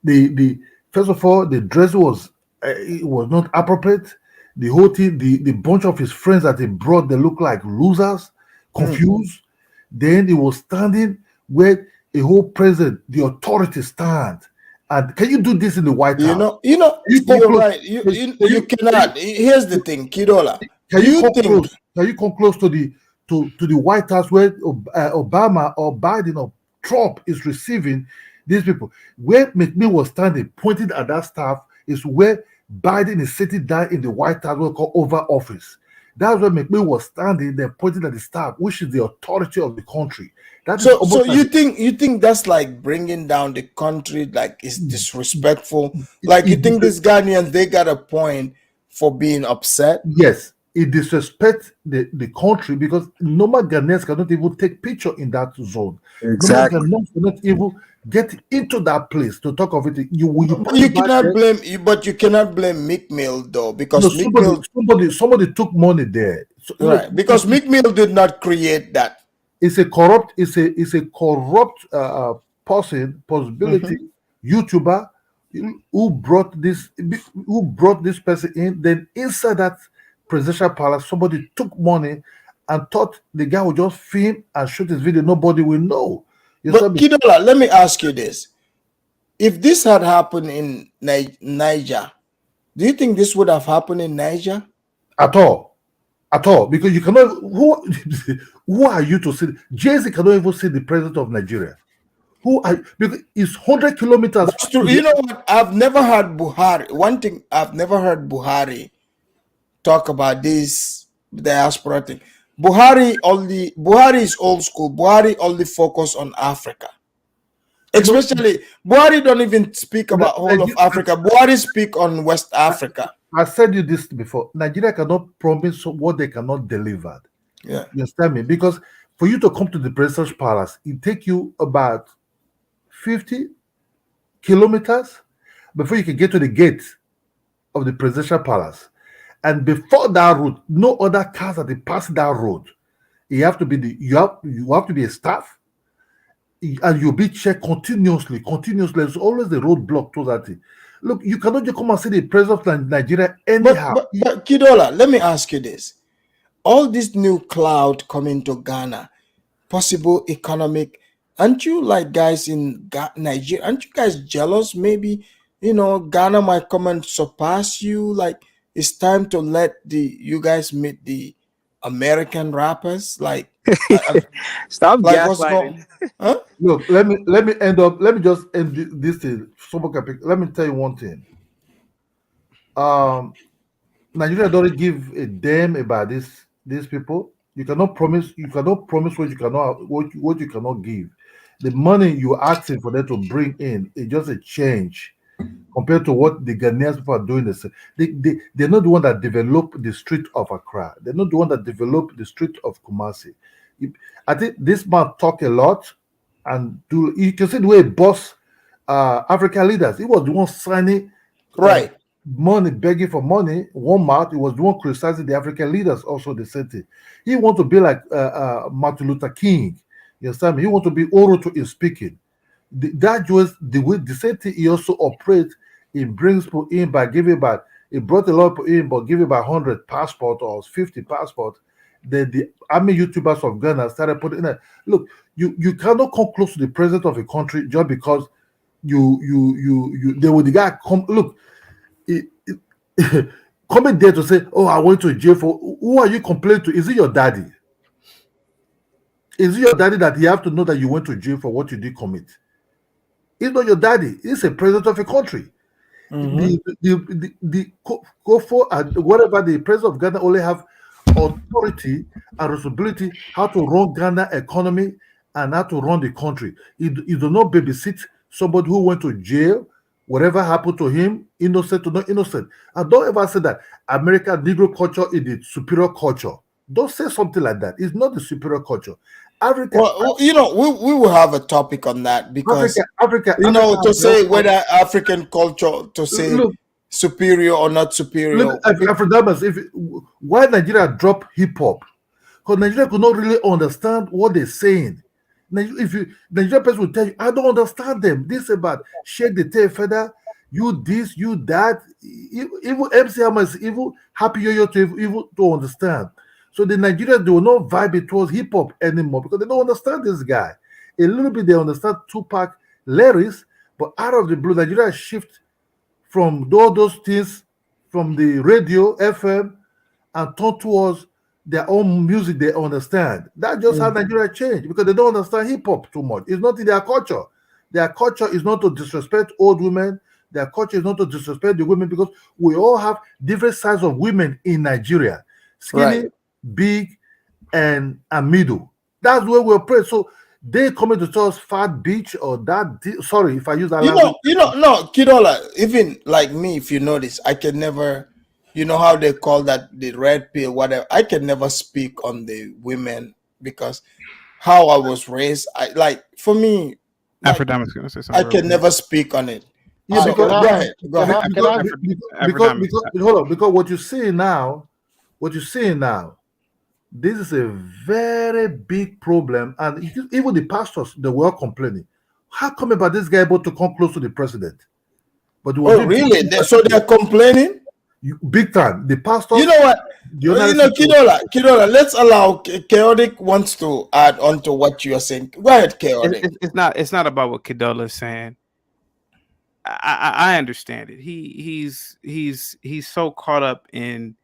The first of all, the dress was it was not appropriate. The whole thing, the bunch of his friends that he brought, they looked like losers, confused. Then he was standing where a whole president, the authority stand. And can you do this in the White House? You're right. You cannot. Here's the thing, Kidola. Can you come close to the White House where Obama or Biden or Trump is receiving these people? Where Meek Mill was standing, pointing at that staff, is where Biden is sitting down in the White House, what we call Oval Office. That's where Meek Mill was standing there, pointing at the staff, which is the authority of the country. So you think that's like bringing down the country, like it's disrespectful? Like you think these Ghanaians, they got a point for being upset? Yes, it disrespects the country because normal Ghanaians cannot even take picture in that zone. Exactly. Normal Ghanaians cannot even get into that place to talk of it. You cannot blame you, but you cannot blame Meek Mill though, because somebody took money there. Right, because Meek Mill did not create that. It's a corrupt possibility YouTuber who brought this person in. Then inside that presidential palace, somebody took money and thought the guy would just film and shoot his video. Nobody will know. But Kidola, let me ask you this: if this had happened in Niger, do you think this would have happened in Niger? At all, because you cannot. Who are you to see? Jay-Z cannot even see the president of Nigeria. Who are? Because it's 100 kilometers. That's true. You know what? I've never heard Buhari. One thing I've never heard Buhari talk about this diaspora thing. Buhari is old school. Buhari only focus on Africa. Especially Buhari don't even speak about whole of Africa. Buhari speak on West Africa. I said you this before. Nigeria cannot promise what they cannot deliver. Yeah. You understand me? Because for you to come to the president's palace, it take you about 50 kilometers before you can get to the gate of the presidential palace. And before that road, no other cars that they pass that road. You have to be you have to be a staff, and you'll be checked continuously. There's always the roadblock to that thing. Look, you cannot just come and see the president of Nigeria anyhow. But Kidola, let me ask you this. All this new cloud coming to Ghana, possible economic, aren't you like guys in Nigeria, aren't you guys jealous? Maybe, Ghana might come and surpass you. Like, it's time to let you guys meet the American rappers. Like, stop gaslighting. Huh? Look, let me just end this thing. Let me tell you one thing. Nigeria doesn't give a damn about these people. You cannot promise what you cannot give. The money you're asking for them to bring in is just a change compared to what the Ghanaians people are doing. They're not the one that developed the street of Accra. They're not the one that developed the street of Kumasi. I think this man talk a lot, and you can see the way he boss African leaders. He was the one signing money, begging for money. One mouth, he was the one criticizing the African leaders. Also, the same thing. He want to be like Martin Luther King. You understand me? He want to be Oroto in speaking. That was the same thing. He also operates. He brings people in by giving back. He brought a lot of people in, but giving by 100 passport or 50 passport. Then the army YouTubers of Ghana started putting in. Look, you cannot come close to the president of a country just because they were the guy come. Look, coming there to say, "Oh, I went to jail for." Who are you complaining to? Is it your daddy? Is it your daddy that you have to know that you went to jail for what you did commit? It's not your daddy. It's a president of a country. The COFO and whatever, the president of Ghana only have authority and responsibility how to run Ghana economy and how to run the country. You do not babysit somebody who went to jail. Whatever happened to him, innocent or not innocent. And don't ever say that American Negro culture is the superior culture. Don't say something like that. It's not the superior culture. Africa. Well, we will have a topic on that because Africa to say whether African culture to say superior or not superior. Look, Afridamus, why Nigeria drop hip hop? because Nigeria could not really understand what they're saying. If you Nigerian person will tell you, I don't understand them. This about shake the tail feather, you this, you that. Even MC Hammer is even happy yo to even to understand. So the Nigerians, they will not vibe it towards hip hop anymore because they don't understand this guy. A little bit they understand Tupac lyrics, but out of the blue, Nigeria shift from all those things from the radio, FM, and turn towards their own music they understand. That's just how Nigeria changed because they don't understand hip hop too much. It's not in their culture. Their culture is not to disrespect old women. Their culture is not to disrespect the women because we all have different sizes of women in Nigeria. Skinny, Right. big, and middle. That's where we operate. So they coming to tell us fat bitch or that. Sorry if I use that language. No, Kidola, even like me, if you notice, I can never, you know how they call that the red pill, whatever. I can never speak on the women because how I was raised, for me, like, Afridamus gonna say I something. can never speak on it. Yeah, So, because go ahead. Because what you see now, this is a very big problem, and even the pastors they were complaining. How come about this guy able to come close to the president? But really? So they're complaining? Big time. The pastors. You know what? Kidola, let's allow Chaotic wants to add on to what you're saying. Go ahead, Chaotic. It's not about what Kidola is saying. I understand it. He's so caught up in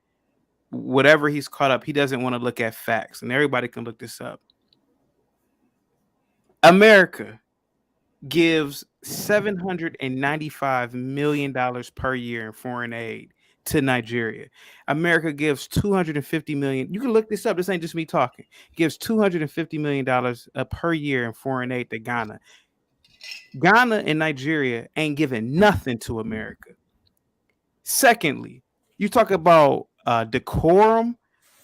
whatever he's caught up. He doesn't want to look at facts, and everybody can look this up. America gives $795 million per year in foreign aid to Nigeria. America gives $250 million. You can look this up. This ain't just me talking. Gives $250 million per year in foreign aid to Ghana. Ghana and Nigeria ain't giving nothing to America. Secondly, you talk about decorum.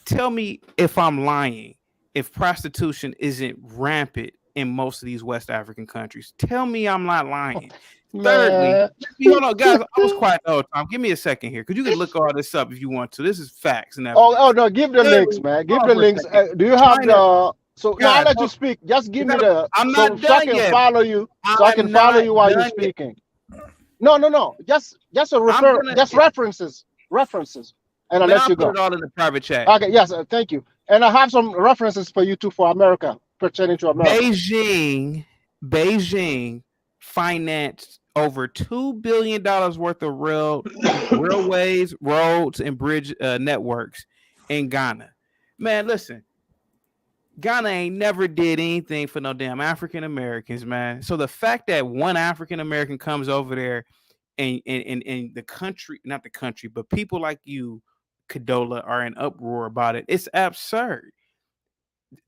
Tell me if I'm lying. If prostitution isn't rampant in most of these West African countries, tell me I'm not lying. Thirdly, hold on, guys. I was quiet the whole time. Give me a second here, because you can look all this up if you want to. This is facts and everything. Oh no, give the links, man. Give the links. Do you have the? So yeah, I'll let you speak. Just give me the. I'm not so I can yet. follow you. So I can follow you while you're speaking. No. Just references, and I'll let you go. Put it all in the private chat. Okay. Yes. Thank you. And I have some references for you too for America, pertaining to America. Beijing financed over $2 billion worth of railways, roads, and bridge networks in Ghana. Man, listen, Ghana ain't never did anything for no damn African Americans, man. So the fact that one African American comes over there and the country, not the country, but people like you, Kadola, are in uproar about it, it's absurd.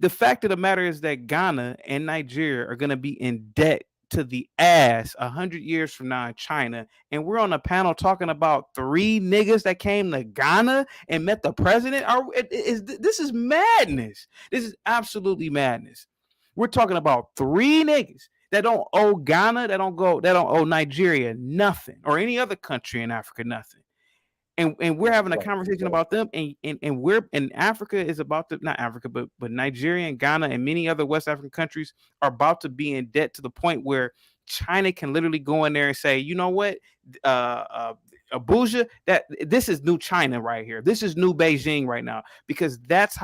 The fact of the matter is that Ghana and Nigeria are going to be in debt to the ass 100 years from now in China, and we're on a panel talking about 3 niggas that came to Ghana and met the president. This is madness. This is absolutely madness. We're talking about 3 niggas that don't owe Ghana, that don't owe Nigeria nothing, or any other country in Africa nothing. And we're having a conversation about them, and we're in Africa is about to, not Africa, but Nigeria and Ghana and many other West African countries are about to be in debt to the point where China can literally go in there and say, you know what, Abuja, that this is new China right here. This is new Beijing right now, because that's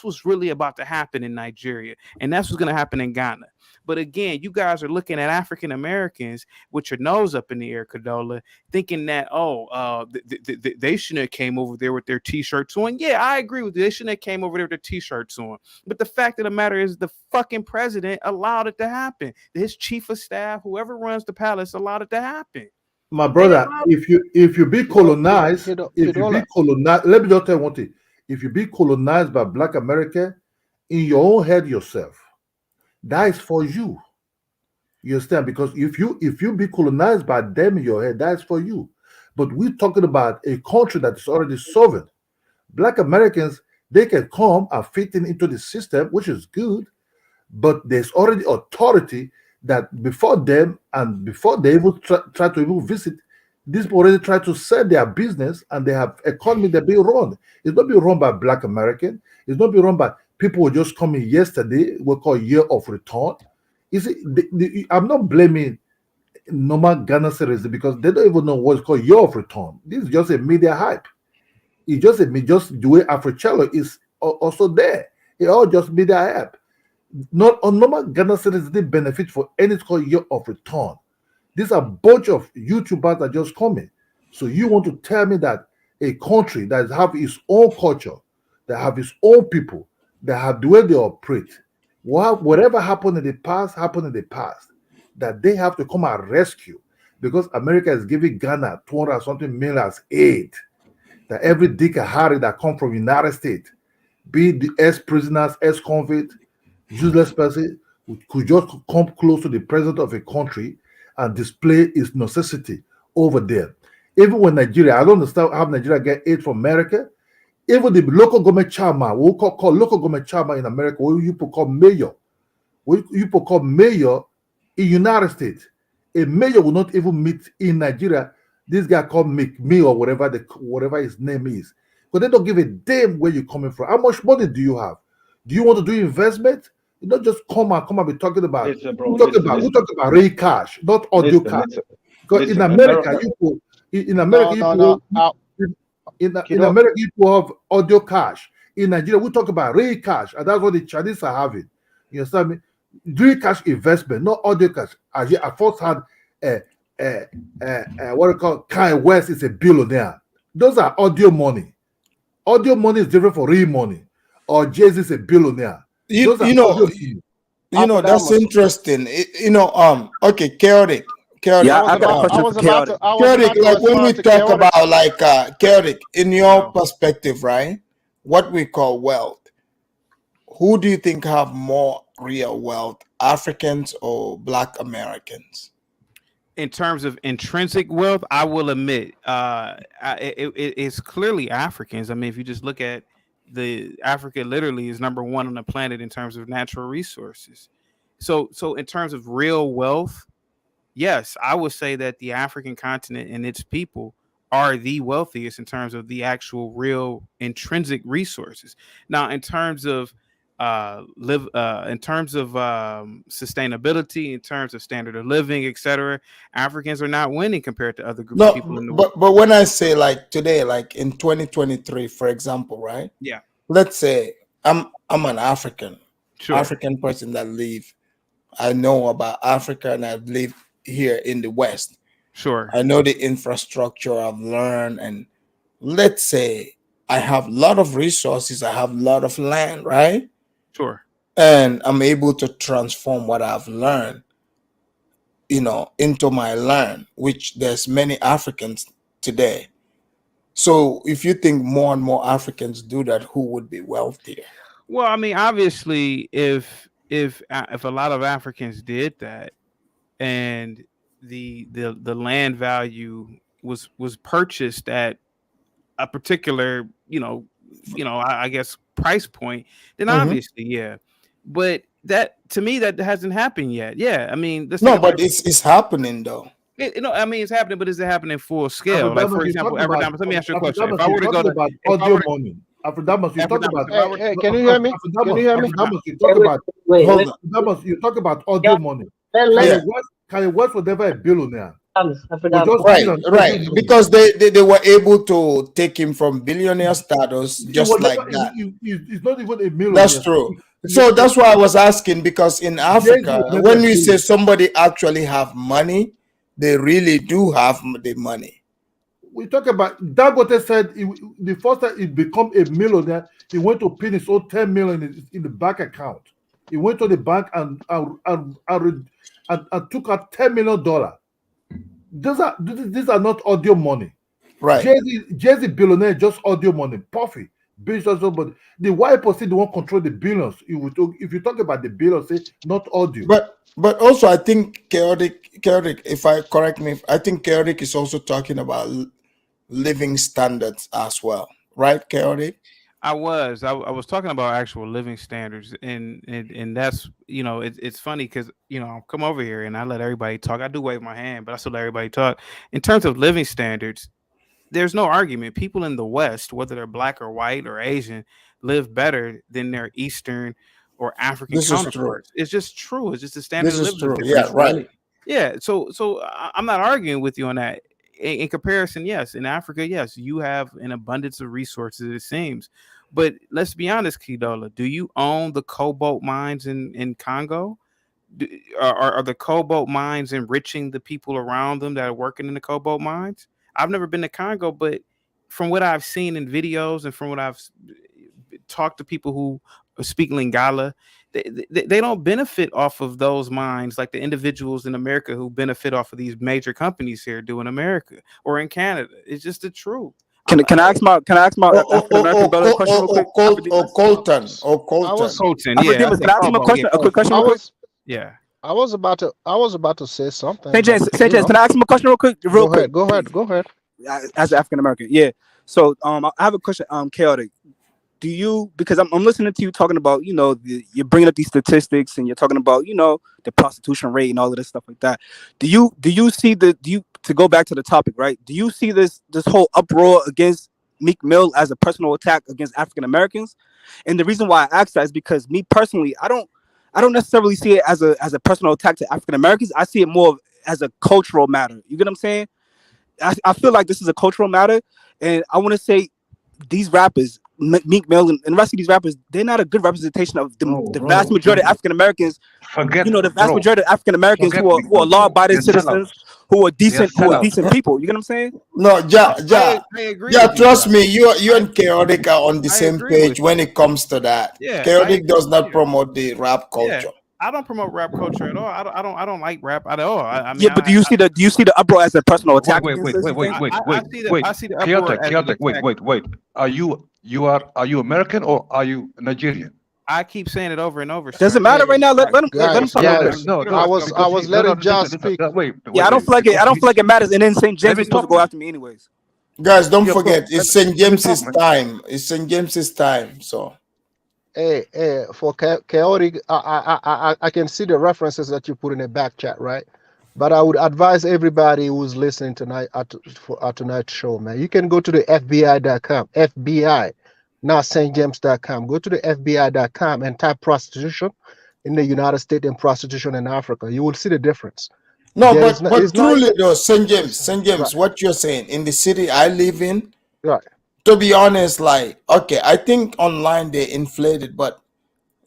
what's really about to happen in Nigeria, and that's what's going to happen in Ghana. But again, you guys are looking at African Americans with your nose up in the air, Kadola, thinking that, they shouldn't have came over there with their T-shirts on. Yeah, I agree with you. They shouldn't have came over there with their T-shirts on. But the fact of the matter is the fucking president allowed it to happen. His chief of staff, whoever runs the palace, allowed it to happen. My brother, if you be colonized, let me just tell you one thing. If you be colonized by Black America, in your own head yourself, that is for you. You understand? Because if you be colonized by them in your head, that's for you. But we're talking about a country that is already sovereign. Black Americans, they can come and fit into the system, which is good, but there's already authority that before them and before they even try to even visit, these people already try to sell their business, and they have economy that being run. It's not being run by Black American. It's not being run by people were just coming yesterday, we call year of return. Is it? I'm not blaming normal Ghana citizens because they don't even know what's called year of return. This is just a media hype. It's just the way Africello is also there. It all just media hype. Not on normal Ghana citizens didn't benefit for any called year of return. These are a bunch of YouTubers that just coming. So you want to tell me that a country that have its own culture, that have its own people, that have the way they operate, whatever happened in the past, happened in the past, that they have to come and rescue because America is giving Ghana 200 something million as aid. That every Dick and Harry that come from United States, be it the ex-prisoners, ex-convict, useless person, could just come close to the president of a country and display its necessity over there. Even when Nigeria, I don't understand how Nigeria get aid from America. Even the local government chairman, we call local government chairman in America, what you call mayor, in United States. A mayor will not even meet in Nigeria. This guy called Meek Mill or whatever his name is. Because they don't give a damn where you're coming from. How much money do you have? Do you want to do investment? You don't just come and be talking about. Listen, bro. We talk about real cash, not audio cash. Because in America, in America, you have audio cash. In Nigeria, we talk about real cash, and that's what the Chinese are having. You understand me? Real cash investment, not audio cash. I first had what do you call Kanye West is a billionaire. Those are audio money. Audio money is different from real money. Or Jay-Z is a billionaire. That's interesting. Okay, chaotic. Yeah, I got a question for chaotic. Chaotic, like when we talk about like chaotic, in your perspective, right? What we call wealth. Who do you think have more real wealth, Africans or Black Americans? In terms of intrinsic wealth, I will admit it's clearly Africans. I mean, if you just look at Africa literally is number one on the planet in terms of natural resources. So in terms of real wealth, yes, I would say that the African continent and its people are the wealthiest in terms of the actual real intrinsic resources. Now, in terms of sustainability, in terms of standard of living, etc., Africans are not winning compared to other groups of people in the world. But when I say like today, like in 2023, for example, right? Yeah. Let's say I'm an African person that live. I know about Africa and I've lived here in the West. Sure. I know the infrastructure I've learned, and let's say I have a lot of resources, I have a lot of land, right? Sure. And I'm able to transform what I've learned, into my land, which there's many Africans today. So if you think more and more Africans do that, who would be wealthier? Well, I mean, obviously, if a lot of Africans did that, and the land value was purchased at a particular, I guess price point, then obviously, yeah. But that, to me, that hasn't happened yet. Yeah, I mean, but it's happening though. It's happening, but is it happening full scale? Like, for example, Afridamus, let me ask you a question. If I were to go to audio money, Afridamus, you talk about. Hey, can you hear me? Can you hear me? Afridamus, you talk about. Afridamus, you talk about audio money. Kanye West was never a billionaire. Right, because they were able to take him from billionaire status just like that. He's not even a millionaire. That's true. So that's why I was asking, because in Africa, when we say somebody actually have money, they really do have the money. We talk about Dangote said the first time he become a millionaire, he went to pin his own 10 million in the bank account. He went to the bank and took out $10 million. These are not audio money. Right. Jay-Z billionaire, just audio money. Puffy, business, but the white person the one control the billions. If you talk about the billions, say not audio. But also I think chaotic. If I correct me, I think chaotic is also talking about living standards as well, right? Chaotic. I was talking about actual living standards, and that's, it's funny because I'll come over here and I let everybody talk. I do wave my hand, but I still let everybody talk. In terms of living standards, there's no argument. People in the West, whether they're Black or white or Asian, live better than their Eastern or African This is true. counterparts. It's just true. It's just the standard This of is living is true. different. Yeah, right. Yeah. So I'm not arguing with you on that. In comparison, yes, in Africa, yes, you have an abundance of resources, it seems. But let's be honest, Kidola, do you own the cobalt mines in Congo? Are the cobalt mines enriching the people around them that are working in the cobalt mines? I've never been to Congo, but from what I've seen in videos and from what I've talked to people who speak Lingala, they don't benefit off of those mines like the individuals in America who benefit off of these major companies here do in America or in Canada. It's just the truth. Can I ask my African American brother a question real quick? Colton. I was Colton, yeah. Afridamus, can I ask him a question? A quick question I real quick. was Yeah. I was about to say something. St. James, but, St. you James, know. can I ask him a question real quick? Go ahead. As an African American, yeah. So I have a question. Chaotic. Do you, because I'm listening to you talking about, you know, you're bringing up these statistics and you're talking about, you know, the prostitution rate and all of this stuff like that. Do you see to go back to the topic, right? Do you see this whole uproar against Meek Mill as a personal attack against African Americans? And the reason why I ask that is because me personally, I don't necessarily see it as a personal attack to African Americans. I see it more as a cultural matter. You get what I'm saying? I feel like this is a cultural matter, and I want to say these rappers, Meek Mill and the rest of these rappers, they're not a good representation of the vast majority of African Americans. The vast majority of African Americans who are law-abiding citizens, who are decent people. You get what I'm saying? No, I agree. Yeah, with trust you, me, you and Chaotic are on the same page when it comes to that. Yeah, Chaotic does not promote the rap culture. I don't promote rap culture at all. I don't like rap at all. I mean, yeah, but do you see the uproar as a personal attack? Wait. I see the uproar as an attack. Wait. Are you American or are you Nigerian? I keep saying it over and over. Doesn't matter right now. Let him talk. I was letting Josh speak. Yeah, I don't feel like it matters. And then St. James is supposed to go after me anyways. Guys, don't forget, it's St. James's time. It's St. James's time. So, hey, for chaotic, I can see the references that you put in the back chat, right? But I would advise everybody who's listening tonight for our tonight's show, man. You can go to the FBI.com, FBI, not stjames.com. Go to the FBI.com and type prostitution in the United States and prostitution in Africa. You will see the difference. No, but truly though, St. James, right. What you're saying in the city I live in, right? To be honest, like, okay, I think online they inflated, but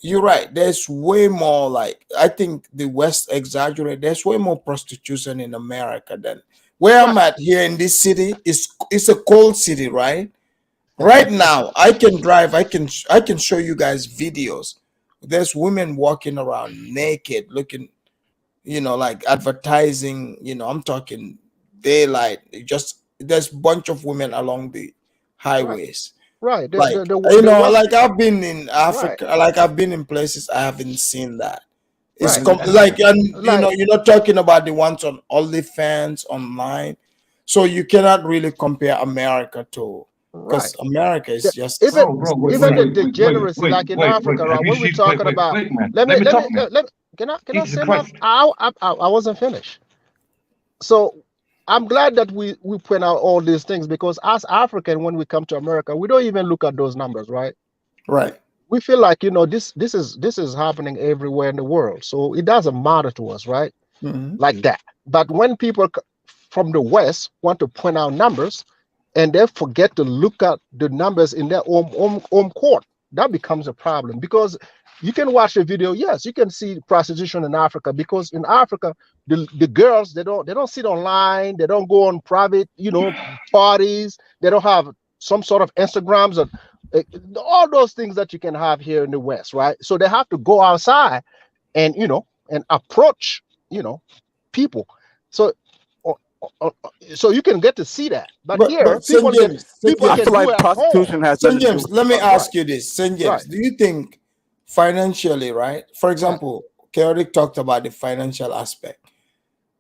you're right. There's way more, like, I think the West exaggerate. There's way more prostitution in America than where I'm at here in this city. It's a cold city, right? Right now, I can drive. I can show you guys videos. There's women walking around naked, looking, like advertising. I'm talking daylight. There's a bunch of women along the highways. Right. Like I've been in Africa, right. Like I've been in places I haven't seen that. It's right. You're not talking about the ones on OnlyFans online, so you cannot really compare America to, because America is just even the degeneracy like in Africa. Right? What we're talking about. Can I say my? I wasn't finished. So I'm glad that we point out all these things, because as African, when we come to America, we don't even look at those numbers, right? Right. We feel like, this is happening everywhere in the world, so it doesn't matter to us, right? Mm-hmm. Like that. But when people from the West want to point out numbers, and they forget to look at the numbers in their own court, that becomes a problem. Because you can watch a video, yes, you can see prostitution in Africa, because in Africa, the girls, they don't sit online, they don't go on private, parties, they don't have some sort of Instagrams or all those things that you can have here in the West, right? So they have to go outside and and approach people. So you can get to see that, but here people can I feel like prostitution has. St. James, let me ask you this, St. James, do you think financially, right? For example, Chaotic talked about the financial aspect.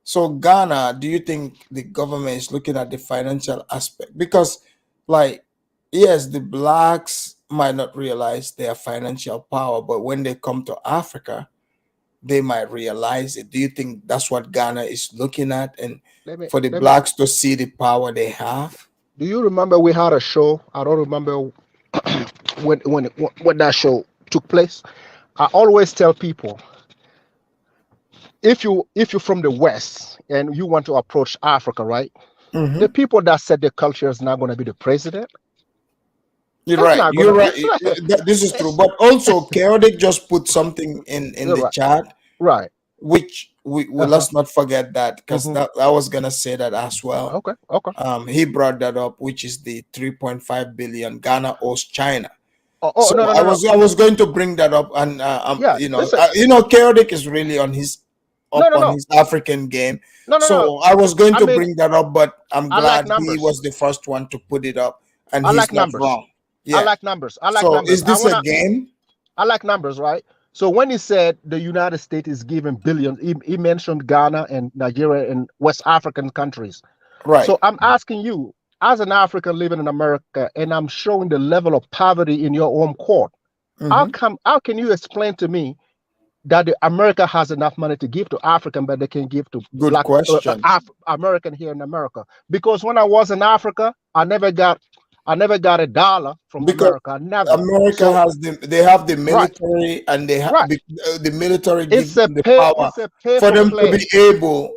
So Ghana, do you think the government is looking at the financial aspect? Because, like, yes, the blacks might not realize their financial power, but when they come to Africa, they might realize it. Do you think that's what Ghana is looking at, and for the blacks to see the power they have? Do you remember we had a show? I don't remember when that show took place, I always tell people, if you're from the West and you want to approach Africa, right? Mhm. The people that set the culture is not going to be the president. You're It's right. not You're gonna. right. It's not. This is true. It's But also, Chaotic just put something in the right. chat, Right. which we Uh-huh. let's not forget that, because Hmm. that I was gonna say that as well. Okay. Okay. He brought that up, which is the 3.5 billion Ghana owes China. Oh, So no, no, I no, no. was going to bring that up, and Yeah. Listen. Chaotic is really on his No, up no, on no, his African game. no, no, no. So I was going I to mean, bring that up, but I'm I like glad he numbers. was the first one to put it up, and I he's like not numbers. wrong. I Yeah. like numbers. I like So numbers. is this a game? I like numbers, right? So when he said the United States is giving billions, he mentioned Ghana and Nigeria and West African countries. Right. So I'm asking you, as an African living in America, and I'm showing the level of poverty in your home court, how can you explain to me that America has enough money to give to African, but they can give to Good black question. American here in America? Because when I was in Africa, I never got a dollar from Because America. Never. America So has they have the right, military, and they have right. the military gives It's a them the pay. power It's a pay for for them to play. be able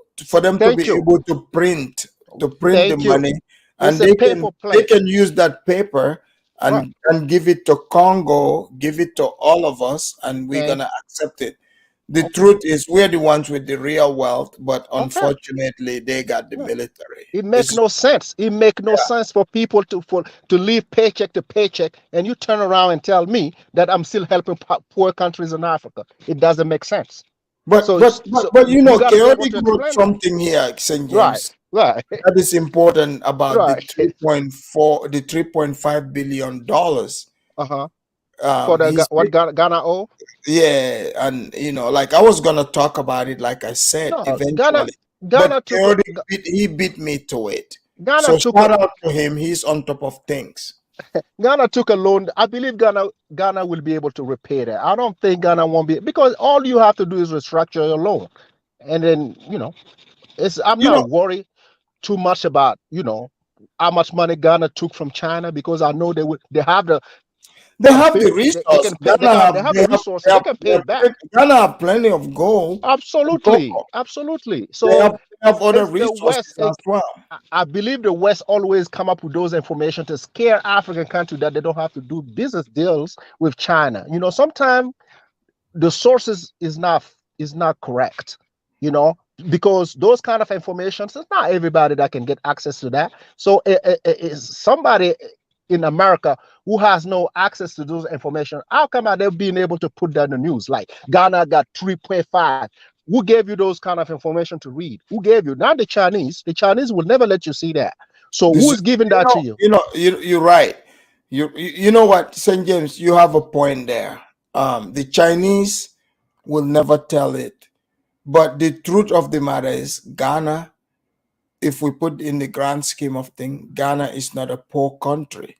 Thank you. to print the Thank you. money, It's and a pay for they play. can use that paper Right. and give it to Congo, give it to all of us, and we're Thank. gonna accept it. The Okay. truth is, we're the ones with the real wealth, but Okay. unfortunately, they got the Yeah. military. It makes no sense. It makes no sense for people to live paycheck to paycheck, and you turn around and tell me that I'm still helping poor countries in Africa. It doesn't make sense. But So you you know, got to be able Chaotic to wrote explain that. something here, St. Right. James, Right. that is important about the Right. 3.4, the $3.5 billion. For what Ghana owe? Yeah, and like I was gonna talk about it, like I said, No, eventually, but Ghana took Chaotic he beat me to it. Ghana So took a shout out to him. He's on top of things. Ghana took a loan. I believe Ghana will be able to repay that. I don't think Ghana won't be, because all you have to do is restructure your loan, and then I'm You know, not worried too much about how much money Ghana took from China, because I know they have the they have the they resource. can pay they have the resources, they can pay it back. Ghana have plenty of gold. Absolutely. They So have other it's the resources West. as well. I believe the West always come up with those information to scare African countries that they don't have to do business deals with China. Sometimes the sources is not correct. Because those kind of information, it's not everybody that can get access to that. So it's somebody in America who has no access to those information. How come are they being able to put that in the news? Like Ghana got 3.5. Who gave you those kind of information to read? Who gave you? Not the Chinese. The Chinese will never let you see that. So who's giving that to you? You're right. You know what, St. James, you have a point there. The Chinese will never tell it, but the truth of the matter is, Ghana, if we put in the grand scheme of things, Ghana is not a poor country.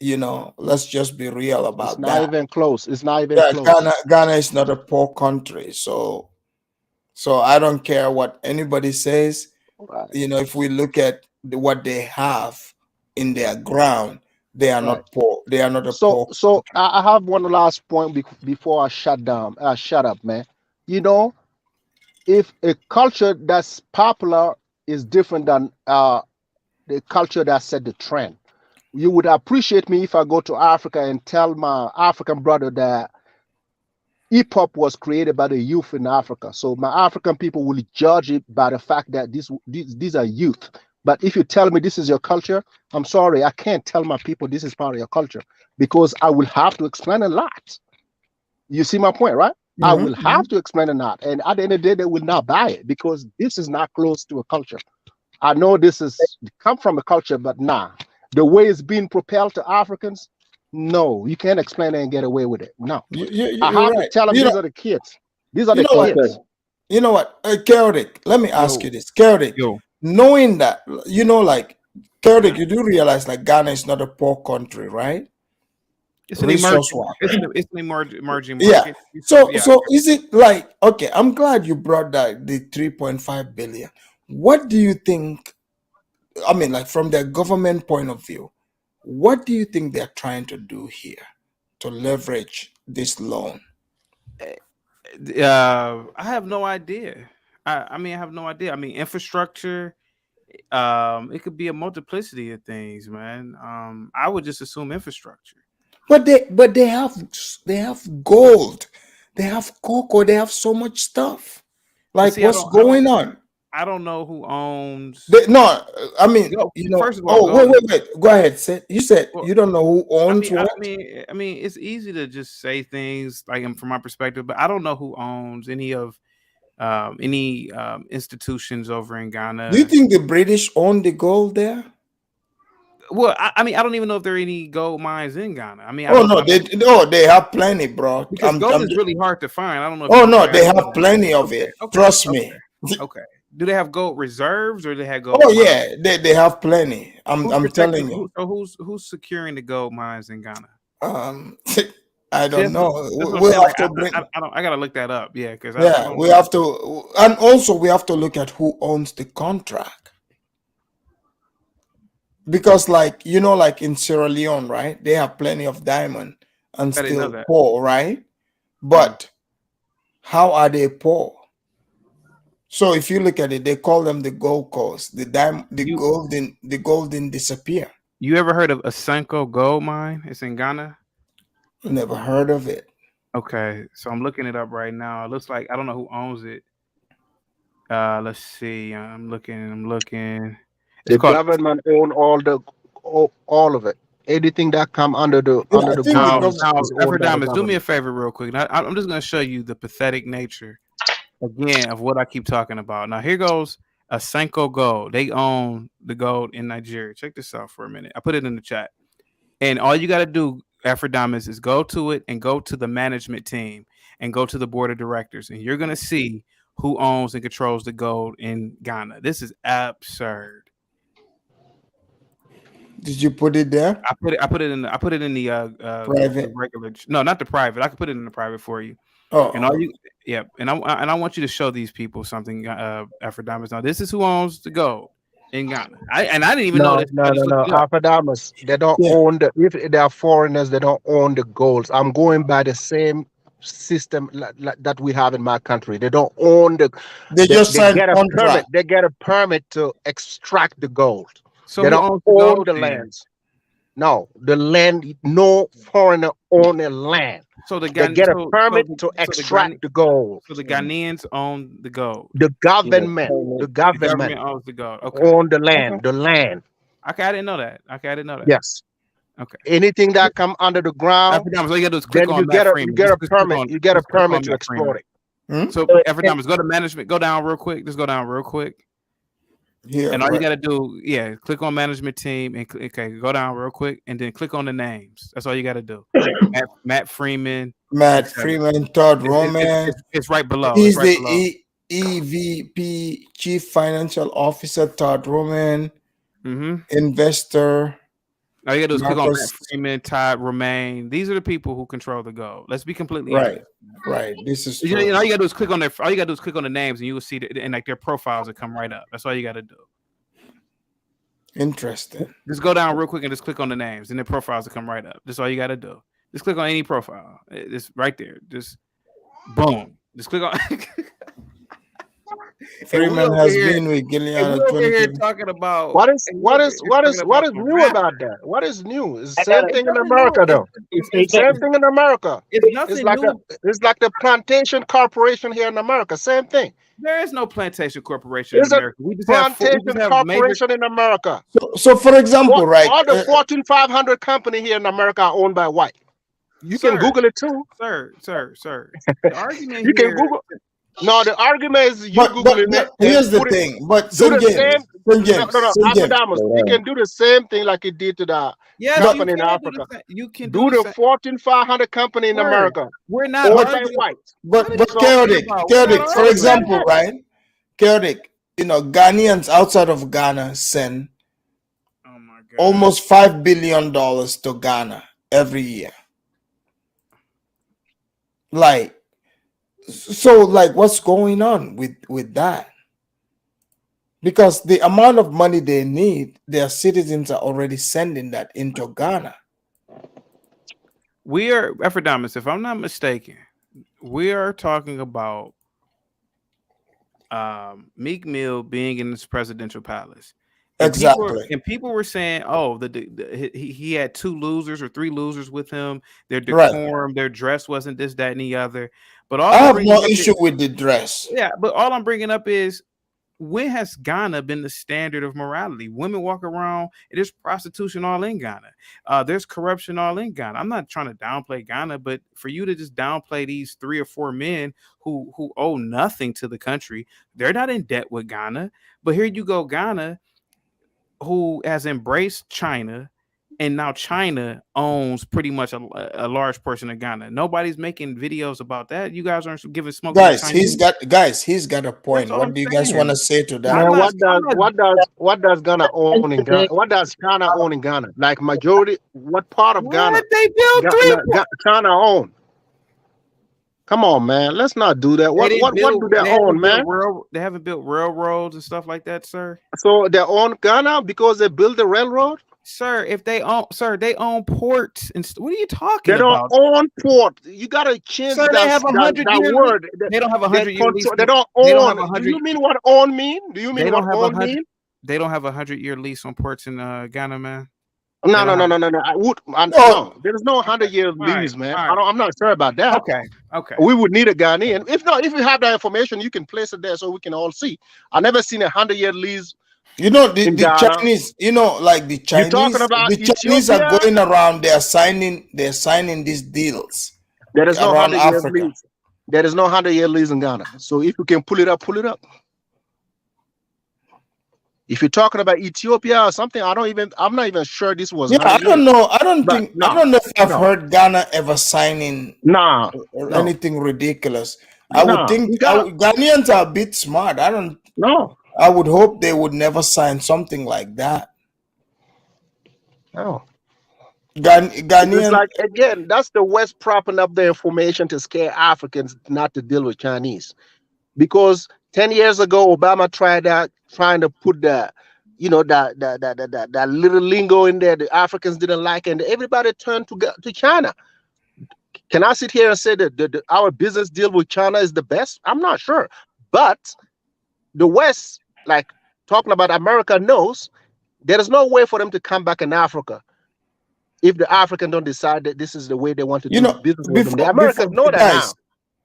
Let's just be real about It's not that. even close. It's not even close. Ghana is not a poor country. So I don't care what anybody says. Right. If we look at what they have in their ground, they are not poor. They are not a poor. So I have one last point before I shut up, man. If a culture that's popular is different than the culture that set the trend, you would appreciate me if I go to Africa and tell my African brother that hip hop was created by the youth in Africa. So my African people will judge it by the fact that these are youth. But if you tell me this is your culture, I'm sorry, I can't tell my people this is part of your culture, because I will have to explain a lot. You see my point, right? I will have to explain a lot. And at the end of the day, they will not buy it, because this is not close to a culture. I know this is come from a culture, but nah. The way it's being propelled to Africans, no, you can't explain it and get away with it. No. I have to tell them these are the kids. These are the kids. You know what? Chaotic, let me ask you this. Chaotic, knowing that, Chaotic, you do realize like Ghana is not a poor country, right? It's an emerging market. Yeah. So is it like, okay, I'm glad you brought that, the 3.5 billion. What do you think? I mean, like from the government point of view, What do you think they're trying to do here to leverage this loan? I have no idea. I mean, I have no idea. I mean, infrastructure. It could be a multiplicity of things, man. I would just assume infrastructure. But they have gold, they have cocoa, they have so much stuff. Like, see, what's going on? I don't know who owns. No, I mean, first of all, wait. Go ahead. You said you don't know who owns what. I mean, it's easy to just say things like from my perspective, but I don't know who owns any of any institutions over in Ghana. Do you think the British own the gold there? Well, I mean, I don't even know if there are any gold mines in Ghana. I mean, they have plenty, bro. Because gold is really hard to find. I don't know. They have plenty of it. Trust me. Okay. Do they have gold reserves or do they have gold? Oh yeah, they have plenty. I'm telling you. So who's securing the gold mines in Ghana? I don't know. I gotta look that up. Yeah, because we have to, and also we have to look at who owns the contract. Because, like, like in Sierra Leone, right? They have plenty of diamond and still poor, right? But how are they poor? So if you look at it, they call them the Gold Coast. The gold didn't disappear. You ever heard of Asenko Gold Mine? It's in Ghana. Never heard of it. Okay, so I'm looking it up right now. It looks like I don't know who owns it. Let's see. I'm looking. The government own all of it. Anything that come under the ground. Afridamus, do me a favor real quick. I'm just going to show you the pathetic nature again of what I keep talking about. Now here goes Asenko Gold. They own the gold in Nigeria. Check this out for a minute. I put it in the chat, and all you got to do, Afridamus, is go to it and go to the management team and go to the board of directors, and you're going to see who owns and controls the gold in Ghana. This is absurd. Did you put it there? I put it in the private, regular. No, not the private. I can put it in the private for you. Oh, and I want you to show these people something. Afridamus. Now this is who owns the gold in Ghana. I didn't even know this. No. Afridamus. They don't own if they are foreigners. They don't own the golds. I'm going by the same system that we have in my country. They don't own they get a permit. They get a permit to extract the gold. So they don't own the lands. No, the land. No foreigner own the land. So they get a permit to extract the gold. So the Ghanaians own the gold. The government owns the gold. Okay. Own the land. The land. Okay, I didn't know that. Yes. Okay. Anything that come under the ground, all you gotta do is click on you get a permit. You get a permit to export it. So Afridamus, go to management. Go down real quick. Just go down real quick. Yeah, and all you got to do, click on management team and go down real quick and then click on the names. That's all you got to do. Matt Freeman. Todd Roman. It's right below. He's the EVP, Chief Financial Officer, Todd Roman. Investor. All you got to do is click on Matt Freeman, Todd Romain. These are the people who control the gold. Let's be completely honest. Right. This is true. All you gotta do is click on all you gotta do is click on the names and you will see and like their profiles will come right up. That's all you gotta do. Interesting. Just go down real quick and just click on the names and their profiles will come right up. That's all you gotta do. Just click on any profile. It's right there. Just boom. Just click on Freeman has been with Gillian. We're over here talking about what is new about that? What is new? It's the same thing in America, though. It's the same thing in America. It's like the plantation corporation here in America. Same thing. There is no plantation corporation in America. We just have corporation in America. So for example, all the Fortune 500 company here in America are owned by white. You can Google it too, sir. The argument you can Google. No, the argument is Googling it. Here's the thing. But Afridamus, you can do the same thing like it did to the company in Africa. You can do the Fortune 500 company in America. We're not white. But chaotic. For example, right? Chaotic. Ghanaians outside of Ghana send almost $5 billion to Ghana every year. So what's going on with that? because the amount of money they need, their citizens are already sending that into Ghana. We are Afridamus, if I'm not mistaken, we are talking about Meek Mill being in this presidential palace. And Exactly. people were saying, oh, he had 2 losers or 3 losers with him. Their Right. decorum, their dress wasn't this, that, and the other. But I have no issue with the dress. Yeah, but all I'm bringing up is, when has Ghana been the standard of morality? Women walk around, there's prostitution all in Ghana. There's corruption all in Ghana. I'm not trying to downplay Ghana, but for you to just downplay these 3 or 4 men who owe nothing to the country, they're not in debt with Ghana. But here you go, Ghana, who has embraced China, and now China owns pretty much a large portion of Ghana. Nobody's making videos about that. You guys aren't giving smoke. Guys, he's got a point. What do you guys want to say to that? Man, what does Ghana own in Ghana? What does China own in Ghana? Like majority, what part of Ghana? They built China own. Come on, man. Let's not do that. What do they own, man? They haven't built railroads and stuff like that, sir. So they own Ghana because they built the railroad? Sir, they own ports and what are you talking about? They don't own port. You gotta change that, they have that word. They don't have 100-year lease. They don't own. Do you mean what own mean? Do you mean what own mean? They don't have a 100-year lease on ports in Ghana, man. No. There is no 100-year lease, man. I'm not sure about that. Okay. We would need a Ghanaian. If you have that information, you can place it there so we can all see. I never seen a 100-year lease. You know, the Chinese, like the Chinese, the Chinese are going around, they're signing these deals. There is no 100-year lease. There is no 100-year lease in Ghana. So if you can pull it up, pull it up. If you're talking about Ethiopia or something, I'm not even sure this was. Yeah, I don't know. I don't know if I've heard Ghana ever signing anything ridiculous. I would think Ghanaians are a bit smart. I would hope they would never sign something like that. No. Ghanaian. It's like, again, that's the West propping up the information to scare Africans not to deal with Chinese. Because 10 years ago, Obama trying to put that little lingo in there. The Africans didn't like it, and everybody turned to China. Can I sit here and say that our business deal with China is the best? I'm not sure. But the West, like talking about America, knows there is no way for them to come back in Africa if the Africans don't decide that this is the way they want to do business with them. The Americans know that now.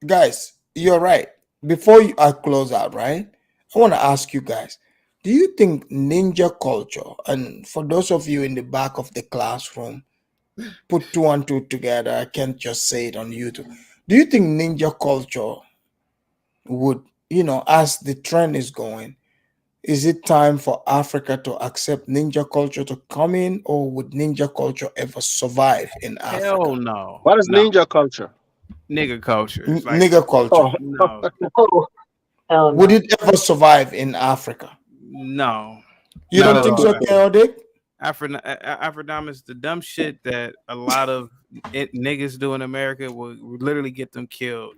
Guys, you're right. Before I close out, right? I want to ask you guys, do you think ninja culture, and for those of you in the back of the classroom, put 2 and 2 together, I can't just say it on YouTube. Do you think ninja culture would, as the trend is going, is it time for Africa to accept ninja culture to come in, or would ninja culture ever survive in Africa? Hell no. What is ninja culture? Nigga culture. Nigga culture. No. Would it ever survive in Africa? No. You don't think so, Chaotic? Afridamus, the dumb shit that a lot of niggas do in America will literally get them killed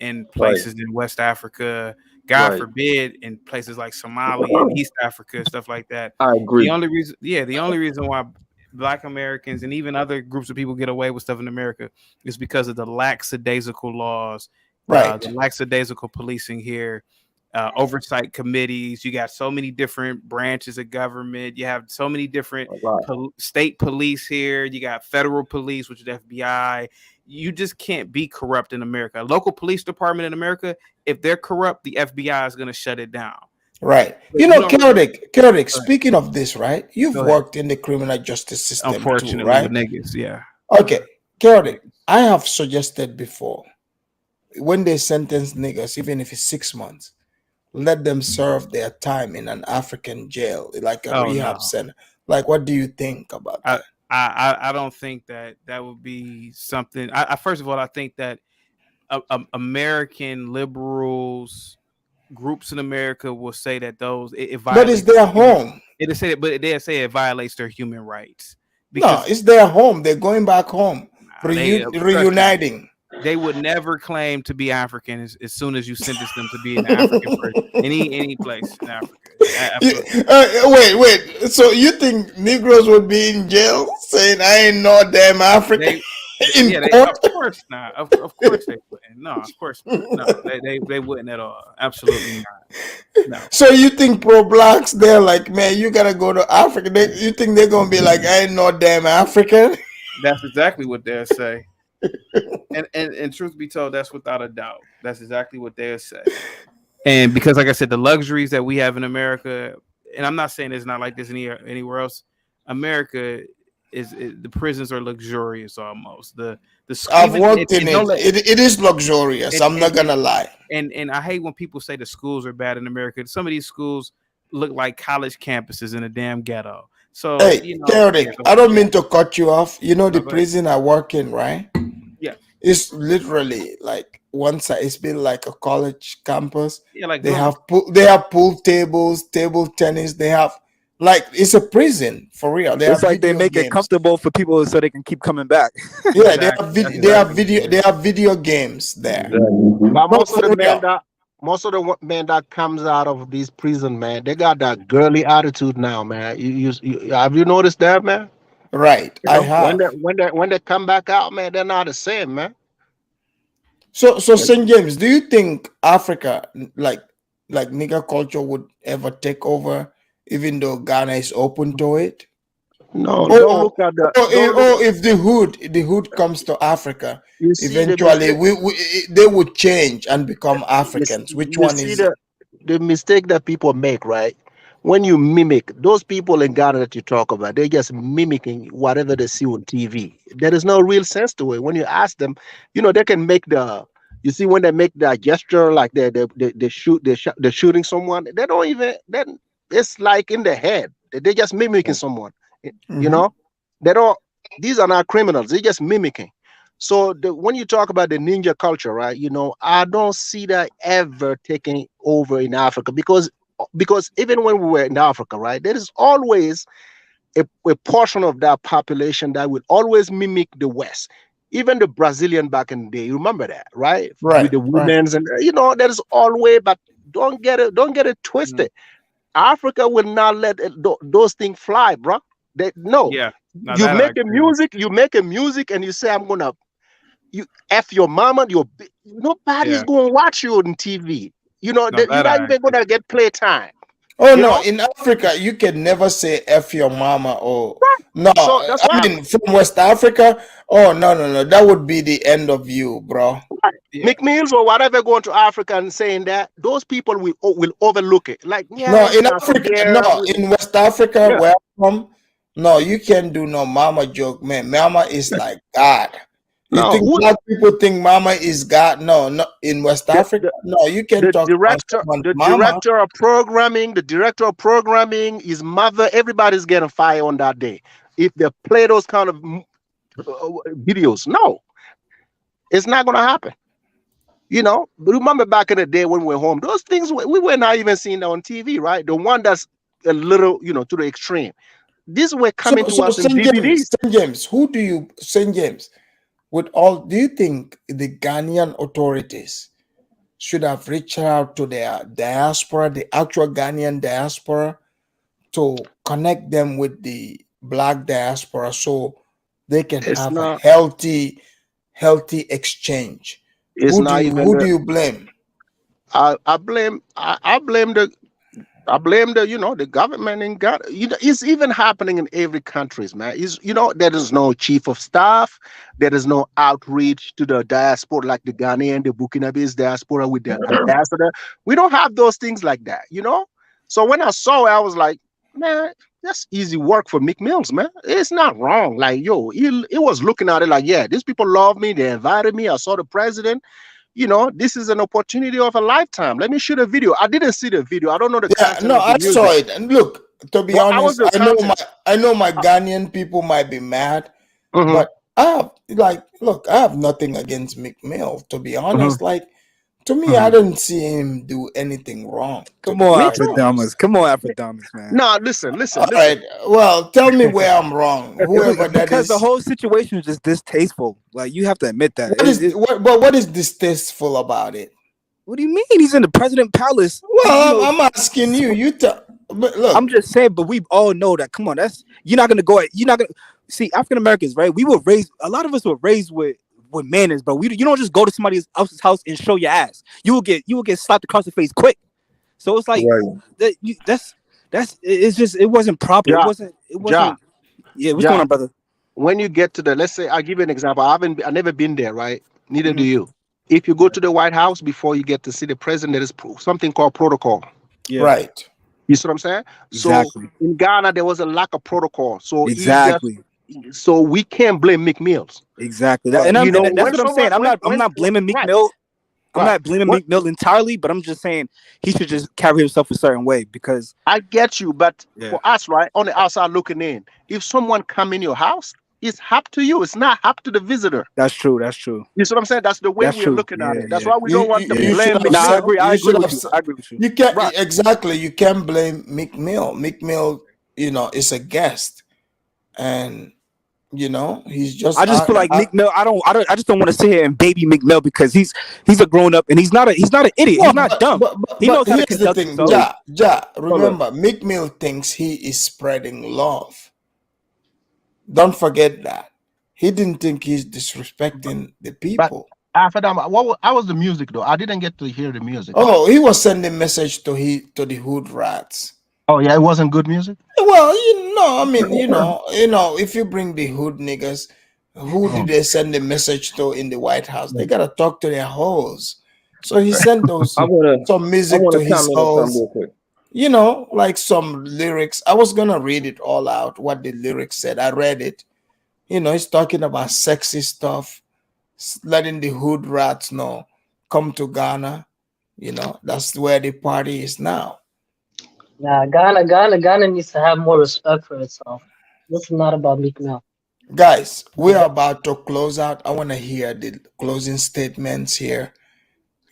in places in West Africa. God forbid, in places like Somalia and East Africa, stuff like that. I agree. The only reason why Black Americans and even other groups of people get away with stuff in America is because of the lackadaisical laws, the lackadaisical policing here, oversight committees. You got so many different branches of government. You have so many different state police here. You got federal police, which is the FBI. You just can't be corrupt in America. A local police department in America, if they're corrupt, the FBI is going to shut it down. Right. Chaotic, speaking of this, right? You've worked in the criminal justice system, unfortunately, too, right? with niggas, yeah. Okay, Chaotic, I have suggested before, when they sentence niggas, even if it's 6 months, let them serve their time in an African jail, like a rehab center. Like, what do you think about that? I don't think that would be something. First of all, I think that American liberals, groups in America will say that but it's their home. They say it violates their human rights. No, it's their home. They're going back home, reuniting. they would never claim to be African as soon as you sentence them to be in African prison, any place in Africa. Wait. So you think Negroes would be in jail saying I ain't no damn African? Of course not. Of course they wouldn't. No, of course not. No, they wouldn't at all. Absolutely not. No. So you think pro-blacks, they're like, man, you gotta go to Africa. You think they're gonna be like, I ain't no damn African? That's exactly what they'll say. and truth be told, that's without a doubt. That's exactly what they'll say. And because, like I said, the luxuries that we have in America, and I'm not saying it's not like this anywhere else. America is the prisons are luxurious almost. I've worked in it. It is luxurious. I'm not gonna lie. And I hate when people say the schools are bad in America. Some of these schools look like college campuses in a damn ghetto. So hey, Theoretic, I don't mean to cut you off. You know the prison I work in, right? Yeah. It's literally like one side. It's been like a college campus. Yeah, like they have pool tables, table tennis. They have like it's a prison for real. It's like they make it comfortable for people so they can keep coming back. Yeah, they have video games there. But most of the men that comes out of these prison, man, they got that girly attitude now, man. You have you noticed that, man? Right, I have. When they come back out, man, they're not the same, man. So St. James, do you think Africa, like nigger culture, would ever take over, even though Ghana is open to it? No, don't look at that. If the hood comes to Africa, eventually they would change and become Africans. Which one is the mistake that people make, right? When you mimic those people in Ghana that you talk about, they're just mimicking whatever they see on TV. There is no real sense to it. When you ask them, they can make you see when they make that gesture like they're shooting someone, they don't even then it's like in their head. They're just mimicking someone. They don't. These are not criminals. They're just mimicking. So when you talk about the ninja culture, right? I don't see that ever taking over in Africa because even when we were in Africa, right, there is always a portion of that population that will always mimic the West. Even the Brazilian back in the day, you remember that, right? With the women's and there is always, but don't get it twisted. Africa will not let those things fly, bro. You make a music and you say you F your mama, nobody's gonna watch you on TV. You're not even gonna get playtime. No, in Africa you can never say F your mama or no. So I mean from West Africa, no, that would be the end of you, bro. Meek Mills or whatever going to Africa and saying that, those people will overlook it. Like in Africa, in West Africa where I'm from, no, you can't do no mama joke, man. Mama is like God. You think black people think mama is God? No, in West Africa, no, you can talk the director of programming is mother. Everybody's getting fired on that day if they play those kind of videos. No, it's not gonna happen. Remember back in the day when we were home, those things we were not even seeing on TV, right? The one that's a little, to the extreme. These were coming to us in DVDs. St. James, do you think the Ghanaian authorities should have reached out to their diaspora, the actual Ghanaian diaspora, to connect them with the black diaspora so they can have a healthy exchange? Who do you blame? I blame the government in Ghana. It's even happening in every country, man. There is no chief of staff. There is no outreach to the diaspora like the Ghanaian, the Burkinabese diaspora with the ambassador. We don't have those things like that, So when I saw it, I was like, man, that's easy work for Meek Mills, man. It's not wrong. Like, he was looking at it like, yeah, these people love me. They invited me. I saw the president. This is an opportunity of a lifetime. Let me shoot a video. I didn't see the video. I don't know the content. No, I saw it. And look, to be honest, I know my Ghanaian people might be mad, but I have nothing against Meek Mill. To be honest, To me, I didn't see him do anything wrong to Come the on, Me White too. House. Afridamus. Come on, Afridamus, man. No, listen, All listen, listen. right. Well, tell me where I'm wrong. Whoever that Because the is. whole situation is just distasteful. Like, you have to admit that. What is distasteful about it? What do you mean? He's in the president palace. Well, I'm asking you. You tell. But I'm look, just saying, but we all know that. Come on, you're not gonna go. You're not gonna see African Americans, right? We were raised. A lot of us were raised with manners, but you don't just go to somebody else's house and show your ass. You will get slapped across the face quick. So it's like it wasn't proper. Ja, It Ja, wasn't. Yeah, what's going Ja. on, brother? When you get to the, let's say, I'll give you an example. I never been there, right? Neither do Mhm. you. If you go to the White House before you get to see the president, there is something called protocol. Yeah, right. You see what I'm saying? So exactly, in Ghana, there was a lack of protocol. So exactly, so we can't blame Meek Mills. exactly. Well, You know, That's when what I'm saying. someone, I'm not blaming Meek right, Mill. I'm right. not blaming What Meek Mill entirely, but I'm just saying he should just carry himself a certain way because I get you, but yeah, for us, right, on the outside looking in, if someone come in your house, it's up to you. It's not up to the visitor. that's true. That's true. You see what I'm saying? That's the way That's we're true. looking at Yeah, it. That's yeah, why we don't want to yeah. You should blame have Meek No, I said. Mill. agree. I You agree should with have. you. I agree with you. You can't Right. exactly. You can't blame Meek Mill. Meek Mill, is a guest, and he's just I just feel like Meek Mill. I just don't want to sit here and baby Meek Mill because he's a grown up and he's not an idiot. He's well, not dumb. He but knows how to here's the conduct thing, himself. Ja. Hold on. Remember, Meek Mill thinks he is spreading love. Don't forget that. He didn't think he's disrespecting the But people. Afridamus, how was the music though? I didn't get to hear the music. Oh, he was sending message to the hood rats. Oh yeah, it wasn't good music. Well, I mean, if you bring the hood niggas, who did they send the message to in the White House? They gotta talk to their hoes. So he sent I wanna some I music to wanna his comment on something hoes, real quick. like some lyrics. I was gonna read it all out, what the lyrics said. I read it. He's talking about sexy stuff, letting the hood rats know, come to Ghana. That's where the party is now. Nah, Ghana needs to have more respect for itself. This is not about Meek Mill. Guys, we are about to close out. I want to hear the closing statements here.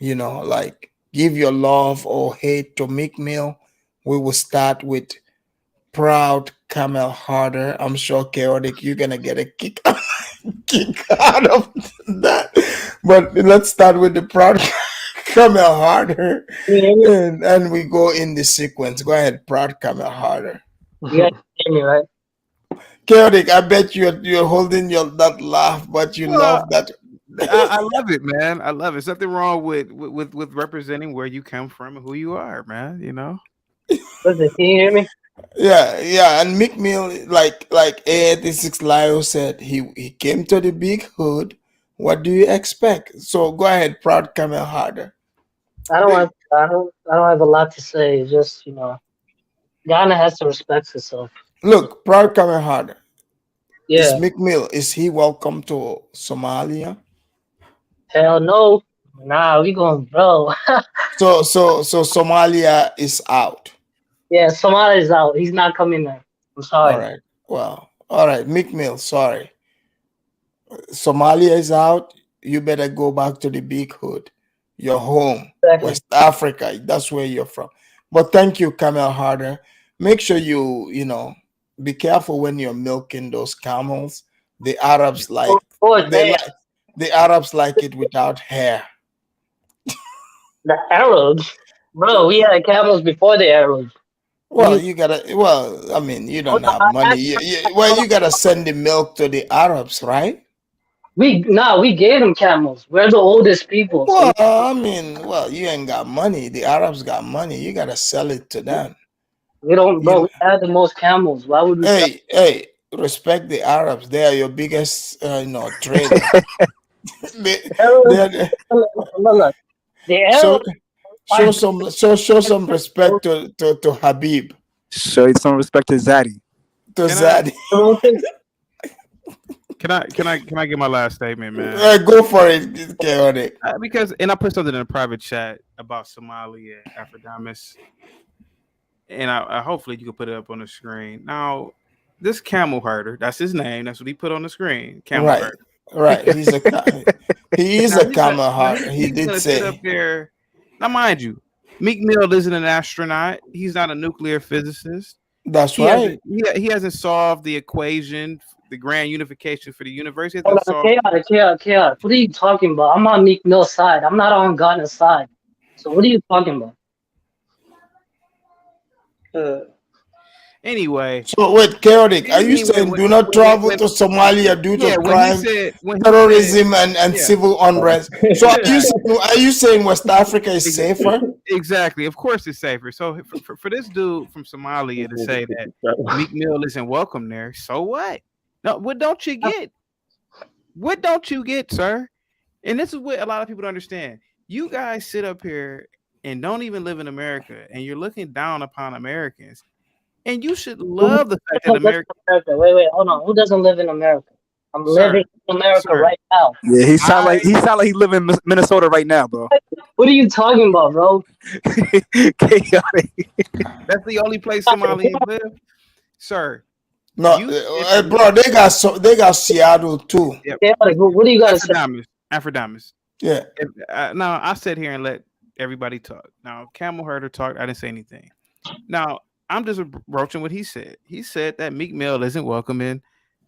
Like give your love or hate to Meek Mill. We will start with Proud Camel Harder. I'm sure Chaotic, you're gonna get a kick out of that. But let's start with the Proud Camel Harder, Can you hear me? and we go in the sequence. Go ahead, Proud Camel Harder. You guys hear me, right? Chaotic, I bet you're holding that laugh, but you Well, love that. I love it, man. I love it. There's nothing wrong with representing where you come from and who you are, man. Listen, can you hear me? Yeah, and Meek Mill, like A86 Lio said, he came to the big hood. What do you expect? So go ahead, Proud Camel Harder. I don't have a lot to say. It's just, Ghana has to respect itself. Look, Proud Camel Harder. Is Yeah. Meek Mill, is he welcome to Somalia? Hell no. Nah, we going, bro. So Somalia is out. Yeah, Somalia's out. He's not coming there. I'm sorry. All right. Well, all right, Meek Mill, sorry. Somalia is out. You better go back to the big hood, your home, Exactly. West Africa. That's where you're from. But thank you, Camel Harder. Make sure you be careful when you're milking those camels. The Arabs like the Arabs like it without hair. The Arabs, bro. We had camels before the Arabs. Well, you gotta. Well, I mean, you don't have money. You gotta send the milk to the Arabs, right? We gave them camels. We're the oldest people. Well, So I mean, you ain't got money. The Arabs got money. You gotta sell it to them. we don't, bro. We had the most camels. Why would we? Hey, respect the Arabs. They are your biggest, trader. Look, the Arabs. Show some respect to Habib, Show some respect to Zaddy. to Zaddy. Can I get my last statement, man? Go for it, Chaotic. Because I put something in a private chat about Somalia and Afridamus, and I hopefully you can put it up on the screen. Now, this camel herder, that's his name. That's what he put on the screen. Camel herder. Right. He is Now a camel heart. He he's did gonna sit up say. there. Now, mind you, Meek Mill isn't an astronaut. He's not a nuclear physicist. That's right. He hasn't solved the equation, the grand unification for the universe. He Hold hasn't on, solved. chaos. What are you talking about? I'm on Meek Mill's side. I'm not on Ghana's side. So what are you talking about? Anyway, So wait, chaotic. Are you anyway, saying do not travel to Somalia due to crime, terrorism, and civil unrest? So are you saying West Africa is safer? Exactly. Of course, it's safer. So for this dude from Somalia to say that Meek Mill isn't welcome there, so what? No, what don't you get? What don't you get, sir? And this is what a lot of people don't understand. You guys sit up here and don't even live in America, and you're looking down upon Americans. And you should love the fact that America. Wait, hold on. Who doesn't live in America? I'm living in America right now. Yeah, he sound like he live in Minnesota right now, bro. What are you talking about, bro? Chaotic. That's the only place Somalians live, sir. No, bro, they got Seattle too. Yep. Chaotic. What do you got to say? Afrodamus. Yeah. Now I sit here and let everybody talk. Now Camel Herder talked. I didn't say anything. Now I'm just broaching what he said. He said that Meek Mill isn't welcome in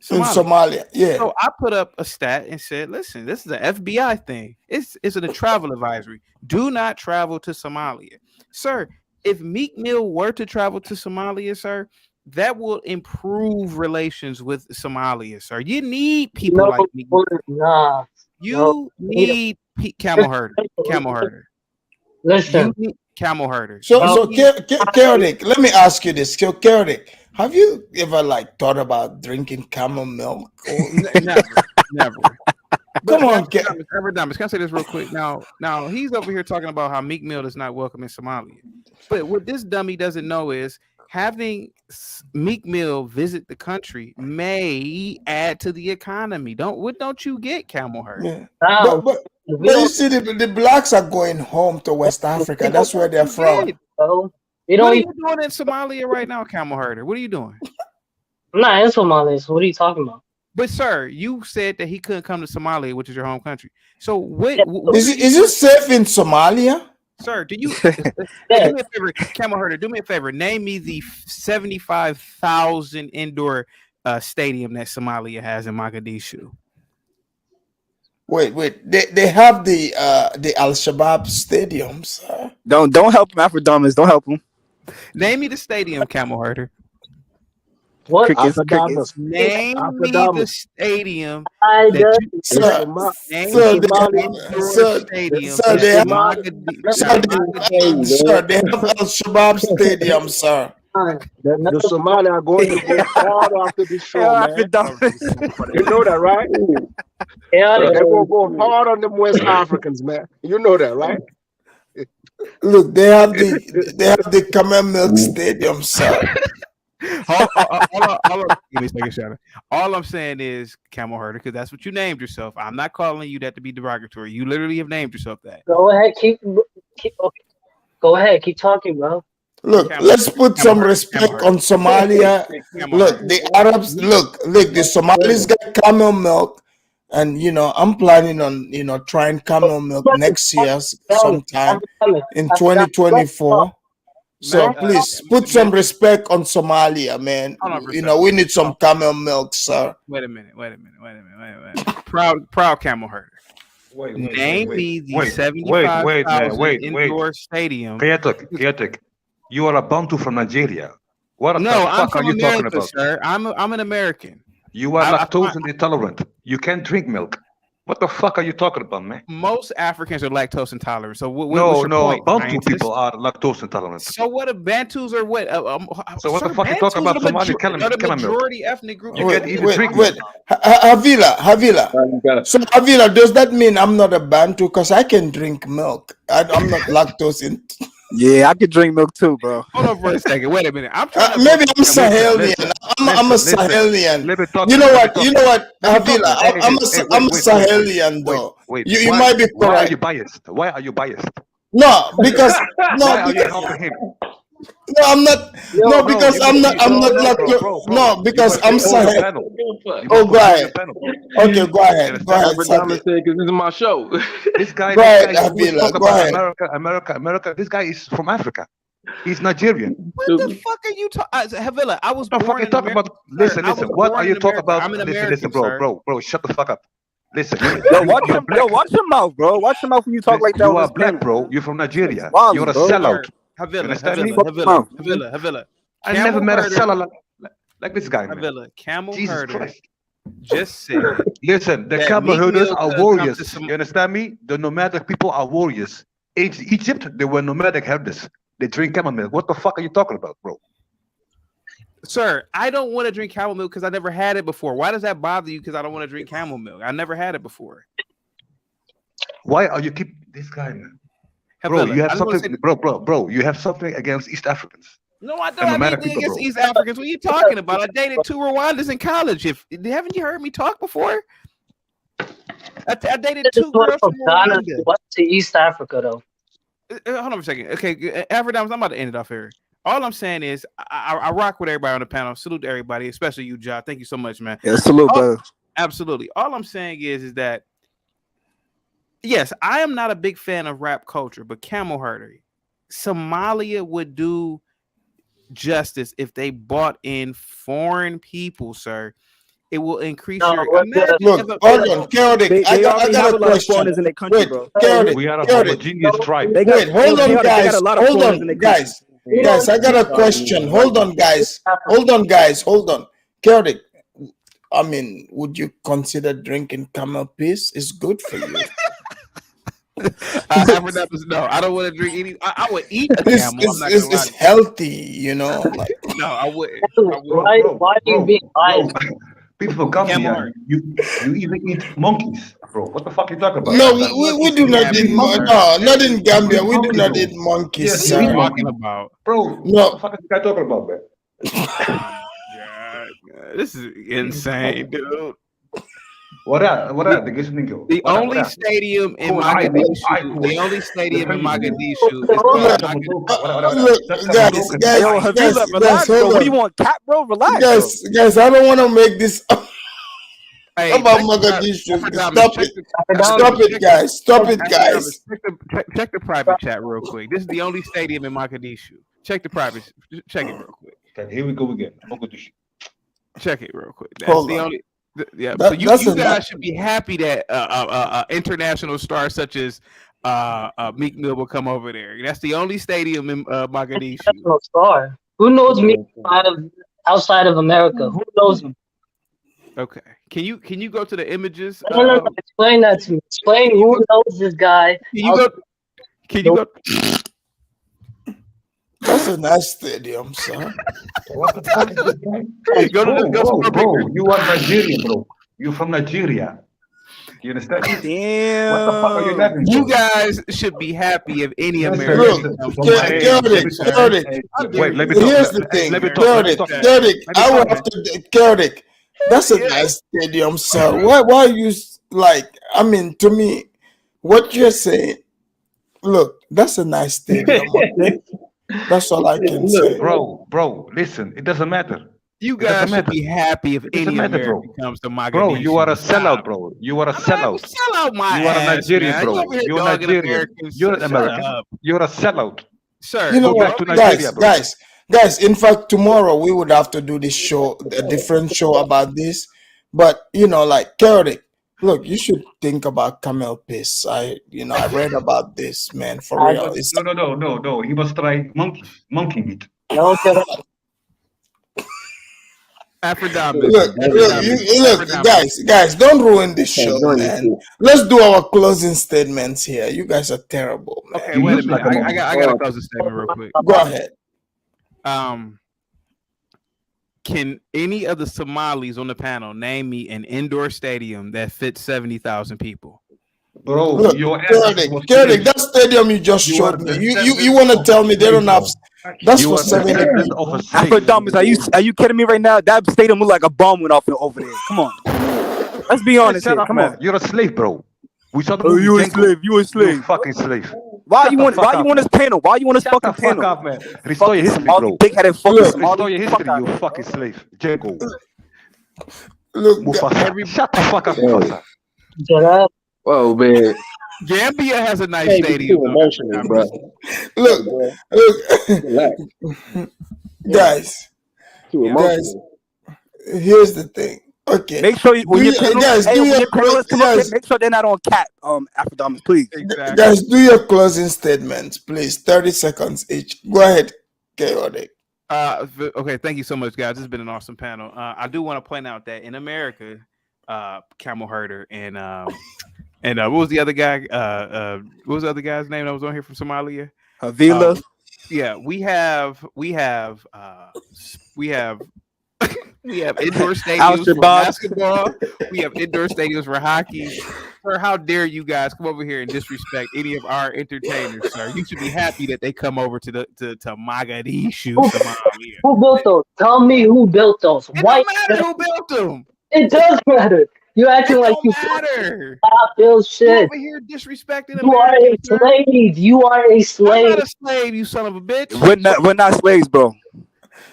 Somalia. Yeah. So I put up a stat and said, listen, this is an FBI thing. It's a travel advisory. Do not travel to Somalia. Sir, if Meek Mill were to travel to Somalia, sir, that will improve relations with Somalia, sir. You need people like Meek Mill. You need Camel Herder. Camel Herder. Listen. Camel Herder. So chaotic. Let me ask you this, chaotic. Have you ever thought about drinking camel milk? Never. Come on, Afridamus. Can I say this real quick? Now he's over here talking about how Meek Mill is not welcome in Somalia. But what this dummy doesn't know is having Meek Mill visit the country may add to the economy. Don't you get, Camel Herder? Yeah. But you see, the blacks are going home to West Africa. That's where they're from. What are you doing in Somalia right now, Camel Herder? What are you doing? I'm not in Somalia, so what are you talking about? But sir, you said that he couldn't come to Somalia, which is your home country. So what is it safe in Somalia? Sir, do you do me a favor, Camel Herder, do me a favor. Name me the 75,000 indoor stadium that Somalia has in Mogadishu. Wait. They have the Al-Shabaab stadiums. Don't help him, Afridamus. Don't help him. Name me the stadium, Camel Herder. What? Afridamus. Name me the stadium. They have Al-Shabaab stadium, sir. The Somali are going to go hard after this show, man. You know that, right? Yeah, they're going to go hard on them West Africans, man. You know that, right? Look, they have the Camel Milk Stadium, sir. All I'm saying is Camel Herder, because that's what you named yourself. I'm not calling you that to be derogatory. You literally have named yourself that. Go ahead, keep talking, bro. Look, let's put some respect on Somalia. Look, the Arabs, look, the Somalis got camel milk, and I'm planning on trying camel milk next year sometime in 2024. So please put some respect on Somalia, man. We need some camel milk, sir. Wait a minute. Proud Camel Herder. Name me the 75,000 indoor stadium. Chaotic. You are a Bantu from Nigeria. What the I'm fuck are you talking about? Sir. I'm an American. You are lactose intolerant. You can't drink milk. What the fuck are you talking about, man? Most Africans are lactose intolerant. So what's your point, Bantu scientist? people are lactose intolerant. So what if Bantus are what? So what the fuck are you talking about? Somali the majority ethnic group. You can't even drink milk. Havila. So Havila, does that mean I'm not a Bantu? Because I can drink milk. I'm not lactose intolerant. Yeah, I could drink milk too, bro. Hold on for a second. Wait a minute. Maybe I'm Sahelian. I'm a Sahelian. You know what, Havila? I'm a Sahelian, though. You might be correct. Why are you biased? No, because why are you helping him? No, I'm not. No, Yo, because I'm not. I'm not like no, because I'm sorry. Oh, go ahead. Okay, go ahead. Go ahead, Afridamus Sabi. said, because this is my show. This guy Go ahead, always Avila. talk Go about ahead. America. This guy is from Africa. He's Nigerian. What the fuck are you talking? Havila, I was No, born fucking in talk America. about. Listen, I was listen. What born are you in talking America. about? I'm an Listen, American, bro, sir. bro. Shut the fuck up. Listen, Yo, watch your mouth, bro. Watch your mouth when you talk like that you on are this black, panel, bro. man. You're from Nigeria. Wildin', You're a bro. sellout. You Havila, understand me? Havila. I never met a Herder- seller like this guy, man. Havila, Camel Jesus Herder Christ. just said. Listen, the that camel Meek herders Mill are could come warriors. to some- You understand me? The nomadic people are warriors. In Egypt, they were nomadic herders. They drink camel milk. What the fuck are you talking about, bro? Sir, I don't want to drink camel milk because I never had it before. Why does that bother you? Because I don't want to drink camel milk. I never had it before. Why are you keep this guy, man? Bro, Havila, you have I just wanna something, say- bro. You have something against East Africans. No, I don't And have nomadic anything people, against bro. East Africans. What are you talking about? I dated 2 Rwandans in college. Haven't you heard me talk before? I dated 2 girls from Ghana Rwanda. went to East Africa though. Hold on for a second. Okay, Afridamus, I'm about to end it off here. All I'm saying is I rock with everybody on the panel. Salute to everybody, especially you, Ja. Thank you so much, man. Yeah, salute, bro. Absolutely. All I'm saying is that yes, I am not a big fan of rap culture, but Camel Herder, Somalia would do justice if they bought in foreign people, sir. It will increase your Look, hold on, Chaotic. I got a question. in their country, Wait, bro. Chaotic, We are a Chaotic. homogeneous tribe. They got- Wait, hold they on, got- they got guys. a lot of Hold foreigners in on, their guys. Guys, I got a question. Hold on, guys. Hold on, guys. Hold on. Chaotic. I mean, would you consider drinking camel piss? It's good for you. No, I don't want to drink any. I would eat a camel. It's healthy, you know. Like, no, I wouldn't. Why are you being biased? People from Gambia, you even eat monkeys, bro. What the fuck you talking about? no, we do not eat no, not in Gambia. We do not eat monkeys, Yes, sir. you eat Talking about, bro. No. What the fuck is this guy talking about, man? This is insane, dude. What up? The only stadium in Mogadishu. The only stadium in Mogadishu is Look, guys, Yo, Havila, relax, bro. hold What do you on. want, cat, bro? Relax, Guys, I don't want to make this Hey, about Mogadishu. Stop it, guys. Stop it, guys. Check the private chat real quick. This is the only stadium in Mogadishu. Check the private. Check it real quick. Okay, here we go again. Mogadishu. Check it real quick. That's Hold the on. only. Yeah, That- so you that's guys should be happy that international stars such as Meek Mill will come over there. That's the only stadium in Mogadishu. International star. Who knows me outside of America? Who knows me? Okay, can you go to the images? No. Explain that to me. Explain who knows this guy. Can you go? That's a nice stadium, sir. What the fuck is this guy? Bro, you are Nigerian, bro. You from Nigeria. You understand? Damn. What the fuck are you laughing You for? guys should be happy if any Look, American. Chaotic. Wait, let me talk. Here's the thing, Let me talk. Chaotic. I will have to Chaotic. That's a nice stadium, sir. Why you like? I mean, to me, what you're saying. Look, that's a nice stadium. Okay? That's all I can say, Bro. Listen, it doesn't matter. You guys should be happy if any American comes to Mogadishu. Bro, you are a sellout, bro. You are a sellout. Sellout my You are a ass, Nigerian, man. bro. You over here You're a dogging Nigerian. Americans. You're an Shut American. up. You're a sellout. Sir, You know Go back what, to Nigeria, bro. guys. In fact, tomorrow we would have to do this show, a different show about this. But you know, like Chaotic. Look, you should think about camel piss. I read about this, man. For real. It's, No. He must try monkey meat. Afridamus. Look, guys, don't ruin this show, man. Let's do our closing statements here. You guys are terrible, man. Okay, wait a minute. I got to close the statement real quick. Go ahead. Can any of the Somalis on the panel name me an indoor stadium that fits 70,000 people? Bro, Look, Chaotic, that stadium you just showed me. You want to tell me they don't have? That's for 70 people. Afridamus, are you kidding me right now? That stadium look like a bomb went off over there. Come on, let's be honest here. Come on, you're a slave, bro. We saw the you a slave. You a slave. You fucking slave. Why you want this panel? Why you want this Shut the fucking fuck panel? up, man. Restore your Fucking history, Somali, bro. big-headed fucking Look, Somali. Restore your Fuck history, out you of here, fucking bro. slave. Jago. look, Mufasa. Every Shut the fuck up, Hey, Mufasa. Gerard, whoa, man. Gambia has a nice Can't be stadium too though. emotional, bro. look, Hey, bro, look, relax. Yeah, guys, too Yeah. guys. emotional. Here's the thing. Okay, Make sure when your guys do your panelists come up here, guys, make sure they're not on cat Afridamus, please. Exactly. guys do your closing statements, please. 30 seconds each. Go ahead, chaotic. Okay, thank you so much, guys. This has been an awesome panel. I do want to point out that in America, Camel Herder and what was the other guy? What was the other guy's name that was on here from Somalia? Havila. Yeah, we have indoor stadiums for basketball. We have indoor stadiums for hockey. Sir, how dare you guys come over here and disrespect any of our entertainers, sir? You should be happy that they come over to Mogadishu, Somalia. who built those? Tell me who built those. It White. don't matter who built them. It does matter. You're acting It like don't you matter. stop build You shit. over here disrespecting You are a Americans, sir. slave. You are a I'm slave. not a slave, you son of a bitch. We're not slaves, bro.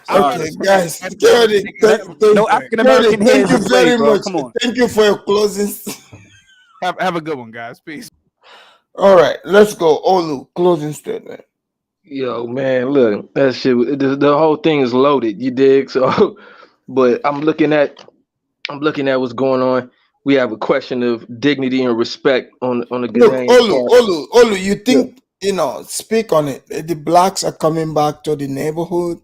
I'm not a Okay, slave. guys, I'm chaotic. No African American here Thank is a you slave, very bro. much. Come on. Thank you for your closing. Have a good one, guys. Peace. All right, let's go. Olu, closing statement. Yo, man, look, that shit. The whole thing is loaded. You dig? So, but I'm looking at what's going on. We have a question of dignity and respect on the Look, Ghanaian part. Olu, you think, speak on it. The blacks are coming back to the neighborhood.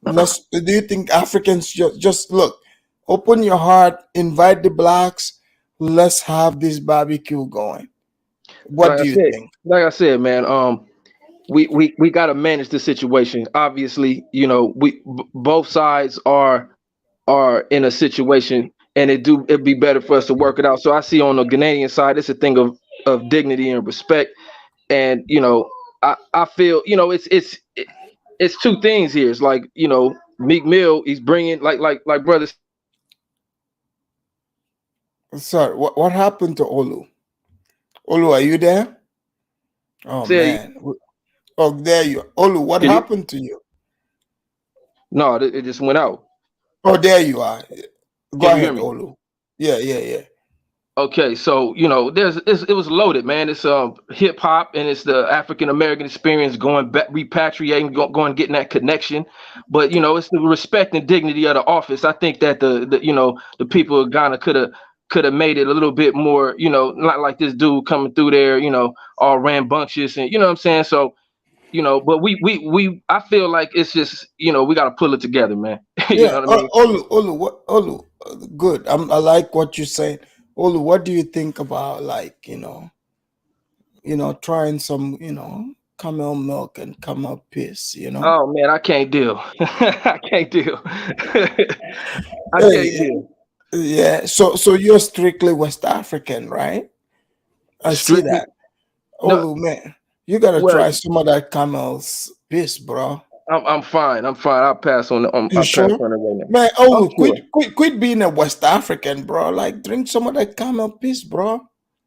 Do you think Africans just look, open your heart, invite the blacks, let's have this barbecue going. What do you think? Like I said, man, we got to manage the situation. Obviously, both sides are in a situation, and it'd be better for us to work it out. So I see on the Ghanaian side, it's a thing of dignity and respect, and I feel it's two things here. It's like Meek Mill, he's bringing like brothers. Sorry, what happened to Olu? Olu, are you there? Oh man. Oh, there you are. Olu, what happened to you? No, it just went out. Oh, there you are. Go Can you hear ahead, me? Olu. Yeah. Okay, so it was loaded, man. It's hip hop and it's the African American experience going back, repatriating, going getting that connection. But it's the respect and dignity of the office. I think that the people of Ghana could have made it a little bit more, not like this dude coming through there, all rambunctious and what I'm saying. So, but we I feel like it's just we got to pull it together, man. You know what I mean? Olu, good. I like what you're saying. Olu, what do you think about trying some, camel milk and camel piss, Oh man, I can't deal. I can't deal. I can't deal. Yeah. So you're strictly West African, right? I see that. Olu, man, you gotta try some of that camel's piss, bro. I'm fine. I'll pass on it. You sure? Pass on it right now. Man, quit being a West African, bro. Like, drink some of that camel piss, bro.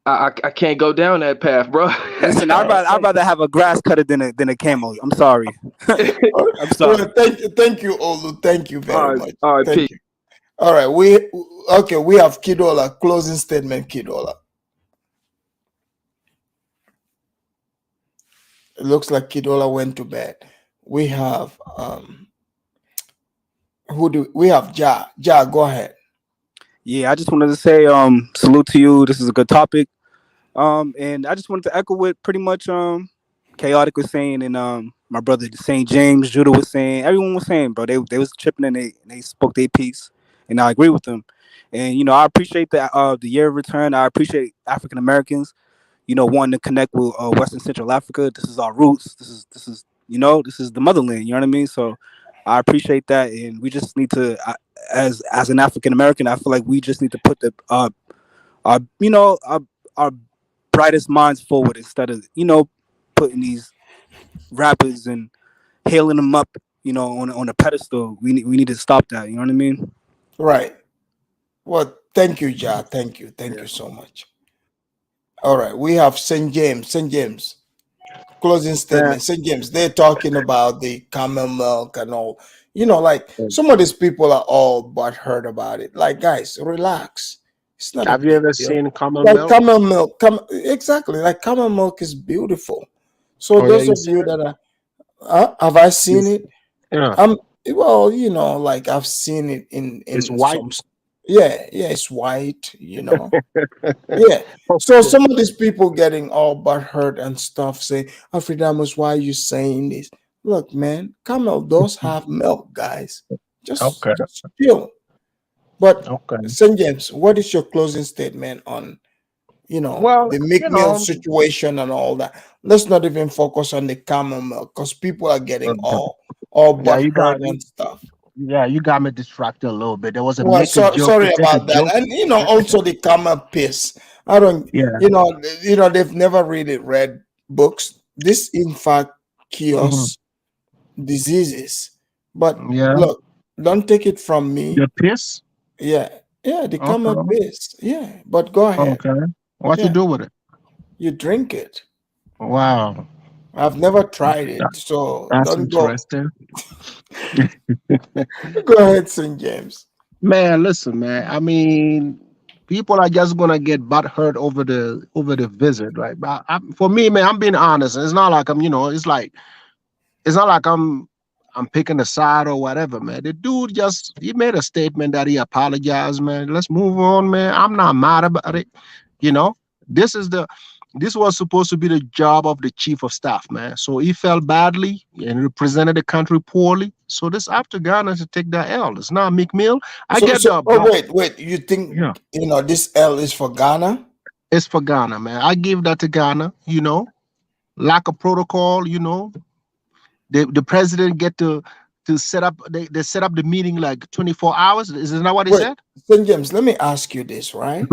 I can't go down that path, bro. Listen, I'd rather have a grass cutter than a camel. I'm sorry. I'm sorry. Well, thank you, Olu. Thank you very much. All right, thank you. All right, we have Kidola. Closing statement, Kidola. It looks like Kidola went to bed. We have we have Ja. Ja, go ahead. Yeah, I just wanted to say salute to you. This is a good topic. And I just wanted to echo what pretty much Chaotic was saying, and my brother St. James, Judah was saying, everyone was saying, bro. They was chipping in, they spoke their piece, and I agree with them. And I appreciate the year of return. I appreciate African Americans, wanting to connect with Western Central Africa. This is our roots. This is this is the motherland. You know what I mean? So I appreciate that, and we just need to, as an African American, I feel like we just need to put our brightest minds forward instead of putting these rappers and hailing them up on a pedestal. We need to stop that. You know what I mean? Right. Well, thank you, Ja. Thank you so much. All right, we have St. James. St. James. closing statement. St. James, they're talking about the camel milk and all. You know, like some of these people are all but heard about it. Like, guys, relax. It's not a Have you big ever deal. seen camel Like milk? camel milk, exactly. Like camel milk is beautiful. So Oh yeah, those you of see you it? that are, have I seen it? Yeah, Well, you know, like I've seen it it's in white. some. Yeah, yeah, it's white. You know. Yeah. So Okay. some of these people getting all but hurt and stuff say, Afridamus, why are you saying this? Look, man, camel does have milk, guys. Okay. Just chill. But Okay. St. James, what is your closing statement on, Well, the Meek you Mill know, situation and all that? Let's not even focus on the camel milk because people are getting okay. all Yeah, but you hurt got and stuff. yeah, you got me distracted a little bit. There was a Well, make a joke to sorry take a about that. joke. And also the camel piss. I don't, Yeah. they've never really read books. This, in fact, Hmm. cures diseases. But Yeah. look, don't take it from me. The piss. Yeah, yeah, the camel Okay. piss. Yeah, but go ahead. Okay. What you Yeah, do with it? you drink it. Wow. I've never tried That, it, so that's don't go. interesting. Go ahead, St. James. Man, listen, man. I mean, people are just gonna get butt hurt over the visit, right? But for me, man, I'm being honest. It's not like it's not like I'm picking a side or whatever, man. The dude he made a statement that he apologized, man. Let's move on, man. I'm not mad about it. You know, this is the this was supposed to be the job of the chief of staff, man. So he felt badly and represented the country poorly. So this after Ghana to take that L. It's not Meek Mill. I So, get so the oh black. wait. You Yeah, think this L is for Ghana? it's for Ghana, man. I give that to Ghana. Lack of protocol. The president get to set up. They set up the meeting like 24 hours. Isn't that what he Wait, said? St. James, let me ask you this, right?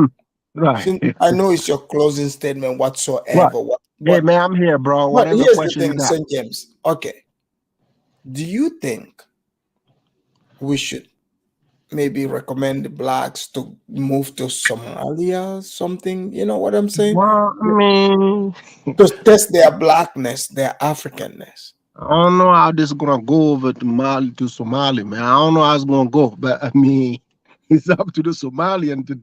Right. Since I know it's your closing statement Right. whatsoever. Hey, man, I'm here, bro. But Whatever here's the question you thing, got. St. James. Okay. Do you think we should maybe recommend the blacks to move to Somalia or something? You know what I'm saying? Well, I mean, To test their blackness, their Africanness. I don't know how this is gonna go over to Mali to Somali, man. I don't know how it's gonna go, but I mean, it's up to the Somalian to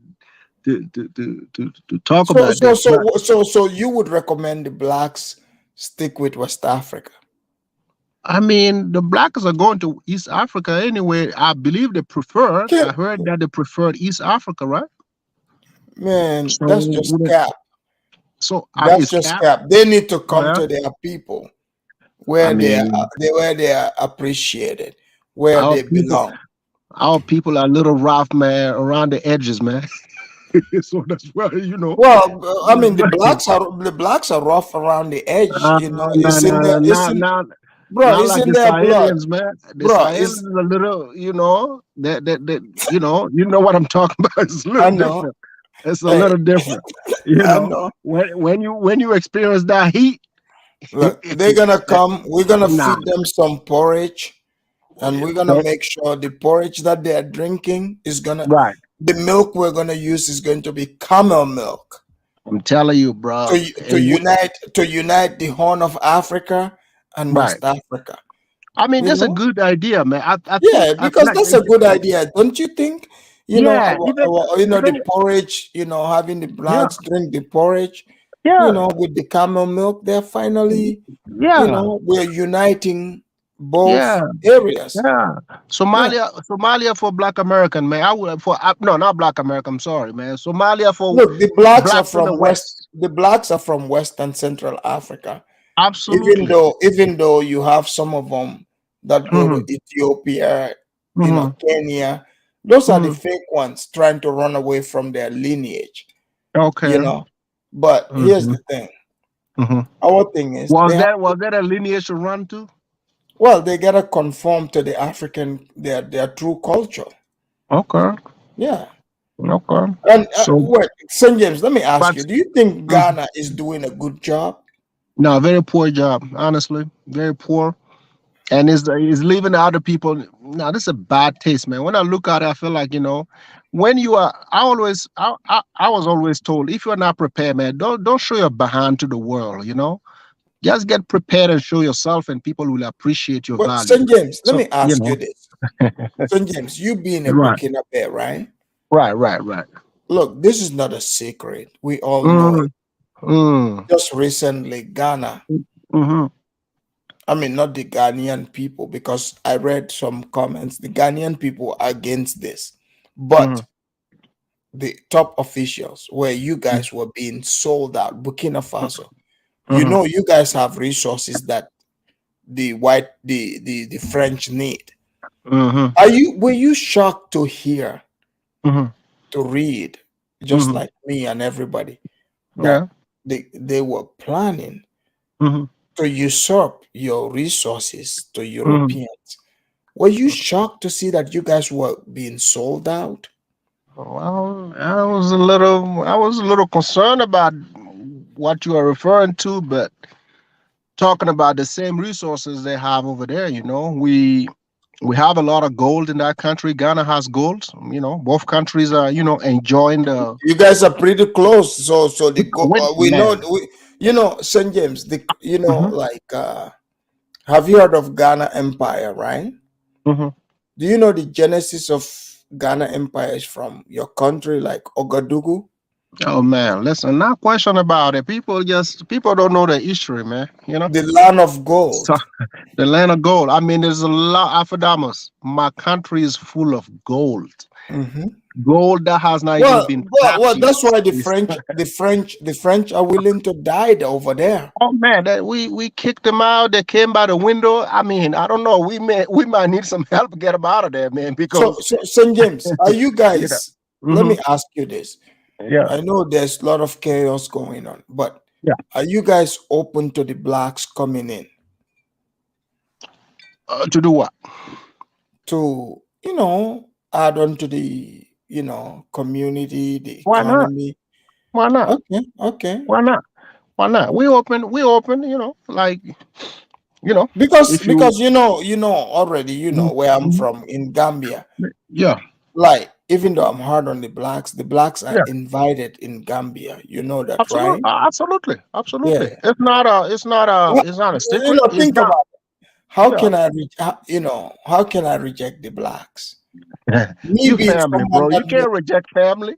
talk So about so this. But so so you would recommend the blacks stick with West Africa? I mean, the blacks are going to East Africa anyway. I believe they preferred. Yeah, I heard that they preferred East Africa, right? man, So, that's just cap. That's it's just cap. cap. They need to come Yeah. to their people I where mean, they are appreciated, where our they people, belong. our people are a little rough, man, around the edges, man. So that's why Well, I mean, the blacks are rough around the edge. no, It's in no, their it's not in not bro. not It's like in the their blood, Sahelians, man. The bro. Sahelians It's is a little, that what I'm talking about. It's a I little know. different. It's a Hey, little different, I know. when you experience that heat, Look, they're gonna come. We're gonna nah, feed them some porridge, and we're gonna okay, make sure the porridge that they are drinking is gonna. right. The milk we're gonna use is going to be camel milk I'm telling you, bro. to unite the Horn of Africa and Right. West Africa. I mean, You that's a know. good idea, man. Yeah, I feel because like, that's a good idea, don't you think? yeah, The even, porridge, having the yeah, blacks drink the porridge, yeah, with the camel milk, they're finally, yeah, we're uniting both yeah. areas. Yeah, Yeah. Somalia for Black American, man. I would for no, not Black American. I'm sorry, man. Somalia for Look, blacks in the West. The blacks are from West and Central Africa. Absolutely. Even though you have some of them that go to Hmm. Ethiopia, Hmm. Kenya, those are the Hmm. fake ones trying to run away from their lineage, you Okay. know. But here's Hmm. the thing. Hmm. Our thing is Was that a lineage to run to? well, they gotta conform to the their true culture. Okay. Yeah. Okay. And So, wait, St. James, let me ask but you, do you think mhm. Ghana is doing a good job? No, very poor job. Honestly, very poor. And is leaving the other people. Now, this is a bad taste, man. When I look at it, I feel like when you are. I was always told if you're not prepared, man, don't show your behind to the world. Just get prepared and show yourself, and people will appreciate your But value. St. James, let So, me ask you this. St. James, you being a right, Burkina Faso, right? right. Look, this is not a secret. We all know it. Mm, mm, Just recently, Ghana, mm-hmm, I mean, not the Ghanaian people, because I read some comments. The Ghanaian people are against this, but mm-hmm, the top officials, where you guys were being sold out, Burkina Faso, you mm-hmm, know, you guys have resources that the French need. mm-hmm, Were you shocked to hear, mm-hmm, to read, just mm-hmm. like me and everybody, that Yeah. they were planning Mm-hmm, to usurp your resources to mm-hmm. Europeans? Were you shocked to see that you guys were being sold out? Well, I was a little concerned about what you are referring to, but talking about the same resources they have over there, we have a lot of gold in that country. Ghana has gold. Both countries are, enjoying the You guys are pretty close. So win, we know, man. St. James, Hmm. like have you heard of Ghana Empire, right? Hmm. Do you know the genesis of Ghana Empire is from your country, like Ogadugu, Oh man, listen, not question about it. People don't know the history, man. the land of So gold? the land of gold. I mean, there's a lot. Afridamus. My country is full of gold. Hmm. Gold that has not even Well, been well, tapped well, yet. that's why the It's- French are willing to die over there. oh man, we kicked them out. They came by the window. I mean, I don't know. We might need some help to get them out of there, man. Because So St. James, are you you know. guys? Let Hmm. me ask you this. Yeah, I know there's a lot of chaos going on, but yeah. are you guys open to the blacks coming in To do what? to, add on to the, community, the Why not? economy? Why not? Okay, okay. Why not? Why not? We open. We open. Like Because if you. already, Mhm, where I'm mhm. from in Gambia. Yeah, Like, even though I'm hard on the blacks are yeah. invited in Gambia. You know that, Absolutely, right? absolutely, absolutely. Yeah. It's not a. It's not a. Well, It's not a secret. It's think not. about how Yeah. can how can I reject the blacks? Me You being family, someone bro. that You can't reject family.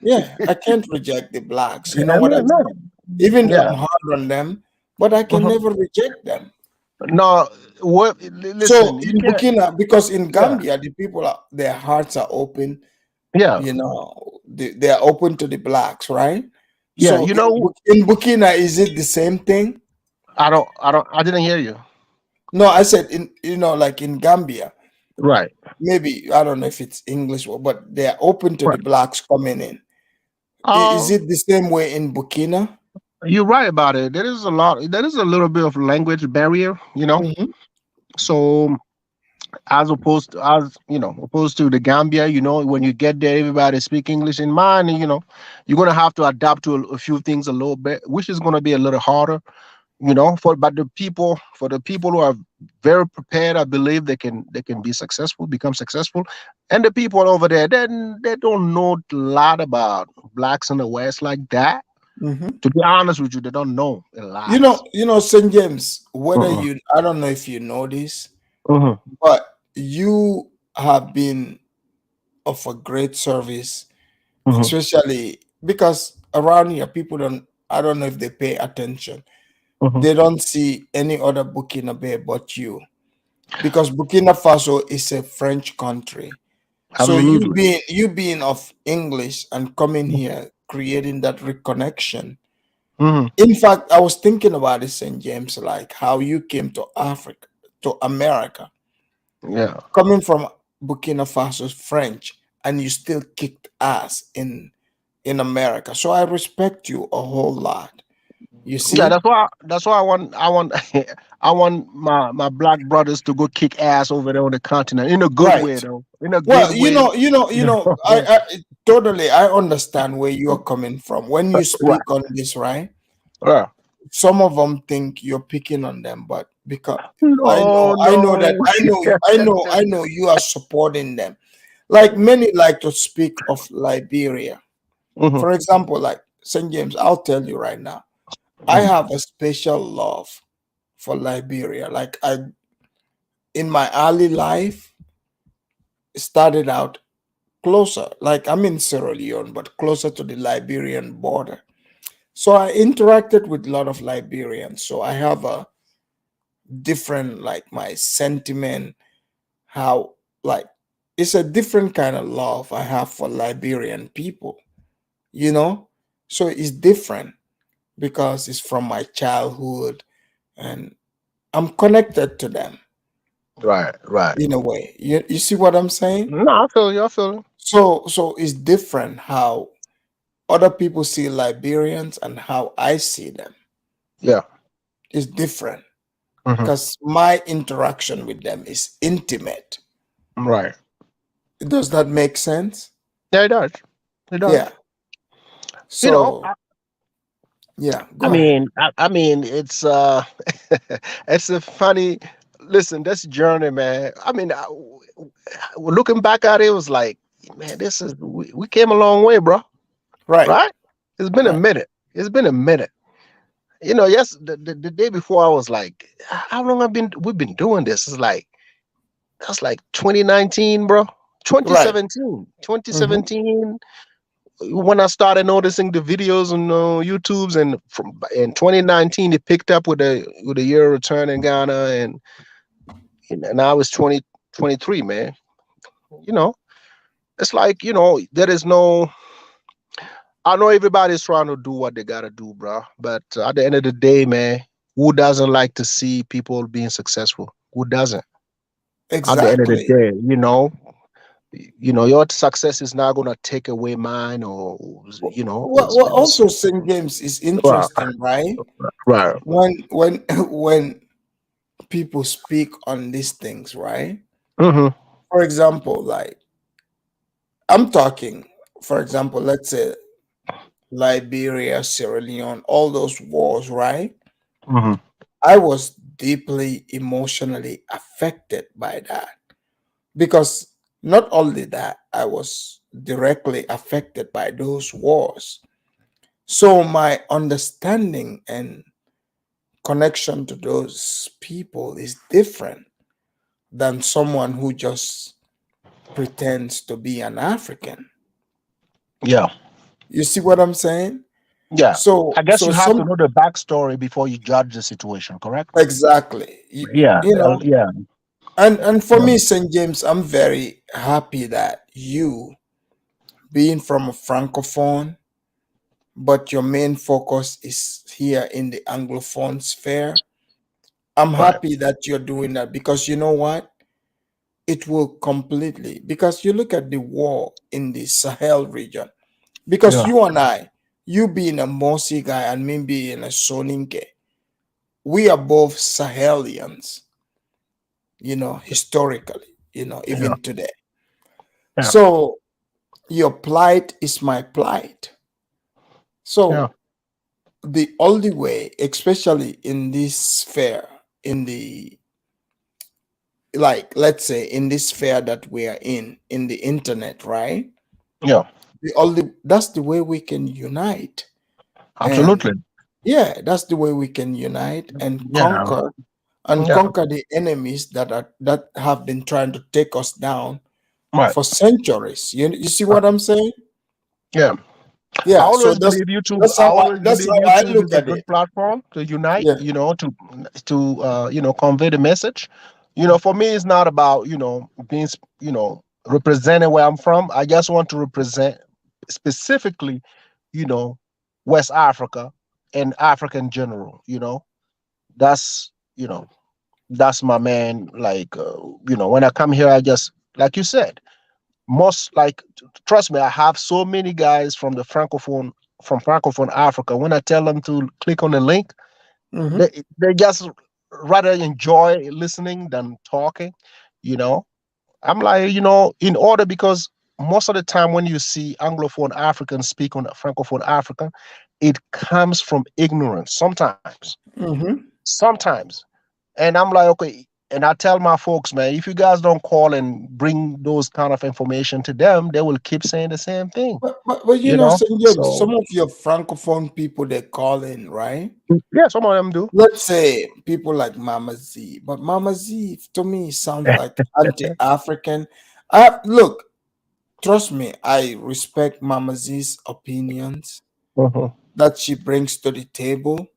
yeah, I can't reject the blacks. You know I what I mean, no. mean? Even though Yeah. I'm hard on them, but I can Uh-huh. never reject them. No. What? So Listen. You in can't. Burkina, because in Yeah. Gambia, the people are their hearts are open. Yeah. They are open to the blacks, right? Yeah. So You know. In Burkina, is it the same thing? I don't. I don't. I didn't hear you. No, I said in like in Gambia, Right. maybe I don't know if it's English, but they are open to the Right. blacks coming in. Is Um. it the same way in Burkina? You're right about it. There is a lot. There is a little bit of language barrier. Mhm. So opposed to the Gambia, when you get there, everybody speak English. In mine, you're gonna have to adapt to a few things a little bit, which is gonna be a little harder. For the people who are very prepared, I believe they can be successful, become successful. And the people over there, then they don't know a lot about blacks in the West like that. Mhm. To be honest with you, they don't know a lot. St. James, Uh-uh. I don't know if you know this, Uh-huh. but you have been of a great service, Uh-huh. especially because around here, I don't know if they pay attention. Uh-huh. They don't see any other Burkina Faso but you, because Burkina Faso is a French country. So Absolutely. you being of English and coming here, creating that reconnection. Uh-huh. In fact, I was thinking about it, St. James, like how you came to Africa, to America, Yeah. coming from Burkina Faso's French, and you still kicked ass in America. So I respect you a whole lot. You Yeah, see? that's why I want I want my black brothers to go kick ass over there on the continent in a good way Right. though. In a good Well, way. I totally I understand where you are coming from. When you Right. speak on this, right? Yeah. Some of them think you're picking on them, but because No, I know that no. I know you are supporting them. Like many like to speak of Liberia. Mhm, For example, like St. James, I'll tell you right now, I mhm, have a special love for Liberia. Like in my early life, started out closer. Like I'm in Sierra Leone, but closer to the Liberian border. So I interacted with a lot of Liberians. So I have a different, like my sentiment, how like it's a different kind of love I have for Liberian people, you know? So it's different because it's from my childhood and I'm connected to them Right, right. in a way. You see what I'm saying? No, I feel you. I feel you. So it's different how other people see Liberians and how I see them. Yeah. It's different Hmm. because my interaction with them is intimate. Right. Does that make sense? Yeah, it does. It does. Yeah. You know, So yeah, I go ahead. mean, it's it's a funny. Listen, this journey, man. I mean, looking back at it, it was like, man, this is we came a long way, bro. Right, Right? It's been a right. minute. It's been a minute. You know, yes, the day before I was like, how long we've been doing this? It's like that's like 2019, bro. Right. 2017. Hmm. 2017 when I started noticing the videos on YouTube's, and from in 2019 it picked up with a year return in Ghana, and now it's 2023, man. You know, it's like, there is no. I know everybody's trying to do what they gotta do, bro. But at the end of the day, man, who doesn't like to see people being successful? Who doesn't? At the end of the Exactly. day, your success is not gonna take away mine, or What also St. James is right, interesting, right? right. When when people speak on these things, right? Hmm. For example, like I'm talking, for example, let's say Liberia, Sierra Leone, all those wars, right? Hmm. I was deeply emotionally affected by that because not only that, I was directly affected by those wars. So my understanding and connection to those people is different than someone who just pretends to be an African. Yeah, You see what I'm saying? yeah. So I guess so you have to some know the backstory before you judge the situation, correct? exactly. Yeah, You know, yeah, and for yeah. me, St. James, I'm very happy that you being from a francophone, but your main focus is here in the anglophone sphere. I'm Right. happy that you're doing that because you know what? It will completely, because you look at the war in the Sahel region, because Yeah, you and I, you being a Mosi guy and me being a Soninke, we are both Sahelians, historically, yeah, even today. yeah, So your plight is my plight. yeah, So the only way, especially in this sphere, in the like, let's say in this sphere that we are in the internet, right? yeah. That's the way we can unite. And Absolutely. yeah, that's the way we can unite and Yeah, yeah. conquer the enemies that have been trying to take us down Right. for centuries. You see what I'm saying? Yeah. I Yeah, so always believe YouTube. that's I how always that's believe how I YouTube look is a at good it. platform to unite. Yeah. To convey the message. For me, it's not about being representing where I'm from. I just want to represent specifically, you know, West Africa and Africa in general. That's you know that's my man. Like when I come here, I just like you said. Most like trust me, I have so many guys from francophone Africa. When I tell them to click on the link, Hmm. they just rather enjoy listening than talking. You know, I'm like, in order, because most of the time when you see anglophone Africans speak on francophone African, it comes from ignorance sometimes. Hmm. Sometimes. And I'm like, okay. And I tell my folks, man, if you guys don't call and bring those kind of information to them, they will keep saying the same thing. But you You know, know, some so of your francophone people they call in, right? yeah, some of them do. Let's say people like Mama Z, but Mama Z to me sounds like anti-African. Look, trust me, I respect Mama Z's opinions Mhm, that she brings to the table.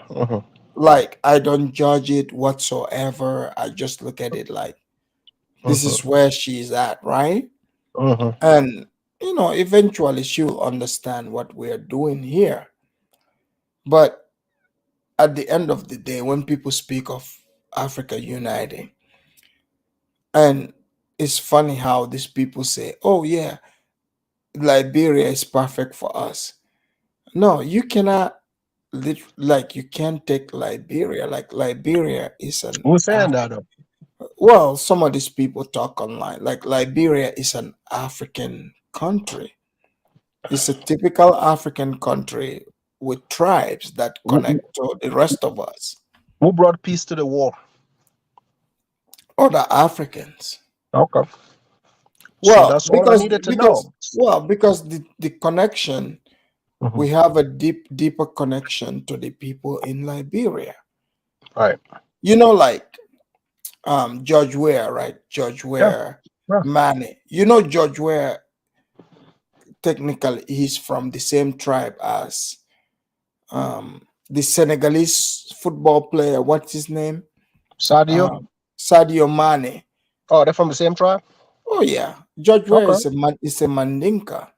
mhm, Like, I don't judge it whatsoever. I just look at it like this mhm, is where she's at, right? mhm. And eventually she'll understand what we're doing here. But at the end of the day, when people speak of Africa uniting, and it's funny how these people say, oh, yeah, Liberia is perfect for us. No, you cannot, like, you can't take Liberia. Like, Liberia is an Who's saying that though? well, some of these people talk online. Like, Liberia is an African country. It's a typical African country with tribes that Who, who connect to the rest of us, who brought peace to the war? other Africans. Okay. So Well, that's all I needed to know. because the connection, Mhm. we have a deeper connection to the people in Liberia. Right. Like George Ware, right? George Yeah. Ware, Yeah. Mane. George Ware, technically he's from the same tribe as the Senegalese football player. What's his name? Sadio. Sadio Mane. Oh, they're from the same tribe. Oh yeah, George Ware Okay. is a Mandinka.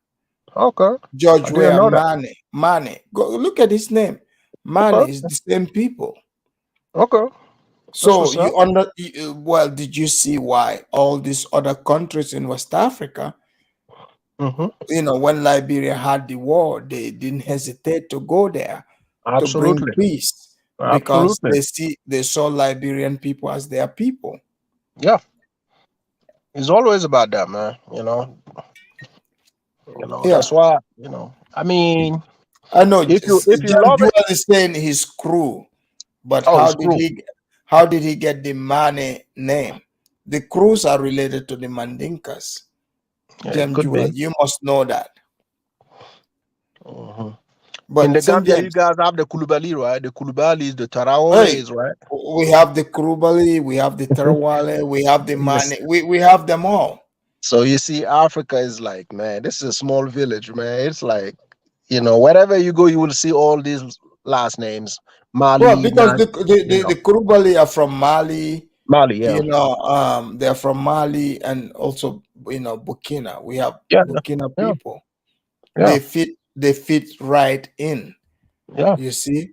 Okay. George I didn't Ware know that. Mane. Go look at his name. Mane Okay. is the same people. Okay. That's So what's up. well, did you see why all these other countries in West Africa, when Liberia had the war, they didn't hesitate to go there to bring Absolutely. peace because Absolutely. they saw Liberian people as their people. Yeah. It's always about that, man. That's Yeah, why, I mean, I know. if you John love it, Jewel is saying his crew, but oh, it's cool. how did he get the Mane name? The crews are related to the Mandinkas. Yeah, it Jem could Jewel, be. you must know that. Mhm. In But the St. Gambia, you James, guys have the Kulubali, right? The Kulubalis, the hey, Taraoles, right? we have the Kurubali, we have the Terawale, we have the Yes. Mane, we have them all. So you see, Africa is like, man, this is a small village, man. It's like, wherever you go, you will see all these last names. Well, Mali, because the Kurubali are from Mali, Mali, yeah. they're from Mali and also Burkina. We have Yeah, Burkina yeah, people. yeah, They fit right in, yeah, you see.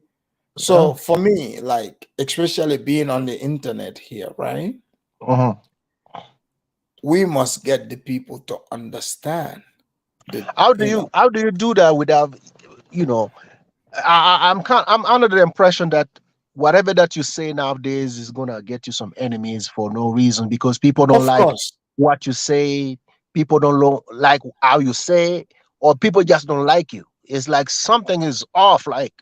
yeah. So for me, like, especially being on the internet here, right? Mhm. We must get the people to understand that, How do you do that without, you know, I'm under the impression that whatever that you say nowadays is gonna get you some enemies for no reason because people don't of like course. what you say, people don't like how you say, or people just don't like you. It's like something is off. Like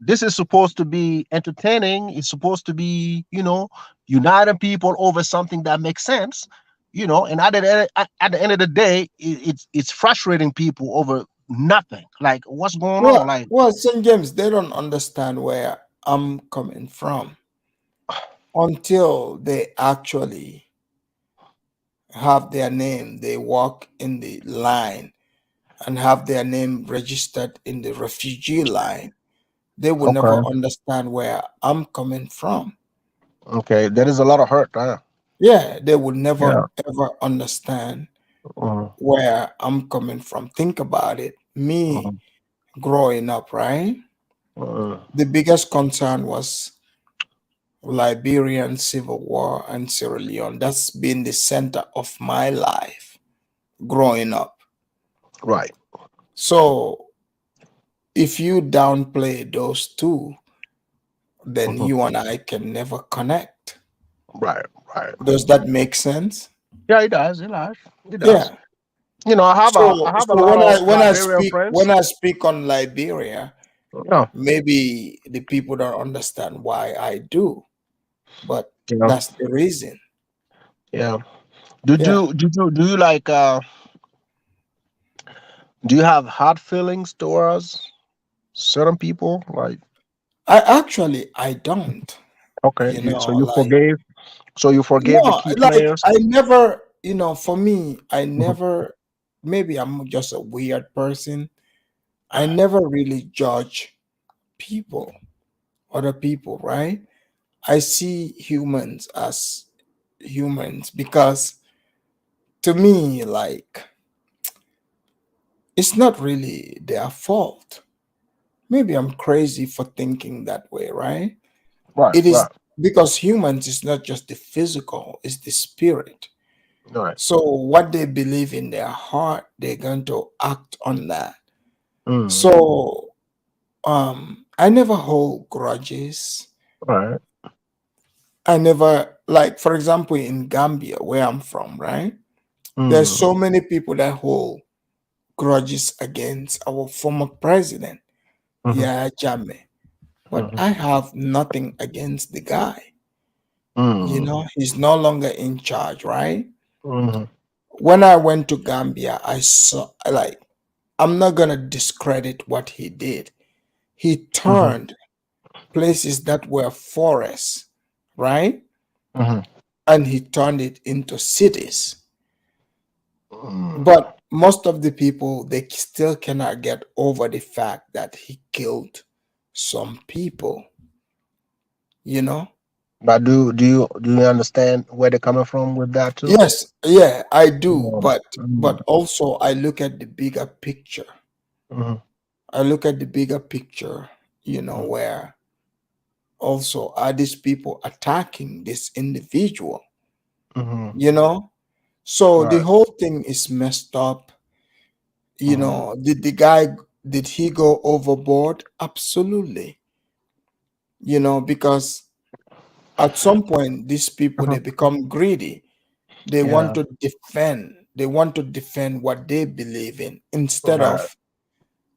this is supposed to be entertaining. It's supposed to be, uniting people over something that makes sense. And at the end of the day, it's frustrating people over nothing. Like what's going on? Like St. James, they don't understand where I'm coming from until they actually have their name. They walk in the line and have their name registered in the refugee line. They will never okay, understand where I'm coming from. okay, there is a lot of hurt. Huh? Yeah, they will never Yeah. ever understand Mhm, where I'm coming from. Think about it. Me mhm, growing up, right? mhm. The biggest concern was Liberian Civil War and Sierra Leone. That's been the center of my life growing up. Right. So if you downplay those two, then Mhm. you and I can never connect. Right. Right. Does that make sense? Yeah, it does. It does. It does. Yeah. I have a So lot when of I Liberian speak friends. on Liberia, Yeah. maybe the people don't understand why I do. but Yeah. that's the reason. Yeah. Yeah, Do you like do you have hard feelings towards certain people? Like, I don't. okay, You know, so you like forgave, so you forgave the no, key like players. I never, for me, I Mhm. never. Maybe I'm just a weird person. I never really judge people, other people, right? I see humans as humans because to me, like, it's not really their fault. Maybe I'm crazy for thinking that way, right? Right, It is right, because humans is not just the physical, it's the spirit. right. So what they believe in their heart, they're going to act on that. Mm, So I never hold grudges. right. I never, like, for example, in Gambia, where I'm from, right? There's Mm, so many people that hold grudges against our former president, mhm, Yahya Jammeh. But mhm, I have nothing against the guy. mm, He's no longer in charge, right? mhm, When I went to Gambia, I saw, like, I'm not gonna discredit what he did. He mhm, turned places that were forests, right? mhm, And he turned it into cities. mm. But most of the people, they still cannot get over the fact that he killed some people, you know? But do you understand where they're coming from with that too? Yes, yeah, I do, Yeah. but Mm, also I look at the bigger picture. mhm, I look at the bigger picture, mhm, where also are these people attacking this individual, mhm. you know? So the Right. whole thing is messed up. Mhm, Did the guy, did he go overboard? Absolutely. Because at some point these people, mhm. they become greedy. They want Yeah. to defend. They want to defend what they believe in instead Right. of,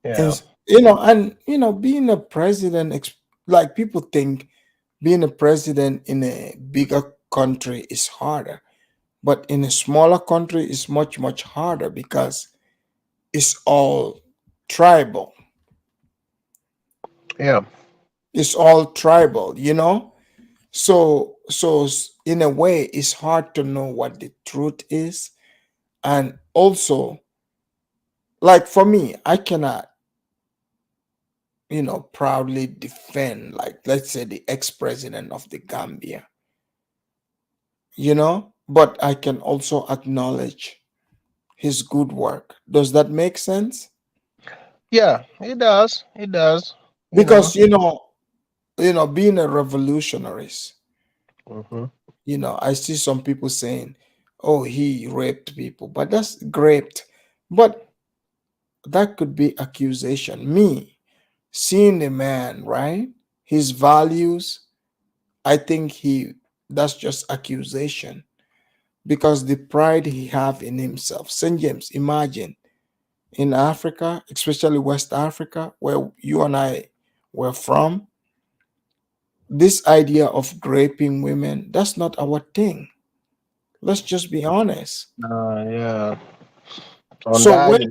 Yeah. and being a president, like people think being a president in a bigger country is harder, but in a smaller country is much much harder because it's all tribal. Yeah. It's all tribal. So in a way it's hard to know what the truth is. And also, like, for me, I cannot proudly defend, like, let's say, the ex-president of the Gambia, but I can also acknowledge his good work. Does that make sense? Yeah. It does. It does. You know. Because being a revolutionarist, Mhm, I see some people saying, oh, he raped people, but that's raped. But that could be accusation. Me seeing the man, right? His values, I think that's just accusation because the pride he have in himself. St. James, imagine in Africa, especially West Africa, where you and I were from, this idea of raping women, that's not our thing. Let's just be honest. yeah. On So that, when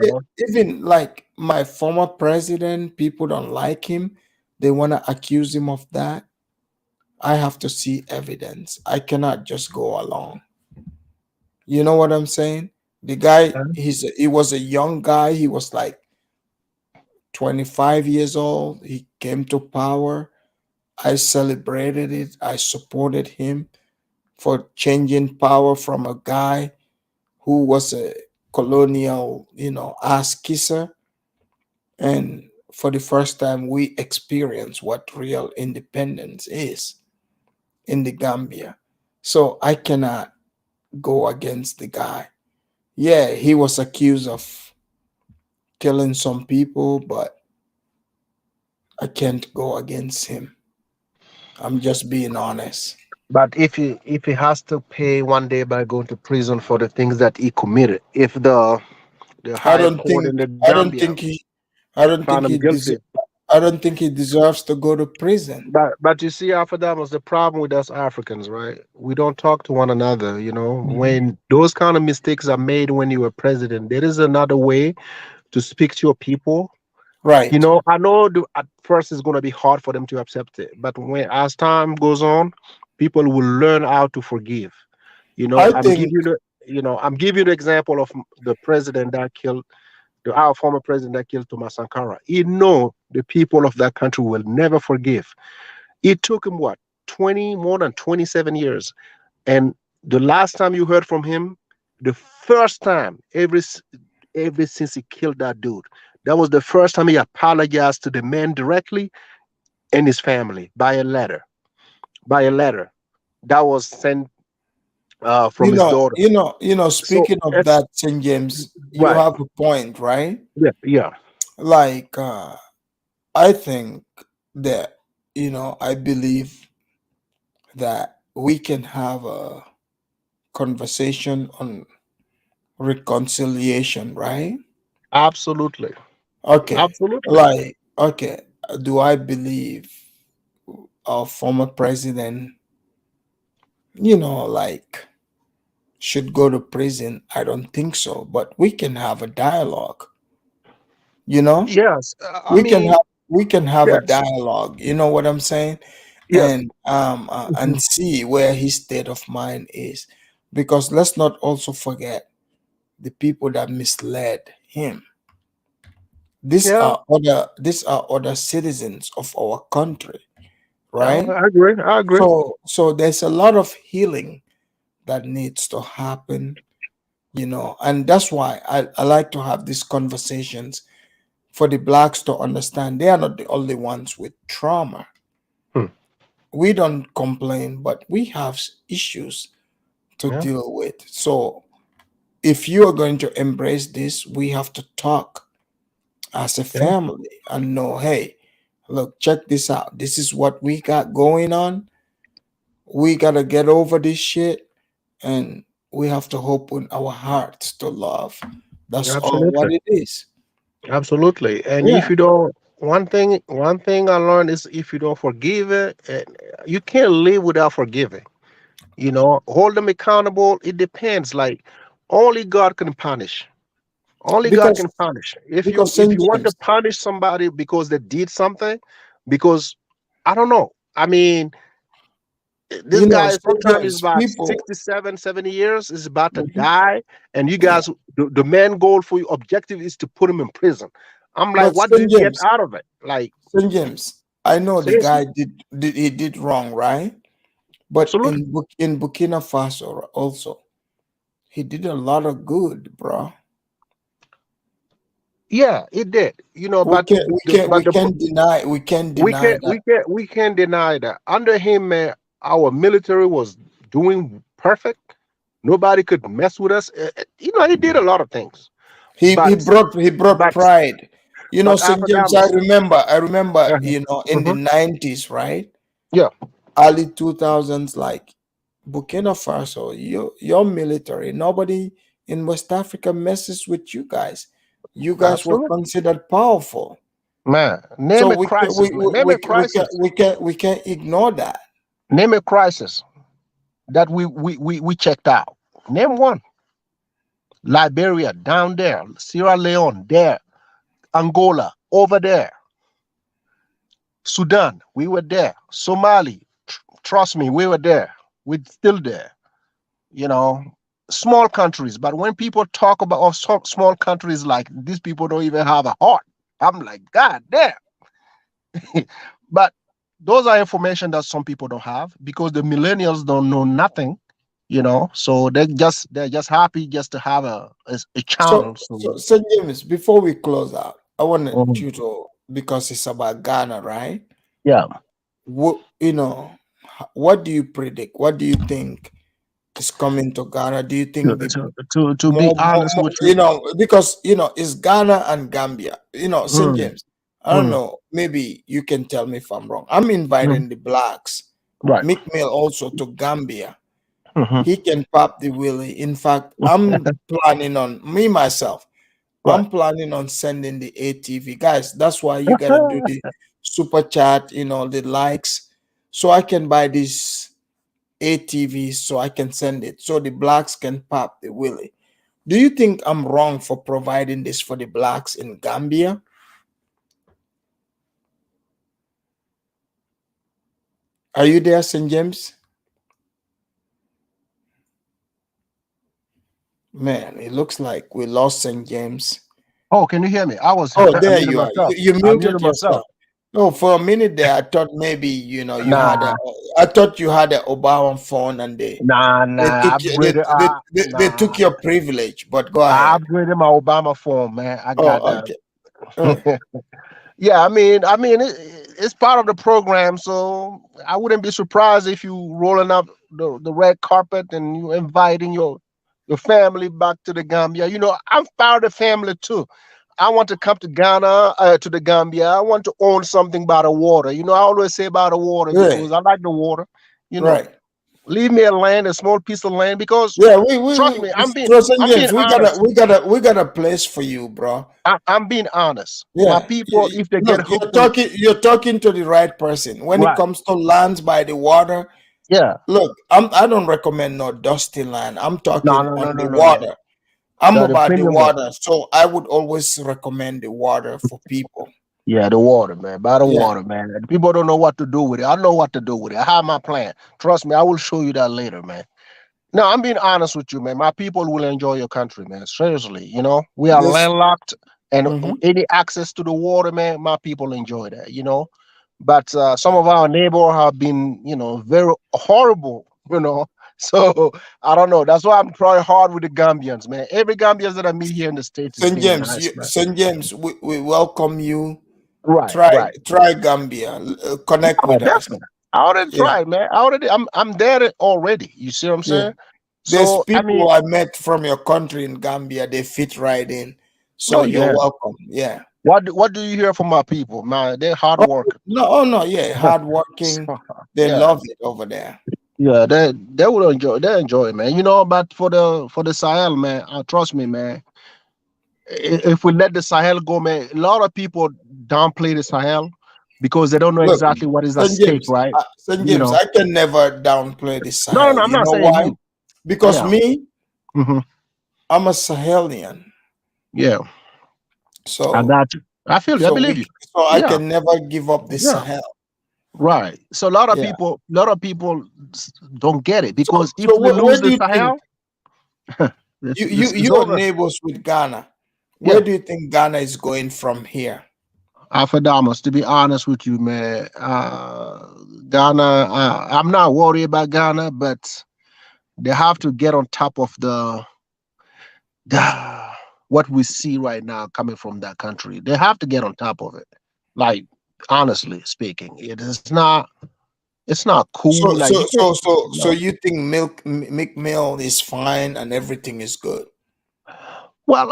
even like my former president, people don't like him, they want to accuse him of that. I have to see evidence. I cannot just go along. You know what I'm saying? The guy, he was a young guy. He was like 25 years old. He came to power. I celebrated it. I supported him for changing power from a guy who was a colonial, ass kisser. And for the first time, we experience what real independence is in the Gambia. So I cannot go against the guy. Yeah, he was accused of killing some people, but I can't go against him. I'm just being honest. but if he has to pay one day by going to prison for the things that he committed, if the I higher don't court think in the I don't Gambia think he I don't found think him he guilty. deserves I don't think he deserves to go to prison. But you see, Afridamus, the problem with us Africans, right? We don't talk to one another. When those kind of mistakes are made when you were president, there is another way to speak to your people. Right. I know at first it's going to be hard for them to accept it, but when as time goes on, people will learn how to forgive. I I'm think, giving you I'm giving you the example of the president that killed our former president that killed Thomas Sankara. He know the people of that country will never forgive. It took him what, more than 27 years, and the last time you heard from him, the first time ever since he killed that dude, that was the first time he apologized to the man directly and his family by a letter. By a letter that was sent from you his know, daughter. you know, you know, So speaking of it's that, St. James, you right. have a point, right? Yeah, yeah, Like, I think that, I believe that we can have a conversation on reconciliation, right? absolutely, Okay. absolutely. Like, okay, do I believe our former president, like, should go to prison? I don't think so, but we can have a dialogue, you know? Yes, I We can mean, have we can have a yes, dialogue, you know what I'm saying? yes. And Mhm. see where his state of mind is. Because let's not also forget the people that misled him. Yeah, These are other citizens of our country, yeah, right? I agree. I agree. So there's a lot of healing that needs to happen, and that's why I like to have these conversations for the blacks to understand they are not the only ones with trauma. Hmm. We don't complain, but we have issues to Yeah, deal with. So if you are going to embrace this, we have to talk as a yeah, family and know, hey, look, check this out. This is what we got going on. We got to get over this shit, and we have to open our hearts to love. That's all what absolutely. it is. Absolutely. And if Yeah. you don't, one thing I learned is if you don't forgive it, you can't live without forgiving. Hold them accountable. It depends. Like only God can punish. Only God Because can punish. If you because if St. you want to James, punish somebody because they did something, because I don't know. I mean, this guy St. sometimes is James, about people. 67, 70 years, is about to Mhm. die, and you Yeah. guys, the main goal for your objective is to put him in prison. I'm like, But what do St. you get James, out of it? Like, St. James, I know the seriously? guy did wrong, right? But Absolutely. in Burkina Faso also, he did a lot of good, bro. Yeah, it did. We But can we the can but we the can't deny we can't we deny can't that. we can't deny that under him, man, our military was doing perfect. Nobody could mess with us. He did a lot of things, He but he brought but pride. St. James, I Africamus. remember Uh-huh. in the Mhm. 90s, right? Yeah, Early 2000s, like Burkina Faso, your military, nobody in West Africa messes with you guys. You guys were absolutely, considered powerful. man. So Name a crisis, man. Name a crisis. we can't ignore that. Name a crisis that we checked out. Name one. Liberia down there, Sierra Leone there, Angola over there, Sudan we were there, Somali. Trust me, we were there. We're still there. You know, small countries. But when people talk about small countries, like these people don't even have a heart. I'm like, God damn. But those are information that some people don't have because the millennials don't know nothing. So they're just happy just to have a channel. So So St. James, before we close out, I wanted mhm. you to, because it's about Ghana, right? Yeah. What do you predict? What do you think is coming to Ghana? Do you To, think the to, to be honest with you. because it's Ghana and Gambia. St. Mm, James. I don't mm, know. Maybe you can tell me if I'm wrong. I'm mm, inviting the blacks, right. Meek Mill also to Gambia. Mhm. He can pop the willie. In fact, I'm planning on me myself. I'm planning on sending the ATV. Guys, that's why you gotta do the super chat, the likes, so I can buy this ATV so I can send it so the blacks can pop the willie. Do you think I'm wrong for providing this for the blacks in Gambia? Are you there, St. James? Man, it looks like we lost St. James. Oh, can you hear me? I was Oh, I there muted you are. myself. You I muted muted myself. yourself. No, for a minute there, I thought maybe you had Nah, I thought you had an Obama phone and they I took you, upgraded. they took your privilege. But go I ahead. upgraded my Obama phone, man. I got Oh, that. okay. All right. Yeah, it's part of the program, so I wouldn't be surprised if you rolling up the red carpet and you inviting your family back to the Gambia. I'm part of the family too. I want to come to Ghana, to the Gambia. I want to own something by the water. I always say about the water Right. because I like the water. You know, Right. leave me a small piece of land because Yeah, trust me, St. I'm being James, honest. we got a place for you, bro. I'm being honest. My Yeah. people, if they get Look, hooked in, you're talking to the right person. When it right? comes to lands by the water, Yeah. look, I don't recommend no dusty land. I'm No, talking no, no, on the no, no, no. water. I'm The about the premium one. water. So I would always recommend the water for people. Yeah, the water, man. By the Yeah. water, man. The people don't know what to do with it. I know what to do with it. I have my plan. Trust me, I will show you that later, man. No, I'm being honest with you, man. My people will enjoy your country, man. Seriously, we are This landlocked, and mhm. any access to the water, man, my people enjoy that. But some of our neighbors have been, very horrible, So I don't know. That's why I'm trying hard with the Gambians, man. Every Gambians that I meet here in the States is being nice, man. St. James, we welcome you. Right, Try right. Gambia. Connect Oh, with us. definitely. I already Yeah. tried, man. I'm there already. You see what I'm Yeah. saying? There's So people I met from your country in Gambia. They fit right in. So oh you're yeah. welcome. Yeah. What do you hear from my people, man? They're hard Oh, workers. no, yeah. Hardworking. So, They yeah, love it over there. yeah. They will enjoy. They enjoy it, man. But for the Sahel, man, trust me, man. If we let the Sahel go, man, a lot of people downplay the Sahel because they don't know Look, exactly what is at St. stake, James, right? St. You James, know. I can never downplay the No, no, Sahel. no. I'm You not know saying why? you. Because Yeah. me, Hmm. I'm a Sahelian. Yeah. I So got you. I feel you. I believe you. I Yeah. can never give up the Yeah. Sahel. Right. So a Yeah. lot of people don't get it because if So we where lose do the you think Sahel, it's you are over. neighbors with Ghana? Where Yeah. do you think Ghana is going from here? Afridamus, to be honest with you, man, Ghana, I'm not worried about Ghana, but they have to get on top of the what we see right now coming from that country. They have to get on top of it. Like, honestly speaking, it's not cool. Like you can So no. you think Meek Mill is fine and everything is good? Well,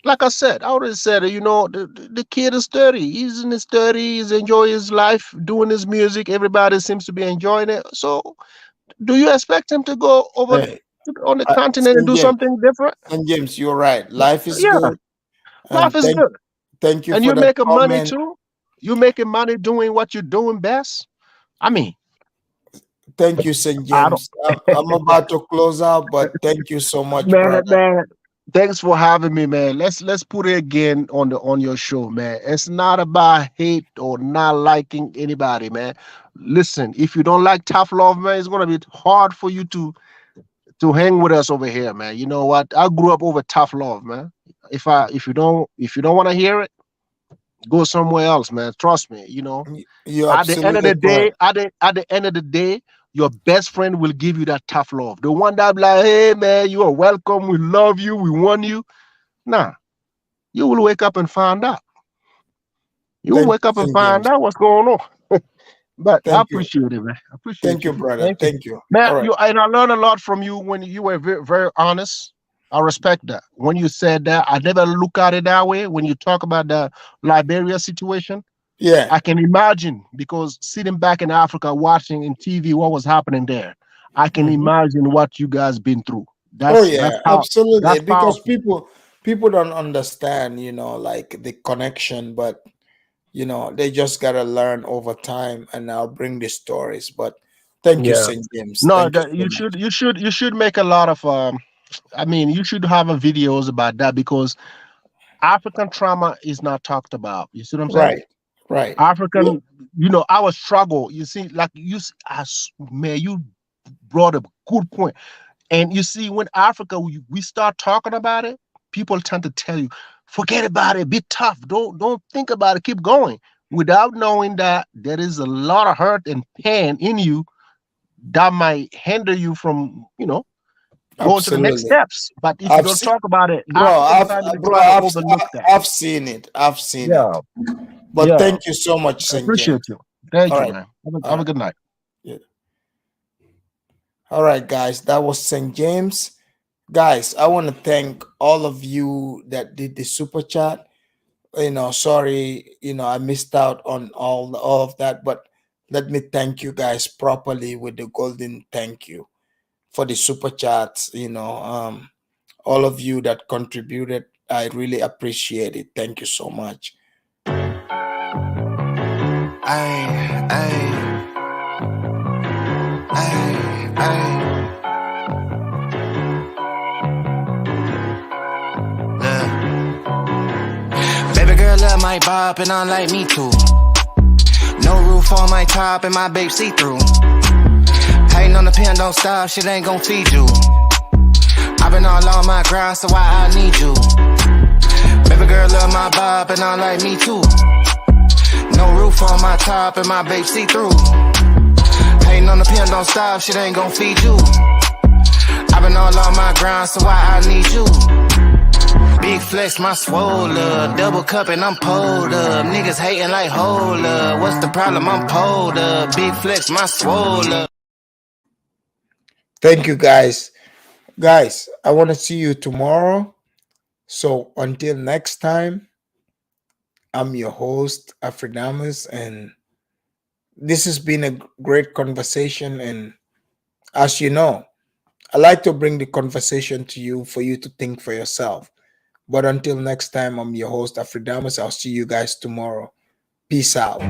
like I said, I already said, the kid is 30. He's in his 30s, enjoying his life, doing his music. Everybody seems to be enjoying it. So, do you expect him to go over Hey, on the continent and do something different? St. James, you're right. Life is Yeah, good, life and is good. thank you And for you're that making money comment. too. You're making money doing what you're doing best. I mean, Thank you, St. I don't, James. I'm about to close out, but thank you so much, man, brother. man. Thanks for having me, man. Let's put it again on your show, man. It's not about hate or not liking anybody, man. Listen, if you don't like tough love, man, it's gonna be hard for you to hang with us over here, man. You know what? I grew up over tough love, man. If you don't want to hear it, go somewhere else, man. Trust me. You're At the end of absolutely the day, correct. at the end of the day, your best friend will give you that tough love. The one that be like, hey man, you are welcome. We love you. We want you. Nah, you will wake up and find out. You will Thank wake you, up and St. find James. out what's going on. But I Thank you. appreciate it, man. I Thank appreciate you, you. brother. Thank you, Thank you. man. All right. And I learned a lot from you when you were very, very honest. I respect that. When you said that, I never look at it that way. When you talk about the Liberia situation, Yeah. I can imagine because sitting back in Africa watching in TV what was happening there, I can Mhm. imagine what you guys been through. Oh That's yeah, that's how absolutely. that's Because powerful. people don't understand, you know, like the connection, but you know, they just gotta learn over time, and I'll bring the stories. But thank you, Yeah. St. James. No, Thank you so you much. should make a lot of I mean, you should have a videos about that because African trauma is not talked about. You see what I'm saying? Right, right. Yeah, African, our struggle. You see, like as man, you brought a good point. And you see, when Africa, we start talking about it, people tend to tell you, forget about it, be tough, don't think about it, keep going, without knowing that there is a lot of hurt and pain in you that might hinder you from, going to the next absolutely. steps. But if you I've don't seen, talk about it, bro. African family try to overlook that. I've seen it. I've seen it. Yeah, But yeah. thank you so much, I St. James. appreciate you. Thank All you, right, man. all Have a right. good night. Yeah. All right, guys. That was St. James. Guys, I want to thank all of you that did the super chat. You know, sorry, you know, I missed out on all of that, but let me thank you guys properly with the golden thank you for the super chats. You know, all of you that contributed, I really appreciate it. Thank you so much. Baby girl love my bop and I like me too. No roof on my top and my babe see through. Hating on the pen, don't stop, shit ain't gon' feed you. I've been all on my grind, so why I need you. Baby girl love my bop and I like me too. No roof on my top and my babe see through. Hating on the pen, don't stop, shit ain't gon' feed you. I've been all on my grind, so why I need you. Big flex, my swole up. Double cup and I'm pulled up. Niggas hating like hold up. What's the problem? I'm pulled up. Big flex, my swole up. Thank you, guys. Guys, I want to see you tomorrow. So until next time, I'm your host, Afridamus, and this has been a great conversation. And as you know, I like to bring the conversation to you for you to think for yourself. But until next time, I'm your host, Afridamus. I'll see you guys tomorrow. Peace out.